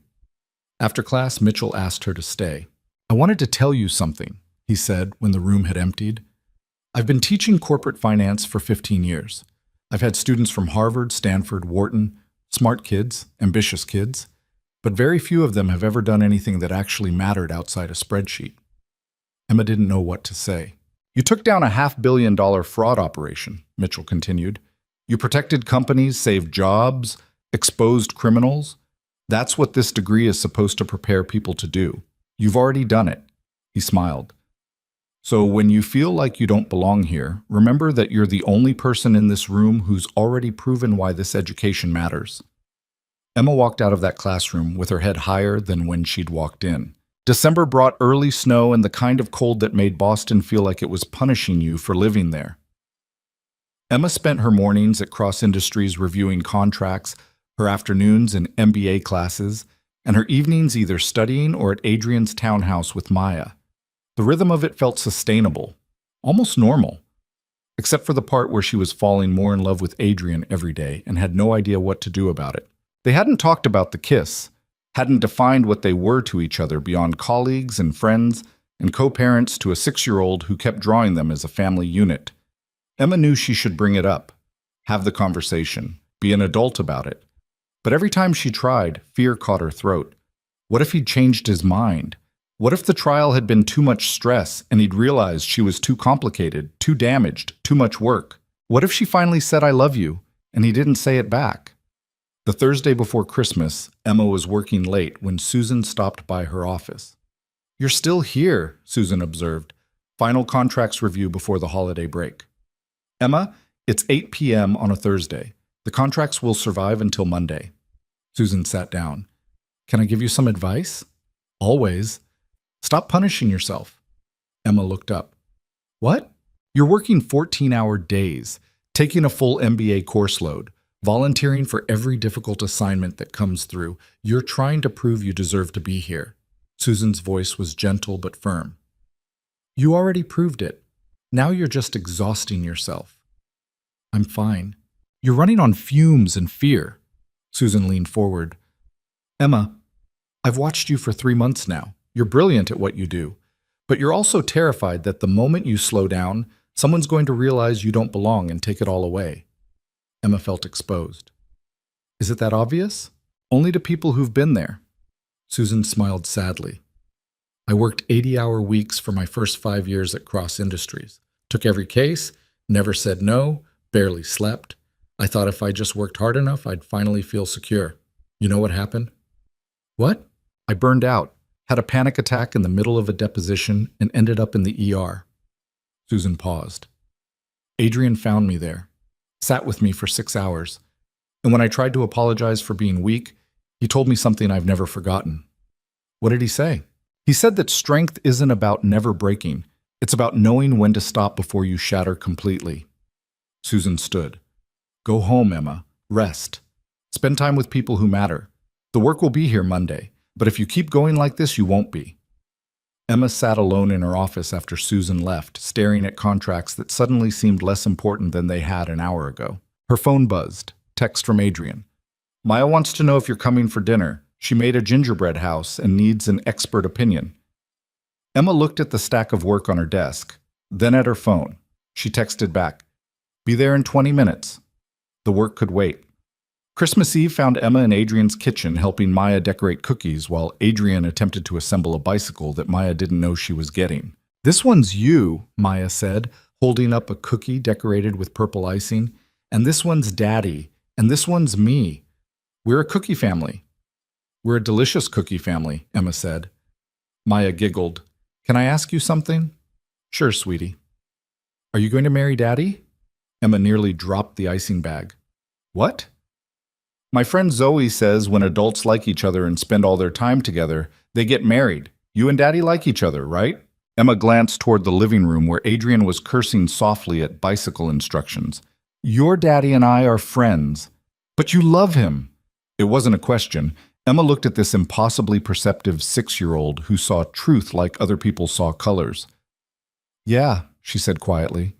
After class, Mitchell asked her to stay. I wanted to tell you something, he said when the room had emptied. I've been teaching corporate finance for 15 years. I've had students from Harvard, Stanford, Wharton, smart kids, ambitious kids, but very few of them have ever done anything that actually mattered outside a spreadsheet. Emma didn't know what to say. You took down a $500 million fraud operation, Mitchell continued. You protected companies, saved jobs, exposed criminals. That's what this degree is supposed to prepare people to do. You've already done it. He smiled. So when you feel like you don't belong here, remember that you're the only person in this room who's already proven why this education matters. Emma walked out of that classroom with her head higher than when she'd walked in. December brought early snow and the kind of cold that made Boston feel like it was punishing you for living there. Emma spent her mornings at Cross Industries reviewing contracts, her afternoons in MBA classes, and her evenings either studying or at Adrian's townhouse with Maya. The rhythm of it felt sustainable, almost normal, except for the part where she was falling more in love with Adrian every day and had no idea what to do about it. They hadn't talked about the kiss, hadn't defined what they were to each other beyond colleagues and friends and co-parents to a 6-year-old who kept drawing them as a family unit. Emma knew she should bring it up, have the conversation, be an adult about it. But every time she tried, fear caught her throat. What if he'd changed his mind? What if the trial had been too much stress and he'd realized she was too complicated, too damaged, too much work? What if she finally said, "I love you," and he didn't say it back? The Thursday before Christmas, Emma was working late when Susan stopped by her office. "You're still here," Susan observed. "Final contracts review before the holiday break." "Emma, it's 8 p.m. on a Thursday. The contracts will survive until Monday." Susan sat down. "Can I give you some advice?" "Always." "Stop punishing yourself." Emma looked up. "What?" "You're working 14-hour days, taking a full MBA course load, volunteering for every difficult assignment that comes through. You're trying to prove you deserve to be here." Susan's voice was gentle but firm. "You already proved it. Now you're just exhausting yourself." "I'm fine." "You're running on fumes and fear." Susan leaned forward. "Emma, I've watched you for 3 months now. You're brilliant at what you do. But you're also terrified that the moment you slow down, someone's going to realize you don't belong and take it all away." Emma felt exposed. "Is it that obvious?" "Only to people who've been there." Susan smiled sadly. "I worked 80-hour weeks for my first 5 years at Cross Industries. Took every case, never said no, barely slept. I thought if I just worked hard enough, I'd finally feel secure. You know what happened?" "What?" "I burned out, had a panic attack in the middle of a deposition, and ended up in the ER." Susan paused. "Adrian found me there, sat with me for 6 hours, and when I tried to apologize for being weak, he told me something I've never forgotten." "What did he say?" "He said that strength isn't about never breaking. It's about knowing when to stop before you shatter completely." Susan stood. "Go home, Emma. Rest. Spend time with people who matter. The work will be here Monday, but if you keep going like this, you won't be." Emma sat alone in her office after Susan left, staring at contracts that suddenly seemed less important than they had an hour ago. Her phone buzzed. Text from Adrian. "Maya wants to know if you're coming for dinner. She made a gingerbread house and needs an expert opinion." Emma looked at the stack of work on her desk, then at her phone. She texted back, "Be there in 20 minutes. The work could wait. Christmas Eve found Emma in Adrian's kitchen helping Maya decorate cookies while Adrian attempted to assemble a bicycle that Maya didn't know she was getting. "This one's you," Maya said, holding up a cookie decorated with purple icing. "And this one's Daddy. And this one's me. We're a cookie family." "We're a delicious cookie family," Emma said. Maya giggled. "Can I ask you something?" "Sure, sweetie." "Are you going to marry Daddy?" Emma nearly dropped the icing bag. "What?" "My friend Zoe says when adults like each other and spend all their time together, they get married. You and Daddy like each other, right?" Emma glanced toward the living room where Adrian was cursing softly at bicycle instructions. "Your daddy and I are friends." "But you love him." It wasn't a question. Emma looked at this impossibly perceptive 6-year-old who saw truth like other people saw colors. "Yeah," she said quietly.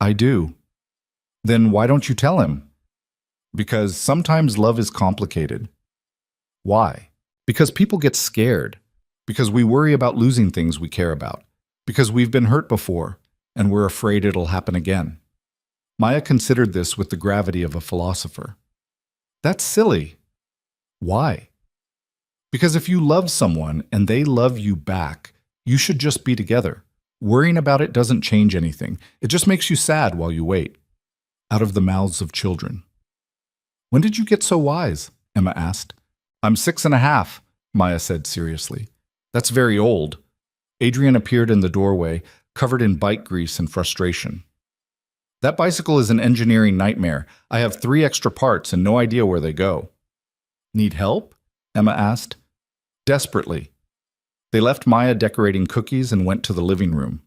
"I do." "Then why don't you tell him?" Because sometimes love is complicated. Why? Because people get scared. Because we worry about losing things we care about. Because we've been hurt before, and we're afraid it'll happen again. Maya considered this with the gravity of a philosopher. That's silly. Why? Because if you love someone and they love you back, you should just be together. Worrying about it doesn't change anything. It just makes you sad while you wait. Out of the mouths of children. When did you get so wise? Emma asked. I'm 6.5, Maya said seriously. That's very old. Adrian appeared in the doorway, covered in bike grease and frustration. That bicycle is an engineering nightmare. I have 3 extra parts and no idea where they go. Need help? Emma asked. Desperately. They left Maya decorating cookies and went to the living room.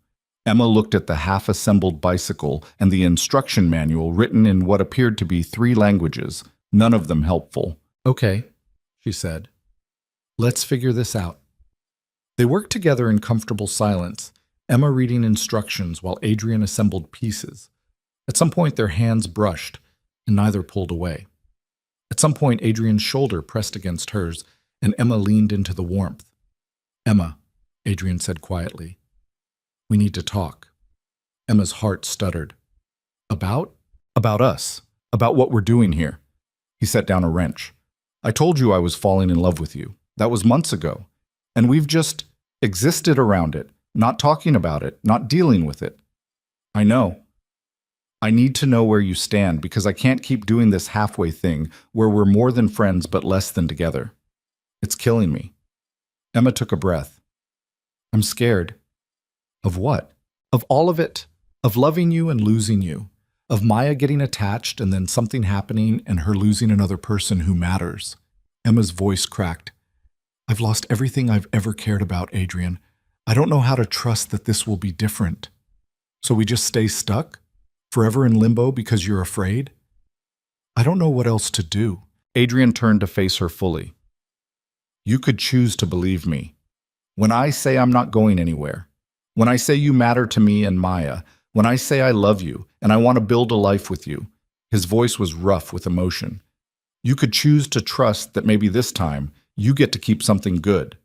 Emma looked at the half-assembled bicycle and the instruction manual written in what appeared to be 3 languages, none of them helpful. Okay, she said. Let's figure this out. They worked together in comfortable silence, Emma reading instructions while Adrian assembled pieces. At some point, their hands brushed, and neither pulled away. At some point, Adrian's shoulder pressed against hers, and Emma leaned into the warmth. Emma, Adrian said quietly, we need to talk. Emma's heart stuttered. About? About us. About what we're doing here. He set down a wrench. I told you I was falling in love with you. That was months ago. And we've just existed around it, not talking about it, not dealing with it. I know. I need to know where you stand because I can't keep doing this halfway thing where we're more than friends but less than together. It's killing me. Emma took a breath. I'm scared. Of what? Of all of it. Of loving you and losing you. Of Maya getting attached and then something happening and her losing another person who matters. Emma's voice cracked. I've lost everything I've ever cared about, Adrian. I don't know how to trust that this will be different. So we just stay stuck? Forever in limbo because you're afraid? I don't know what else to do. Adrian turned to face her fully. You could choose to believe me. When I say I'm not going anywhere, when I say you matter to me and Maya, when I say I love you and I want to build a life with you, his voice was rough with emotion. You could choose to trust that maybe this time you get to keep something good.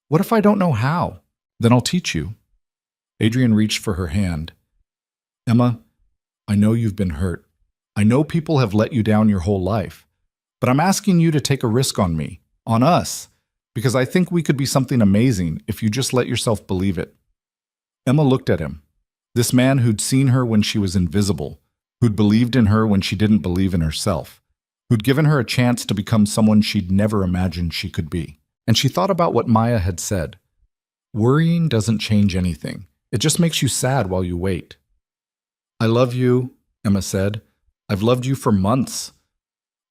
What if I don't know how? Then I'll teach you. Adrian reached for her hand. Emma, I know you've been hurt. I know people have let you down your whole life. But I'm asking you to take a risk on me, on us, because I think we could be something amazing if you just let yourself believe it. Emma looked at him. This man who'd seen her when she was invisible, who'd believed in her when she didn't believe in herself, who'd given her a chance to become someone she'd never imagined she could be. And she thought about what Maya had said. Worrying doesn't change anything. It just makes you sad while you wait. I love you, Emma said. I've loved you for months.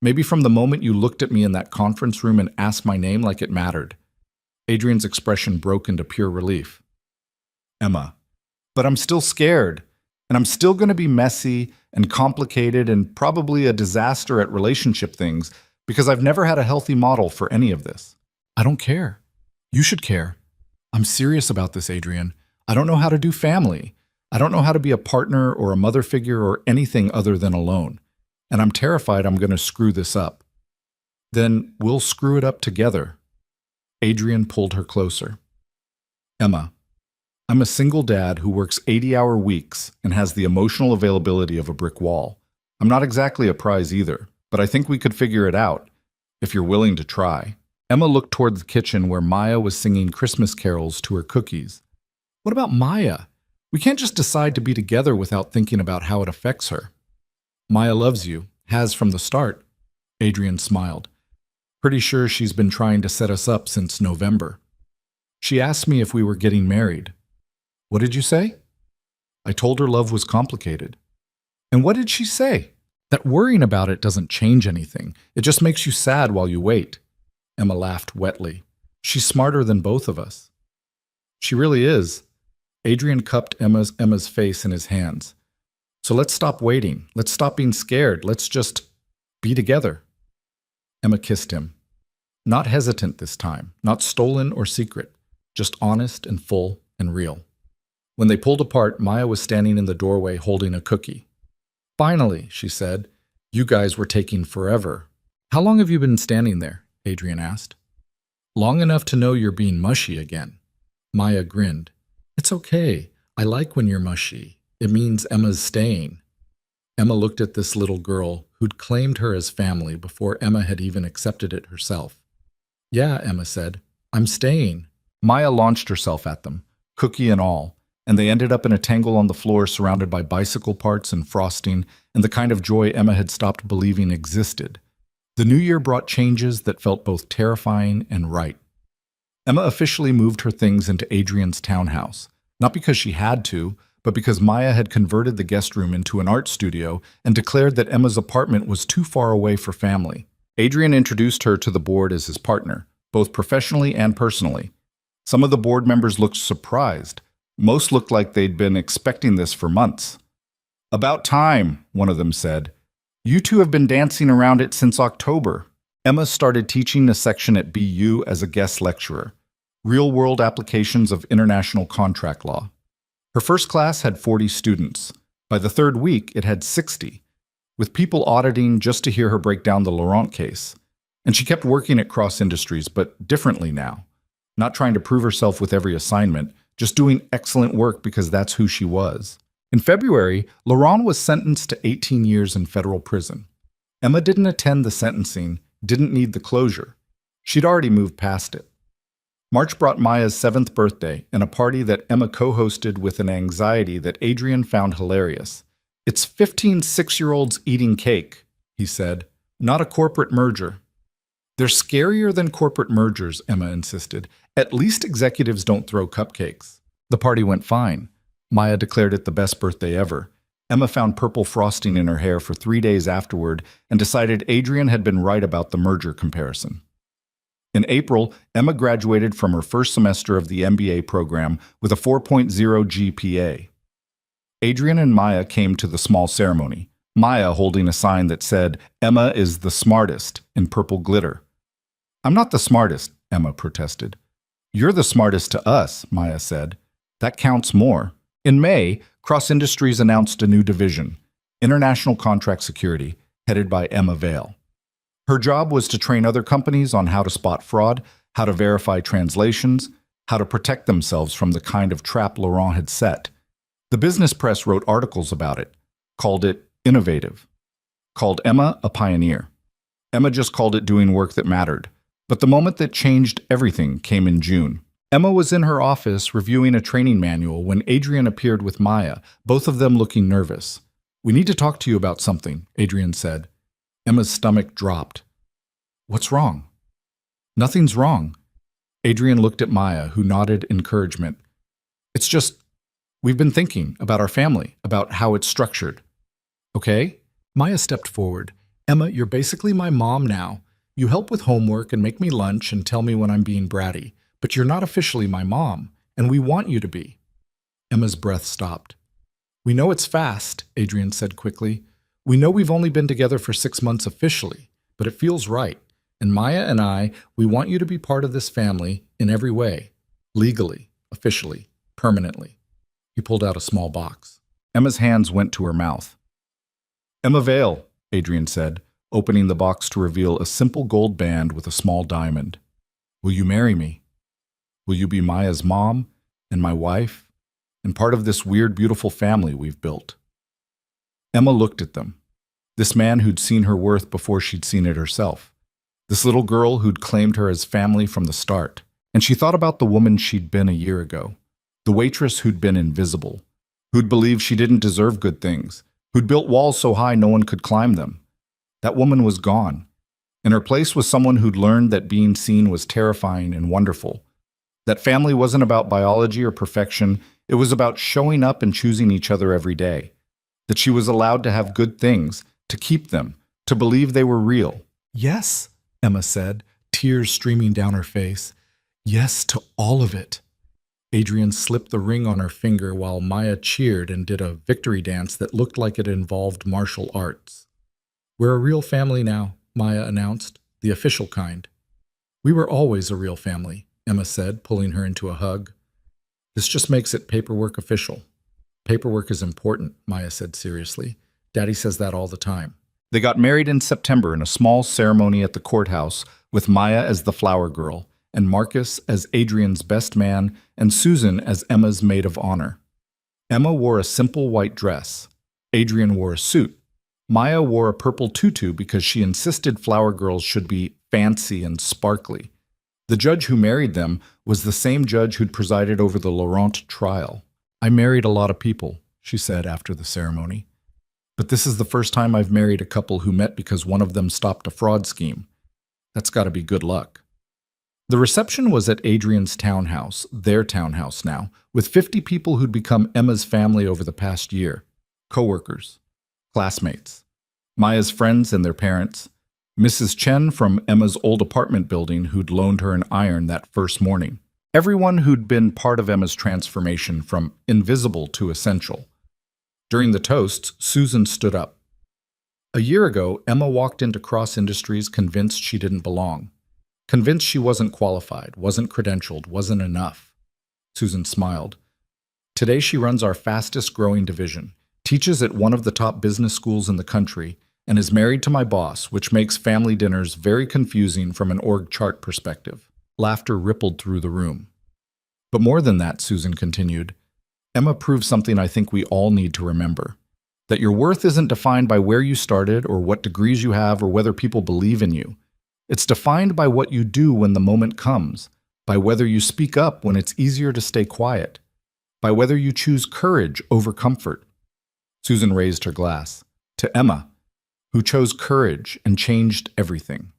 Maybe from the moment you looked at me in that conference room and asked my name like it mattered. Adrian's expression broke into pure relief. Emma, but I'm still scared, and I'm still going to be messy and complicated and probably a disaster at relationship things because I've never had a healthy model for any of this. I don't care. You should care. I'm serious about this, Adrian. I don't know how to do family. I don't know how to be a partner or a mother figure or anything other than alone. And I'm terrified I'm going to screw this up. Then we'll screw it up together. Adrian pulled her closer. Emma, I'm a single dad who works 80-hour weeks and has the emotional availability of a brick wall. I'm not exactly a prize either, but I think we could figure it out if you're willing to try. Emma looked toward the kitchen where Maya was singing Christmas carols to her cookies. What about Maya? We can't just decide to be together without thinking about how it affects her. Maya loves you, has from the start. Adrian smiled. Pretty sure she's been trying to set us up since November. She asked me if we were getting married. What did you say? I told her love was complicated. And what did she say? That worrying about it doesn't change anything. It just makes you sad while you wait. Emma laughed wetly. She's smarter than both of us. She really is. Adrian cupped Emma's face in his hands. So let's stop waiting. Let's stop being scared. Let's just be together. Emma kissed him. Not hesitant this time, not stolen or secret, just honest and full and real. When they pulled apart, Maya was standing in the doorway holding a cookie. Finally, she said, You guys were taking forever. How long have you been standing there? Adrian asked. Long enough to know you're being mushy again. Maya grinned. It's okay. I like when you're mushy. It means Emma's staying. Emma looked at this little girl who'd claimed her as family before Emma had even accepted it herself. Yeah, Emma said. I'm staying. Maya launched herself at them, cookie and all, and they ended up in a tangle on the floor surrounded by bicycle parts and frosting and the kind of joy Emma had stopped believing existed. The new year brought changes that felt both terrifying and right. Emma officially moved her things into Adrian's townhouse, not because she had to, but because Maya had converted the guest room into an art studio and declared that Emma's apartment was too far away for family. Adrian introduced her to the board as his partner, both professionally and personally. Some of the board members looked surprised. Most looked like they'd been expecting this for months. About time, one of them said. You two have been dancing around it since October. Emma started teaching a section at BU as a guest lecturer, real-world applications of international contract law. Her first class had 40 students. By the third week, it had 60, with people auditing just to hear her break down the Laurent case. And she kept working at Cross Industries, but differently now. Not trying to prove herself with every assignment, just doing excellent work because that's who she was. In February, Laurent was sentenced to 18 years in federal prison. Emma didn't attend the sentencing, didn't need the closure. She'd already moved past it. March brought Maya's 7th birthday and a party that Emma co-hosted with an anxiety that Adrian found hilarious. It's 15 6-year-olds eating cake, he said, not a corporate merger. They're scarier than corporate mergers, Emma insisted. At least executives don't throw cupcakes. The party went fine. Maya declared it the best birthday ever. Emma found purple frosting in her hair for 3 days afterward and decided Adrian had been right about the merger comparison. In April, Emma graduated from her first semester of the MBA program with a 4.0 GPA. Adrian and Maya came to the small ceremony, Maya holding a sign that said, Emma is the smartest, in purple glitter. I'm not the smartest, Emma protested. You're the smartest to us, Maya said. That counts more. In May, Cross Industries announced a new division, International Contract Security, headed by Emma Vale. Her job was to train other companies on how to spot fraud, how to verify translations, how to protect themselves from the kind of trap Laurent had set. The business press wrote articles about it, called it innovative, called Emma a pioneer. Emma just called it doing work that mattered. But the moment that changed everything came in June. Emma was in her office reviewing a training manual when Adrian appeared with Maya, both of them looking nervous. We need to talk to you about something, Adrian said. Emma's stomach dropped. What's wrong? Nothing's wrong. Adrian looked at Maya, who nodded encouragement. It's just, we've been thinking about our family, about how it's structured. Okay? Maya stepped forward. Emma, you're basically my mom now. You help with homework and make me lunch and tell me when I'm being bratty. But you're not officially my mom, and we want you to be. Emma's breath stopped. We know it's fast, Adrian said quickly. We know we've only been together for 6 months officially, but it feels right. And Maya and I, we want you to be part of this family in every way. Legally, officially, permanently. He pulled out a small box. Emma's hands went to her mouth. Emma Vale, Adrian said, opening the box to reveal a simple gold band with a small diamond. Will you marry me? Will you be Maya's mom and my wife and part of this weird, beautiful family we've built? Emma looked at them. This man who'd seen her worth before she'd seen it herself. This little girl who'd claimed her as family from the start. And she thought about the woman she'd been a year ago. The waitress who'd been invisible. Who'd believed she didn't deserve good things. Who'd built walls so high no one could climb them. That woman was gone. In her place was someone who'd learned that being seen was terrifying and wonderful. That family wasn't about biology or perfection. It was about showing up and choosing each other every day. That she was allowed to have good things, to keep them, to believe they were real. Yes, Emma said, tears streaming down her face. Yes to all of it. Adrian slipped the ring on her finger while Maya cheered and did a victory dance that looked like it involved martial arts. We're a real family now, Maya announced, the official kind. We were always a real family, Emma said, pulling her into a hug. This just makes it paperwork official. Paperwork is important, Maya said seriously. Daddy says that all the time. They got married in September in a small ceremony at the courthouse with Maya as the flower girl and Marcus as Adrian's best man and Susan as Emma's maid of honor. Emma wore a simple white dress. Adrian wore a suit. Maya wore a purple tutu because she insisted flower girls should be fancy and sparkly. The judge who married them was the same judge who'd presided over the Laurent trial. "I married a lot of people," she said after the ceremony. "But this is the first time I've married a couple who met because one of them stopped a fraud scheme. That's got to be good luck." The reception was at Adrian's townhouse, their townhouse now, with 50 people who'd become Emma's family over the past year. Co-workers, classmates, Maya's friends and their parents, Mrs. Chen from Emma's old apartment building who'd loaned her an iron that first morning. Everyone who'd been part of Emma's transformation from invisible to essential. During the toasts, Susan stood up. A year ago, Emma walked into Cross Industries convinced she didn't belong. Convinced she wasn't qualified, wasn't credentialed, wasn't enough. Susan smiled. Today she runs our fastest growing division, teaches at one of the top business schools in the country, and is married to my boss, which makes family dinners very confusing from an org chart perspective. Laughter rippled through the room. But more than that, Susan continued, Emma proved something I think we all need to remember. That your worth isn't defined by where you started or what degrees you have or whether people believe in you. It's defined by what you do when the moment comes, by whether you speak up when it's easier to stay quiet, by whether you choose courage over comfort. Susan raised her glass. To Emma, who chose courage and changed everything.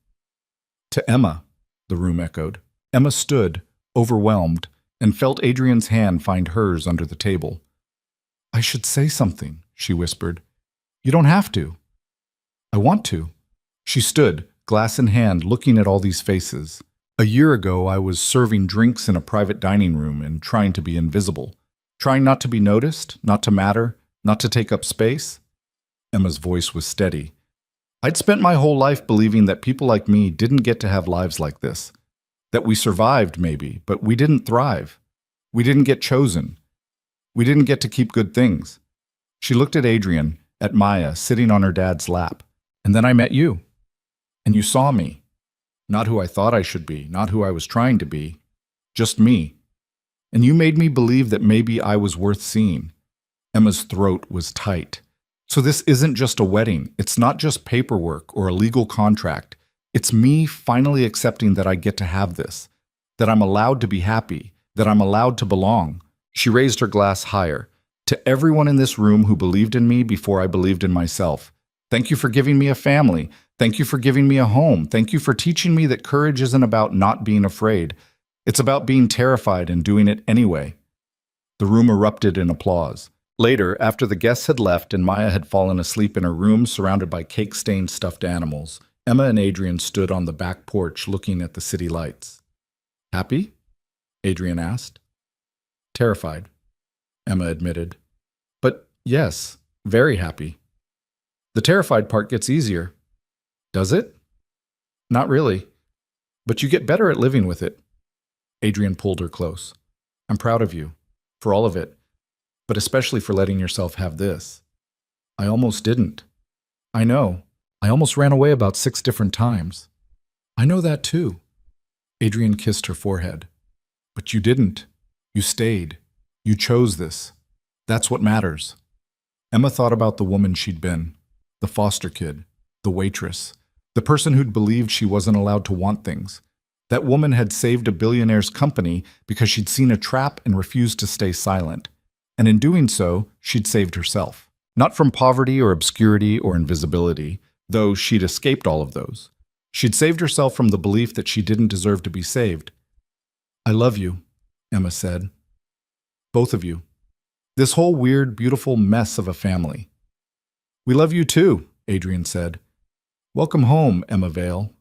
To Emma, the room echoed. Emma stood, overwhelmed, and felt Adrian's hand find hers under the table. "I should say something," she whispered. "You don't have to." "I want to." She stood, glass in hand, looking at all these faces. A year ago, I was serving drinks in a private dining room and trying to be invisible. Trying not to be noticed, not to matter, not to take up space. Emma's voice was steady. I'd spent my whole life believing that people like me didn't get to have lives like this. That we survived, maybe, but we didn't thrive. We didn't get chosen. We didn't get to keep good things. She looked at Adrian, at Maya, sitting on her dad's lap. And then I met you. And you saw me. Not who I thought I should be, not who I was trying to be. Just me. And you made me believe that maybe I was worth seeing. Emma's throat was tight. So this isn't just a wedding. It's not just paperwork or a legal contract. It's me finally accepting that I get to have this, that I'm allowed to be happy, that I'm allowed to belong. She raised her glass higher. To everyone in this room who believed in me before I believed in myself, thank you for giving me a family. Thank you for giving me a home. Thank you for teaching me that courage isn't about not being afraid. It's about being terrified and doing it anyway. The room erupted in applause. Later, after the guests had left and Maya had fallen asleep in her room surrounded by cake-stained stuffed animals, Emma and Adrian stood on the back porch looking at the city lights. Happy? Adrian asked. Terrified, Emma admitted. But yes, very happy. The terrified part gets easier. Does it? Not really. But you get better at living with it. Adrian pulled her close. I'm proud of you, for all of it, but especially for letting yourself have this. I almost didn't. I know. I almost ran away about 6 different times. I know that too. Adrian kissed her forehead. But you didn't. You stayed. You chose this. That's what matters. Emma thought about the woman she'd been, the foster kid, the waitress, the person who'd believed she wasn't allowed to want things. That woman had saved a billionaire's company because she'd seen a trap and refused to stay silent. And in doing so, she'd saved herself. Not from poverty or obscurity or invisibility, though she'd escaped all of those. She'd saved herself from the belief that she didn't deserve to be saved. I love you, Emma said. Both of you. This whole weird, beautiful mess of a family. We love you too, Adrian said. Welcome home, Emma Vale.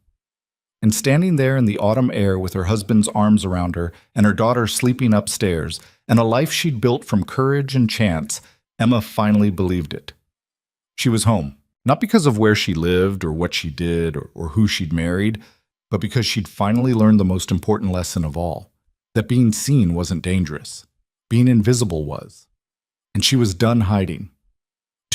And standing there in the autumn air with her husband's arms around her and her daughter sleeping upstairs, and a life she'd built from courage and chance, Emma finally believed it. She was home, not because of where she lived or what she did or who she'd married, but because she'd finally learned the most important lesson of all, that being seen wasn't dangerous. Being invisible was. And she was done hiding.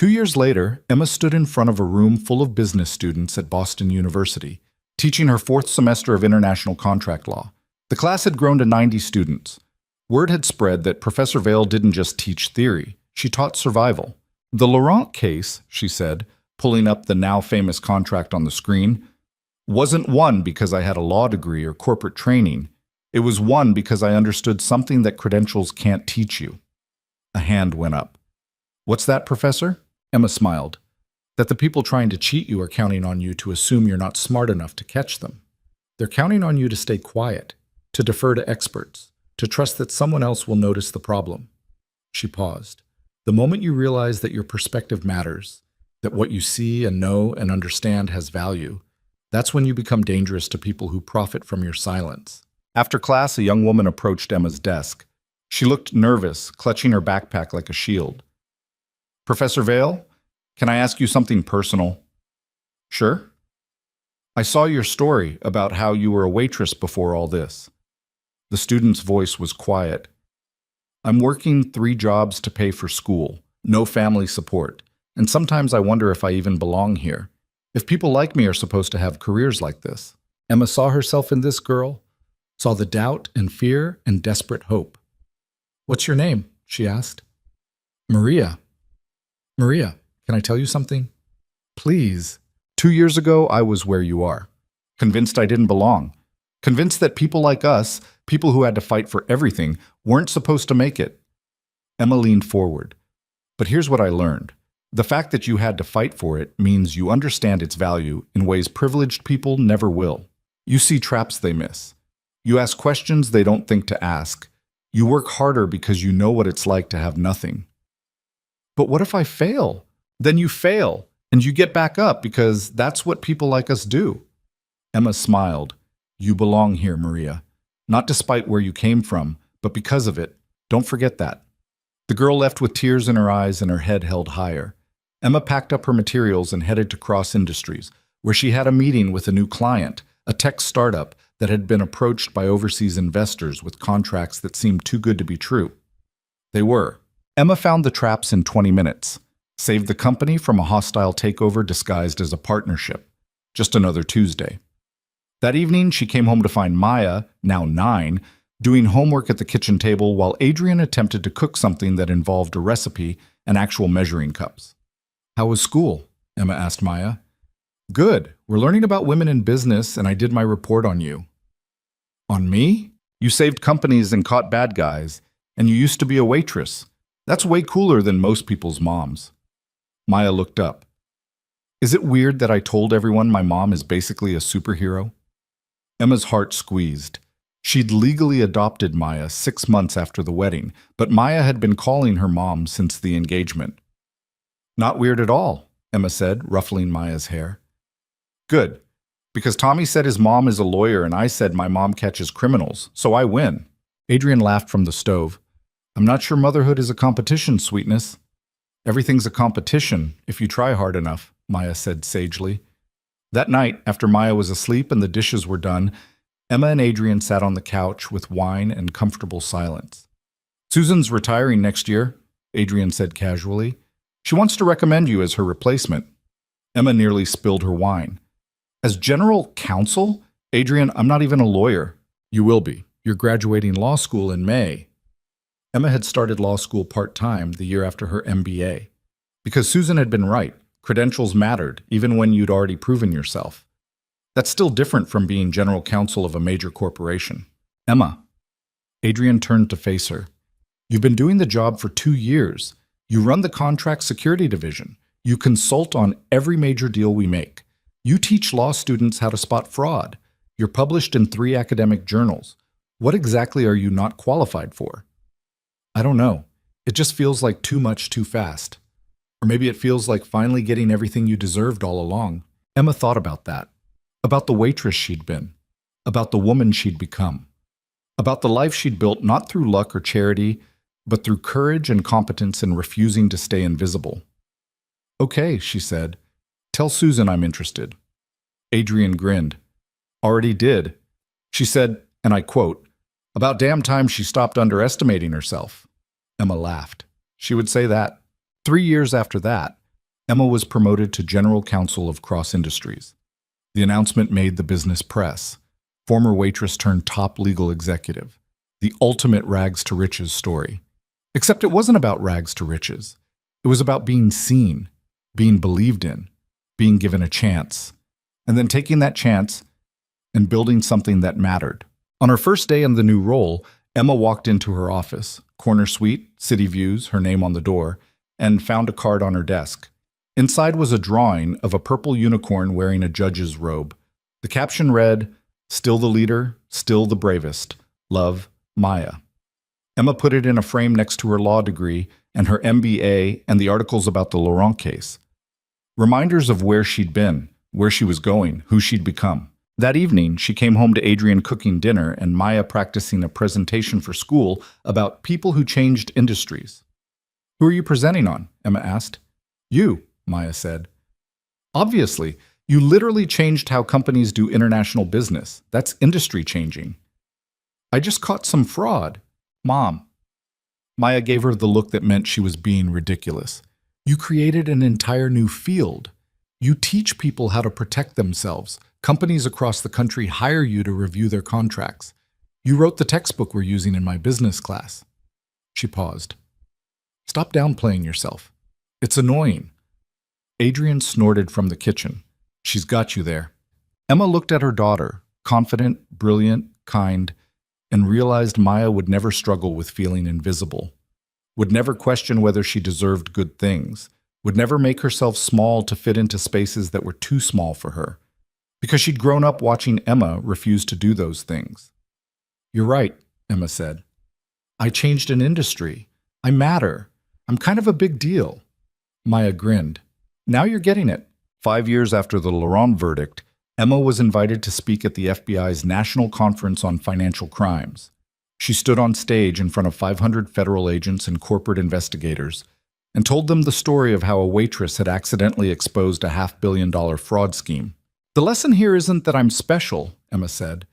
2 years later, Emma stood in front of a room full of business students at Boston University, teaching her fourth semester of international contract law. The class had grown to 90 students. Word had spread that Professor Vale didn't just teach theory, she taught survival. The Laurent case, she said, pulling up the now famous contract on the screen, wasn't won because I had a law degree or corporate training. It was won because I understood something that credentials can't teach you. A hand went up. What's that, Professor? Emma smiled. That the people trying to cheat you are counting on you to assume you're not smart enough to catch them. They're counting on you to stay quiet, to defer to experts, to trust that someone else will notice the problem. She paused. The moment you realize that your perspective matters, that what you see and know and understand has value, that's when you become dangerous to people who profit from your silence. After class, a young woman approached Emma's desk. She looked nervous, clutching her backpack like a shield. Professor Vale, can I ask you something personal? Sure. I saw your story about how you were a waitress before all this. The student's voice was quiet. I'm working 3 jobs to pay for school, no family support, and sometimes I wonder if I even belong here. If people like me are supposed to have careers like this. Emma saw herself in this girl, saw the doubt and fear and desperate hope. What's your name? She asked. Maria. Maria, can I tell you something? Please. 2 years ago, I was where you are. Convinced I didn't belong. Convinced that people like us, people who had to fight for everything, weren't supposed to make it. Emma leaned forward. But here's what I learned. The fact that you had to fight for it means you understand its value in ways privileged people never will. You see traps they miss. You ask questions they don't think to ask. You work harder because you know what it's like to have nothing. But what if I fail? Then you fail, and you get back up because that's what people like us do. Emma smiled. You belong here, Maria. Not despite where you came from, but because of it. Don't forget that. The girl left with tears in her eyes and her head held higher. Emma packed up her materials and headed to Cross Industries, where she had a meeting with a new client, a tech startup that had been approached by overseas investors with contracts that seemed too good to be true. They were. Emma found the traps in 20 minutes, saved the company from a hostile takeover disguised as a partnership. Just another Tuesday. That evening, she came home to find Maya, now 9, doing homework at the kitchen table while Adrian attempted to cook something that involved a recipe and actual measuring cups. How was school? Emma asked Maya. Good. We're learning about women in business, and I did my report on you. On me? You saved companies and caught bad guys, and you used to be a waitress. That's way cooler than most people's moms. Maya looked up. Is it weird that I told everyone my mom is basically a superhero? Emma's heart squeezed. She'd legally adopted Maya 6 months after the wedding, but Maya had been calling her mom since the engagement. Not weird at all, Emma said, ruffling Maya's hair. Good, because Tommy said his mom is a lawyer and I said my mom catches criminals, so I win. Adrian laughed from the stove. I'm not sure motherhood is a competition, sweetness. Everything's a competition if you try hard enough, Maya said sagely. That night, after Maya was asleep and the dishes were done, Emma and Adrian sat on the couch with wine and comfortable silence. Susan's retiring next year, Adrian said casually. She wants to recommend you as her replacement. Emma nearly spilled her wine. As general counsel? Adrian, I'm not even a lawyer. You will be. You're graduating law school in May. Emma had started law school part-time the year after her MBA. Because Susan had been right. Credentials mattered, even when you'd already proven yourself. That's still different from being general counsel of a major corporation. Emma. Adrian turned to face her. You've been doing the job for 2 years. You run the contract security division. You consult on every major deal we make. You teach law students how to spot fraud. You're published in 3 academic journals. What exactly are you not qualified for? I don't know. It just feels like too much too fast. Or maybe it feels like finally getting everything you deserved all along. Emma thought about that. About the waitress she'd been. About the woman she'd become. About the life she'd built not through luck or charity, but through courage and competence and refusing to stay invisible. Okay, she said. Tell Susan I'm interested. Adrian grinned. Already did. She said, and I quote, about damn time she stopped underestimating herself. Emma laughed. She would say that. 3 years after that, Emma was promoted to General Counsel of Cross Industries. The announcement made the business press. Former waitress turned top legal executive. The ultimate rags to riches story. Except it wasn't about rags to riches. It was about being seen, being believed in, being given a chance, and then taking that chance and building something that mattered. On her first day in the new role, Emma walked into her office, corner suite, city views, her name on the door, and found a card on her desk. Inside was a drawing of a purple unicorn wearing a judge's robe. The caption read, "Still the leader, still the bravest. Love, Maya." Emma put it in a frame next to her law degree and her MBA and the articles about the Laurent case. Reminders of where she'd been, where she was going, who she'd become. That evening, she came home to Adrian cooking dinner and Maya practicing a presentation for school about people who changed industries. "Who are you presenting on?" Emma asked. "You," Maya said. "Obviously, you literally changed how companies do international business. That's industry changing." "I just caught some fraud." "Mom." Maya gave her the look that meant she was being ridiculous. "You created an entire new field. You teach people how to protect themselves. Companies across the country hire you to review their contracts. You wrote the textbook we're using in my business class." She paused. "Stop downplaying yourself. It's annoying." Adrian snorted from the kitchen. "She's got you there." Emma looked at her daughter, confident, brilliant, kind, and realized Maya would never struggle with feeling invisible, would never question whether she deserved good things, would never make herself small to fit into spaces that were too small for her, because she'd grown up watching Emma refuse to do those things. "You're right," Emma said. "I changed an industry. I matter. I'm kind of a big deal." Maya grinned. "Now you're getting it." 5 years after the Laurent verdict, Emma was invited to speak at the FBI's National Conference on Financial Crimes. She stood on stage in front of 500 federal agents and corporate investigators and told them the story of how a waitress had accidentally exposed a $500 million fraud scheme. "The lesson here isn't that I'm special," Emma said.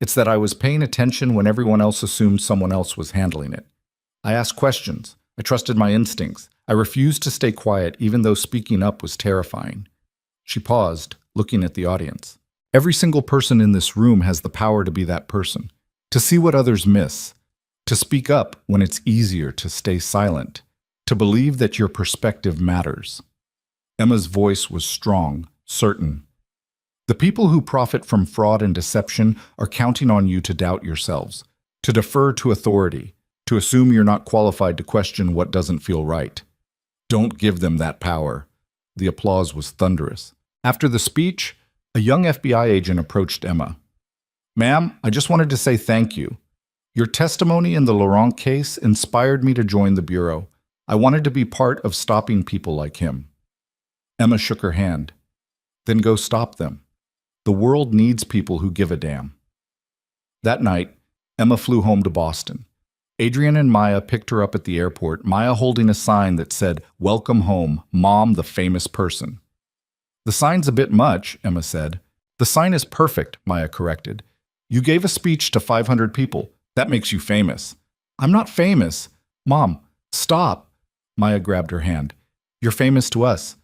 "It's that I was paying attention when everyone else assumed someone else was handling it. I asked questions. I trusted my instincts. I refused to stay quiet even though speaking up was terrifying." She paused, looking at the audience. Every single person in this room has the power to be that person, to see what others miss, to speak up when it's easier to stay silent, to believe that your perspective matters. Emma's voice was strong, certain. The people who profit from fraud and deception are counting on you to doubt yourselves, to defer to authority, to assume you're not qualified to question what doesn't feel right. Don't give them that power. The applause was thunderous. After the speech, a young FBI agent approached Emma. "Ma'am, I just wanted to say thank you. Your testimony in the Laurent case inspired me to join the Bureau. I wanted to be part of stopping people like him." Emma shook her hand. "Then go stop them. The world needs people who give a damn." That night, Emma flew home to Boston. Adrian and Maya picked her up at the airport, Maya holding a sign that said, "Welcome home, Mom, the famous person." "The sign's a bit much," Emma said. "The sign is perfect," Maya corrected. "You gave a speech to 500 people. That makes you famous." "I'm not famous." "Mom, stop." Maya grabbed her hand. "You're famous to us.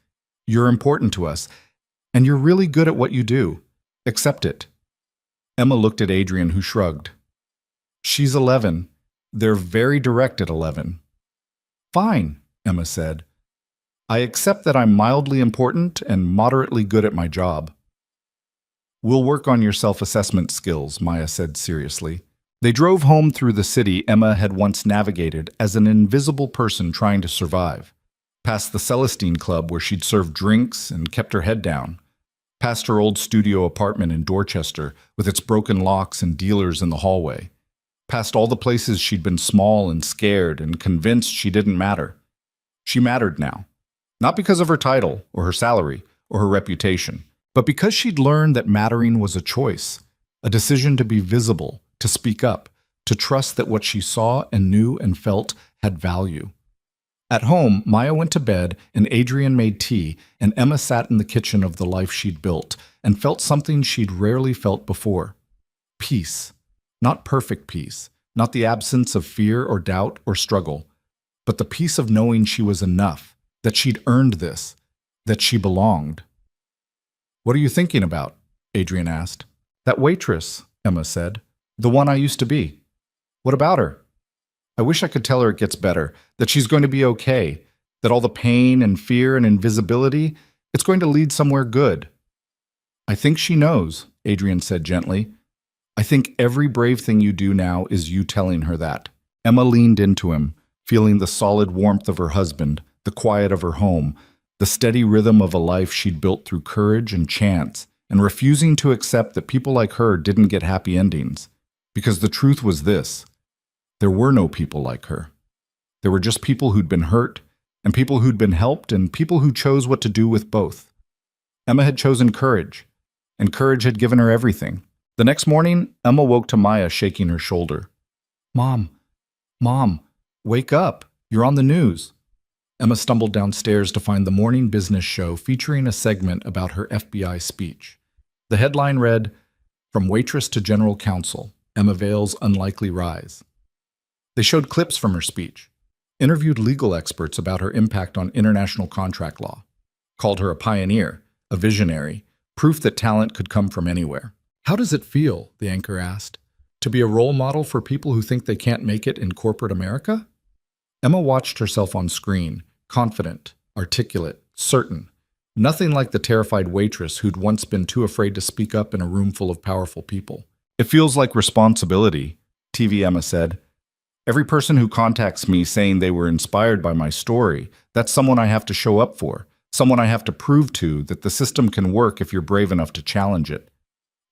You're important to us. And you're really good at what you do. Accept it." Emma looked at Adrian, who shrugged. "She's 11. They're very direct at 11. "Fine," Emma said. "I accept that I'm mildly important and moderately good at my job." "We'll work on your self-assessment skills," Maya said seriously. They drove home through the city Emma had once navigated as an invisible person trying to survive. Past the Celestine Club where she'd served drinks and kept her head down. Past her old studio apartment in Dorchester with its broken locks and dealers in the hallway. Past all the places she'd been small and scared and convinced she didn't matter. She mattered now. Not because of her title or her salary or her reputation, but because she'd learned that mattering was a choice, a decision to be visible, to speak up, to trust that what she saw and knew and felt had value. At home, Maya went to bed and Adrian made tea, and Emma sat in the kitchen of the life she'd built and felt something she'd rarely felt before. Peace. Not perfect peace, not the absence of fear or doubt or struggle, but the peace of knowing she was enough, that she'd earned this, that she belonged. "What are you thinking about?" Adrian asked. "That waitress," Emma said. "The one I used to be. What about her? I wish I could tell her it gets better, that she's going to be okay, that all the pain and fear and invisibility, it's going to lead somewhere good." "I think she knows," Adrian said gently. "I think every brave thing you do now is you telling her that." Emma leaned into him, feeling the solid warmth of her husband, the quiet of her home, the steady rhythm of a life she'd built through courage and chance, and refusing to accept that people like her didn't get happy endings. Because the truth was this: there were no people like her. There were just people who'd been hurt, and people who'd been helped, and people who chose what to do with both. Emma had chosen courage, and courage had given her everything. The next morning, Emma woke to Maya shaking her shoulder. Mom, wake up. You're on the news." Emma stumbled downstairs to find the morning business show featuring a segment about her FBI speech. The headline read, "From Waitress to General Counsel, Emma Vale's Unlikely Rise." They showed clips from her speech, interviewed legal experts about her impact on international contract law, called her a pioneer, a visionary, proof that talent could come from anywhere. "How does it feel," the anchor asked, "to be a role model for people who think they can't make it in corporate America?" Emma watched herself on screen, confident, articulate, certain, nothing like the terrified waitress who'd once been too afraid to speak up in a room full of powerful people. "It feels like responsibility," TV Emma said. "Every person who contacts me saying they were inspired by my story, that's someone I have to show up for, someone I have to prove to that the system can work if you're brave enough to challenge it."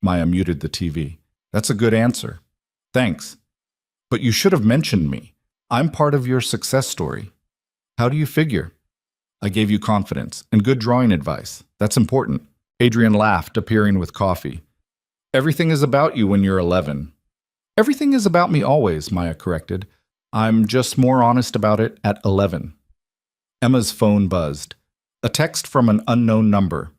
Maya muted the TV. "That's a good answer. Thanks. But you should have mentioned me. I'm part of your success story. How do you figure?" "I gave you confidence and good drawing advice. That's important." Adrian laughed, appearing with coffee. "Everything is about you when you're 11. "Everything is about me always," Maya corrected. "I'm just more honest about it at 11. Emma's phone buzzed. A text from an unknown number.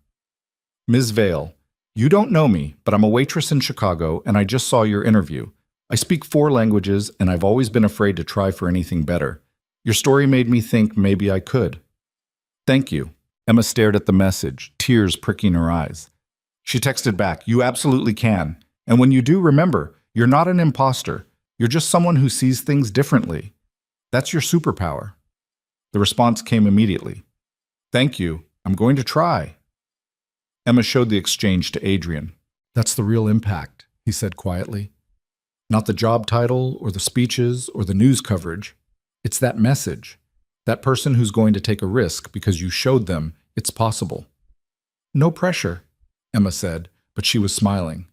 "Ms. Vale, you don't know me, but I'm a waitress in Chicago, and I just saw your interview. I speak 4 languages, and I've always been afraid to try for anything better. Your story made me think maybe I could." "Thank you." Emma stared at the message, tears pricking her eyes. She texted back, "You absolutely can. And when you do, remember, you're not an imposter. You're just someone who sees things differently. That's your superpower." The response came immediately. "Thank you. I'm going to try." Emma showed the exchange to Adrian. "That's the real impact," he said quietly. "Not the job title or the speeches or the news coverage. It's that message, that person who's going to take a risk because you showed them it's possible." "No pressure," Emma said, but she was smiling.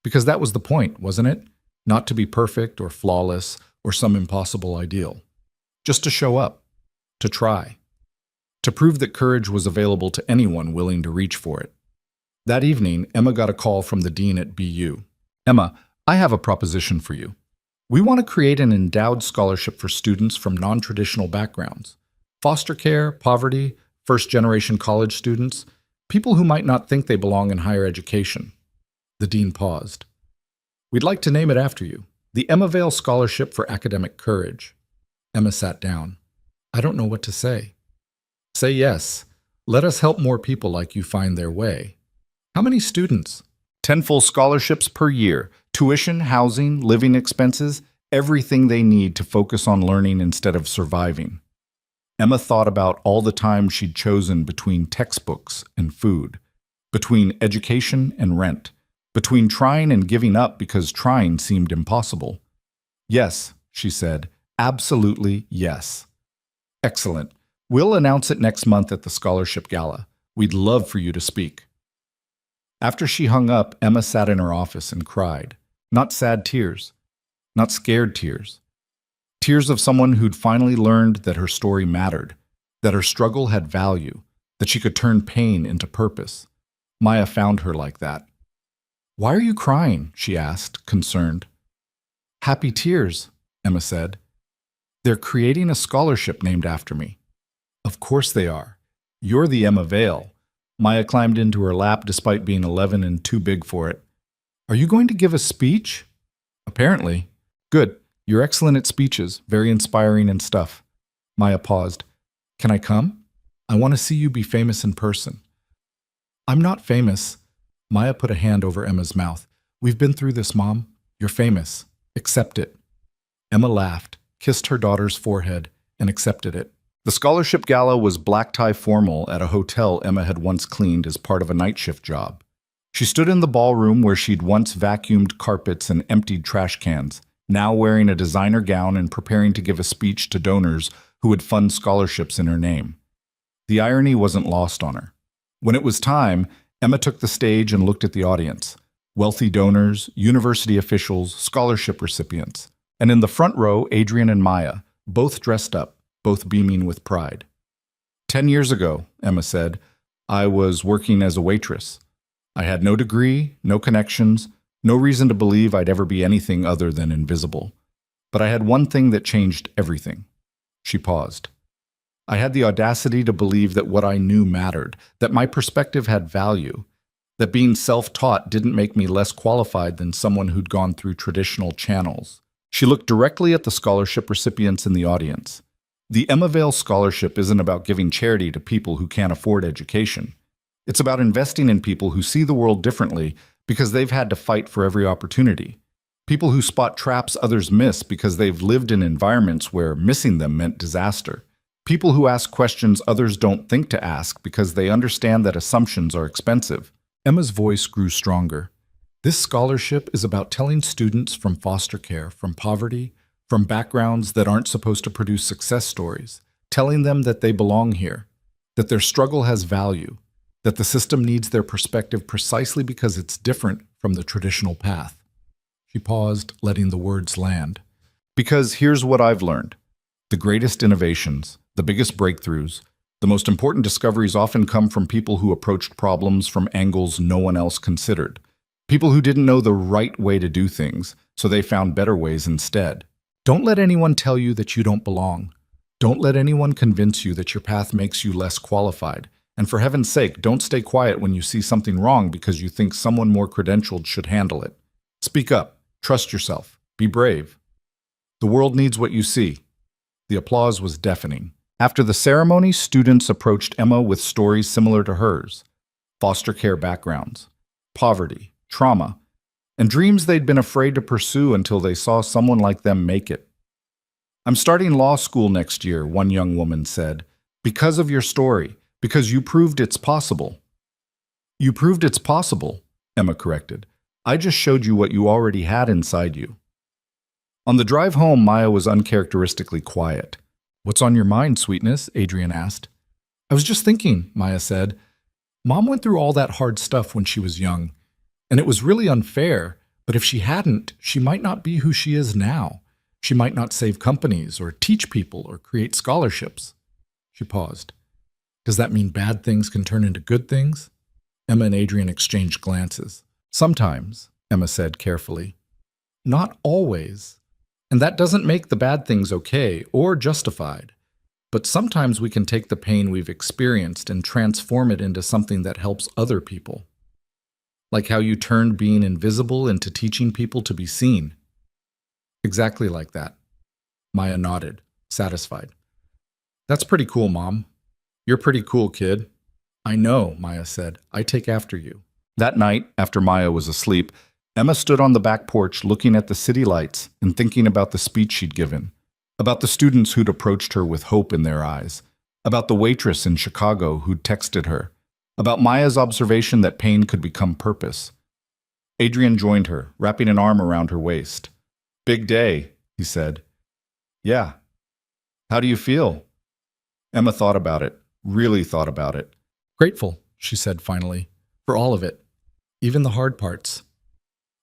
Because that was the point, wasn't it? Not to be perfect or flawless or some impossible ideal. Just to show up, to try, to prove that courage was available to anyone willing to reach for it. That evening, Emma got a call from the dean at BU. "Emma, I have a proposition for you. We want to create an endowed scholarship for students from non-traditional backgrounds. Foster care, poverty, first-generation college students, people who might not think they belong in higher education." The dean paused. "We'd like to name it after you, the Emma Vale Scholarship for Academic Courage." Emma sat down. "I don't know what to say." "Say yes. Let us help more people like you find their way." "How many students?" 10 full scholarships per year. Tuition, housing, living expenses, everything they need to focus on learning instead of surviving. Emma thought about all the time she'd chosen between textbooks and food, between education and rent, between trying and giving up because trying seemed impossible. "Yes," she said, "absolutely yes." "Excellent. We'll announce it next month at the scholarship gala. We'd love for you to speak." After she hung up, Emma sat in her office and cried. Not sad tears, not scared tears. Tears of someone who'd finally learned that her story mattered, that her struggle had value, that she could turn pain into purpose. Maya found her like that. "Why are you crying?" she asked, concerned. "Happy tears," Emma said. "They're creating a scholarship named after me." "Of course they are. You're the Emma Vale." Maya climbed into her lap despite being 11 and too big for it. "Are you going to give a speech?" "Apparently." "Good. You're excellent at speeches, very inspiring and stuff." Maya paused. "Can I come?" I want to see you be famous in person. I'm not famous. Maya put a hand over Emma's mouth. We've been through this, Mom. You're famous. Accept it. Emma laughed, kissed her daughter's forehead, and accepted it. The scholarship gala was black tie formal at a hotel Emma had once cleaned as part of a night shift job. She stood in the ballroom where she'd once vacuumed carpets and emptied trash cans, now wearing a designer gown and preparing to give a speech to donors who would fund scholarships in her name. The irony wasn't lost on her. When it was time, Emma took the stage and looked at the audience. Wealthy donors, university officials, scholarship recipients. And in the front row, Adrian and Maya, both dressed up, both beaming with pride. 10 years ago, Emma said, I was working as a waitress. I had no degree, no connections, no reason to believe I'd ever be anything other than invisible. But I had one thing that changed everything. She paused. I had the audacity to believe that what I knew mattered, that my perspective had value, that being self-taught didn't make me less qualified than someone who'd gone through traditional channels. She looked directly at the scholarship recipients in the audience. The Emma Vale Scholarship isn't about giving charity to people who can't afford education. It's about investing in people who see the world differently because they've had to fight for every opportunity. People who spot traps others miss because they've lived in environments where missing them meant disaster. People who ask questions others don't think to ask because they understand that assumptions are expensive. Emma's voice grew stronger. This scholarship is about telling students from foster care, from poverty, from backgrounds that aren't supposed to produce success stories, telling them that they belong here, that their struggle has value, that the system needs their perspective precisely because it's different from the traditional path. She paused, letting the words land. Because here's what I've learned. The greatest innovations, the biggest breakthroughs, the most important discoveries often come from people who approached problems from angles no one else considered. People who didn't know the right way to do things, so they found better ways instead. Don't let anyone tell you that you don't belong. Don't let anyone convince you that your path makes you less qualified. And for heaven's sake, don't stay quiet when you see something wrong because you think someone more credentialed should handle it. Speak up. Trust yourself. Be brave. The world needs what you see. The applause was deafening. After the ceremony, students approached Emma with stories similar to hers. Foster care backgrounds, poverty, trauma, and dreams they'd been afraid to pursue until they saw someone like them make it. I'm starting law school next year, one young woman said, because of your story, because you proved it's possible. You proved it's possible, Emma corrected. I just showed you what you already had inside you. On the drive home, Maya was uncharacteristically quiet. What's on your mind, sweetness? Adrian asked. I was just thinking, Maya said. Mom went through all that hard stuff when she was young, and it was really unfair, but if she hadn't, she might not be who she is now. She might not save companies or teach people or create scholarships. She paused. Does that mean bad things can turn into good things? Emma and Adrian exchanged glances. Sometimes, Emma said carefully. Not always. And that doesn't make the bad things okay or justified. But sometimes we can take the pain we've experienced and transform it into something that helps other people. Like how you turned being invisible into teaching people to be seen. Exactly like that. Maya nodded, satisfied. That's pretty cool, Mom. You're pretty cool, kid. I know, Maya said. I take after you. That night, after Maya was asleep, Emma stood on the back porch looking at the city lights and thinking about the speech she'd given, about the students who'd approached her with hope in their eyes, about the waitress in Chicago who'd texted her, about Maya's observation that pain could become purpose. Adrian joined her, wrapping an arm around her waist. Big day, he said. Yeah. How do you feel? Emma thought about it, really thought about it. Grateful, she said finally, for all of it, even the hard parts.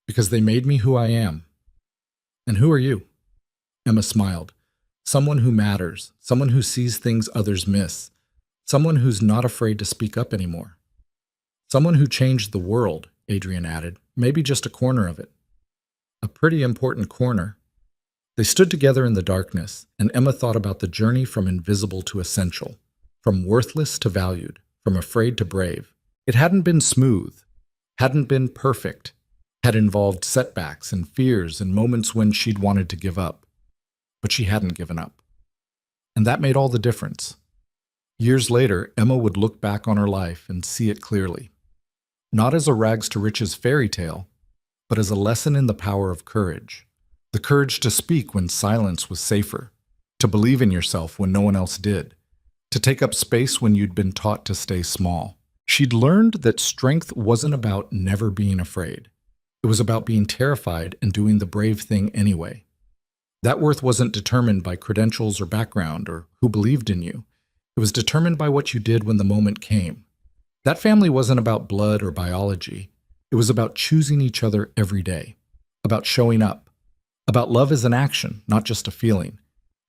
Because they made me who I am. And who are you? Emma smiled. Someone who matters, someone who sees things others miss, someone who's not afraid to speak up anymore. Someone who changed the world, Adrian added, maybe just a corner of it. A pretty important corner. They stood together in the darkness, and Emma thought about the journey from invisible to essential, from worthless to valued, from afraid to brave. It hadn't been smooth, hadn't been perfect, had involved setbacks and fears and moments when she'd wanted to give up. But she hadn't given up. And that made all the difference. Years later, Emma would look back on her life and see it clearly. Not as a rags to riches fairy tale, but as a lesson in the power of courage. The courage to speak when silence was safer, to believe in yourself when no one else did, to take up space when you'd been taught to stay small. She'd learned that strength wasn't about never being afraid. It was about being terrified and doing the brave thing anyway. That worth wasn't determined by credentials or background or who believed in you. It was determined by what you did when the moment came. That family wasn't about blood or biology. It was about choosing each other every day, about showing up, about love as an action, not just a feeling.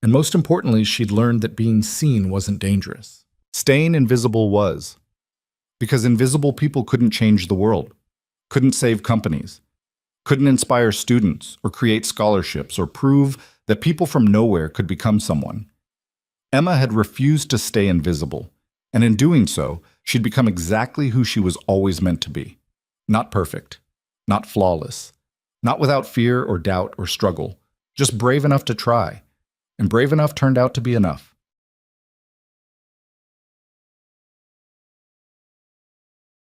And most importantly, she'd learned that being seen wasn't dangerous. Staying invisible was. Because invisible people couldn't change the world, couldn't save companies, couldn't inspire students or create scholarships or prove that people from nowhere could become someone. Emma had refused to stay invisible, and in doing so, she'd become exactly who she was always meant to be. Not perfect, not flawless, not without fear or doubt or struggle, just brave enough to try. And brave enough turned out to be enough.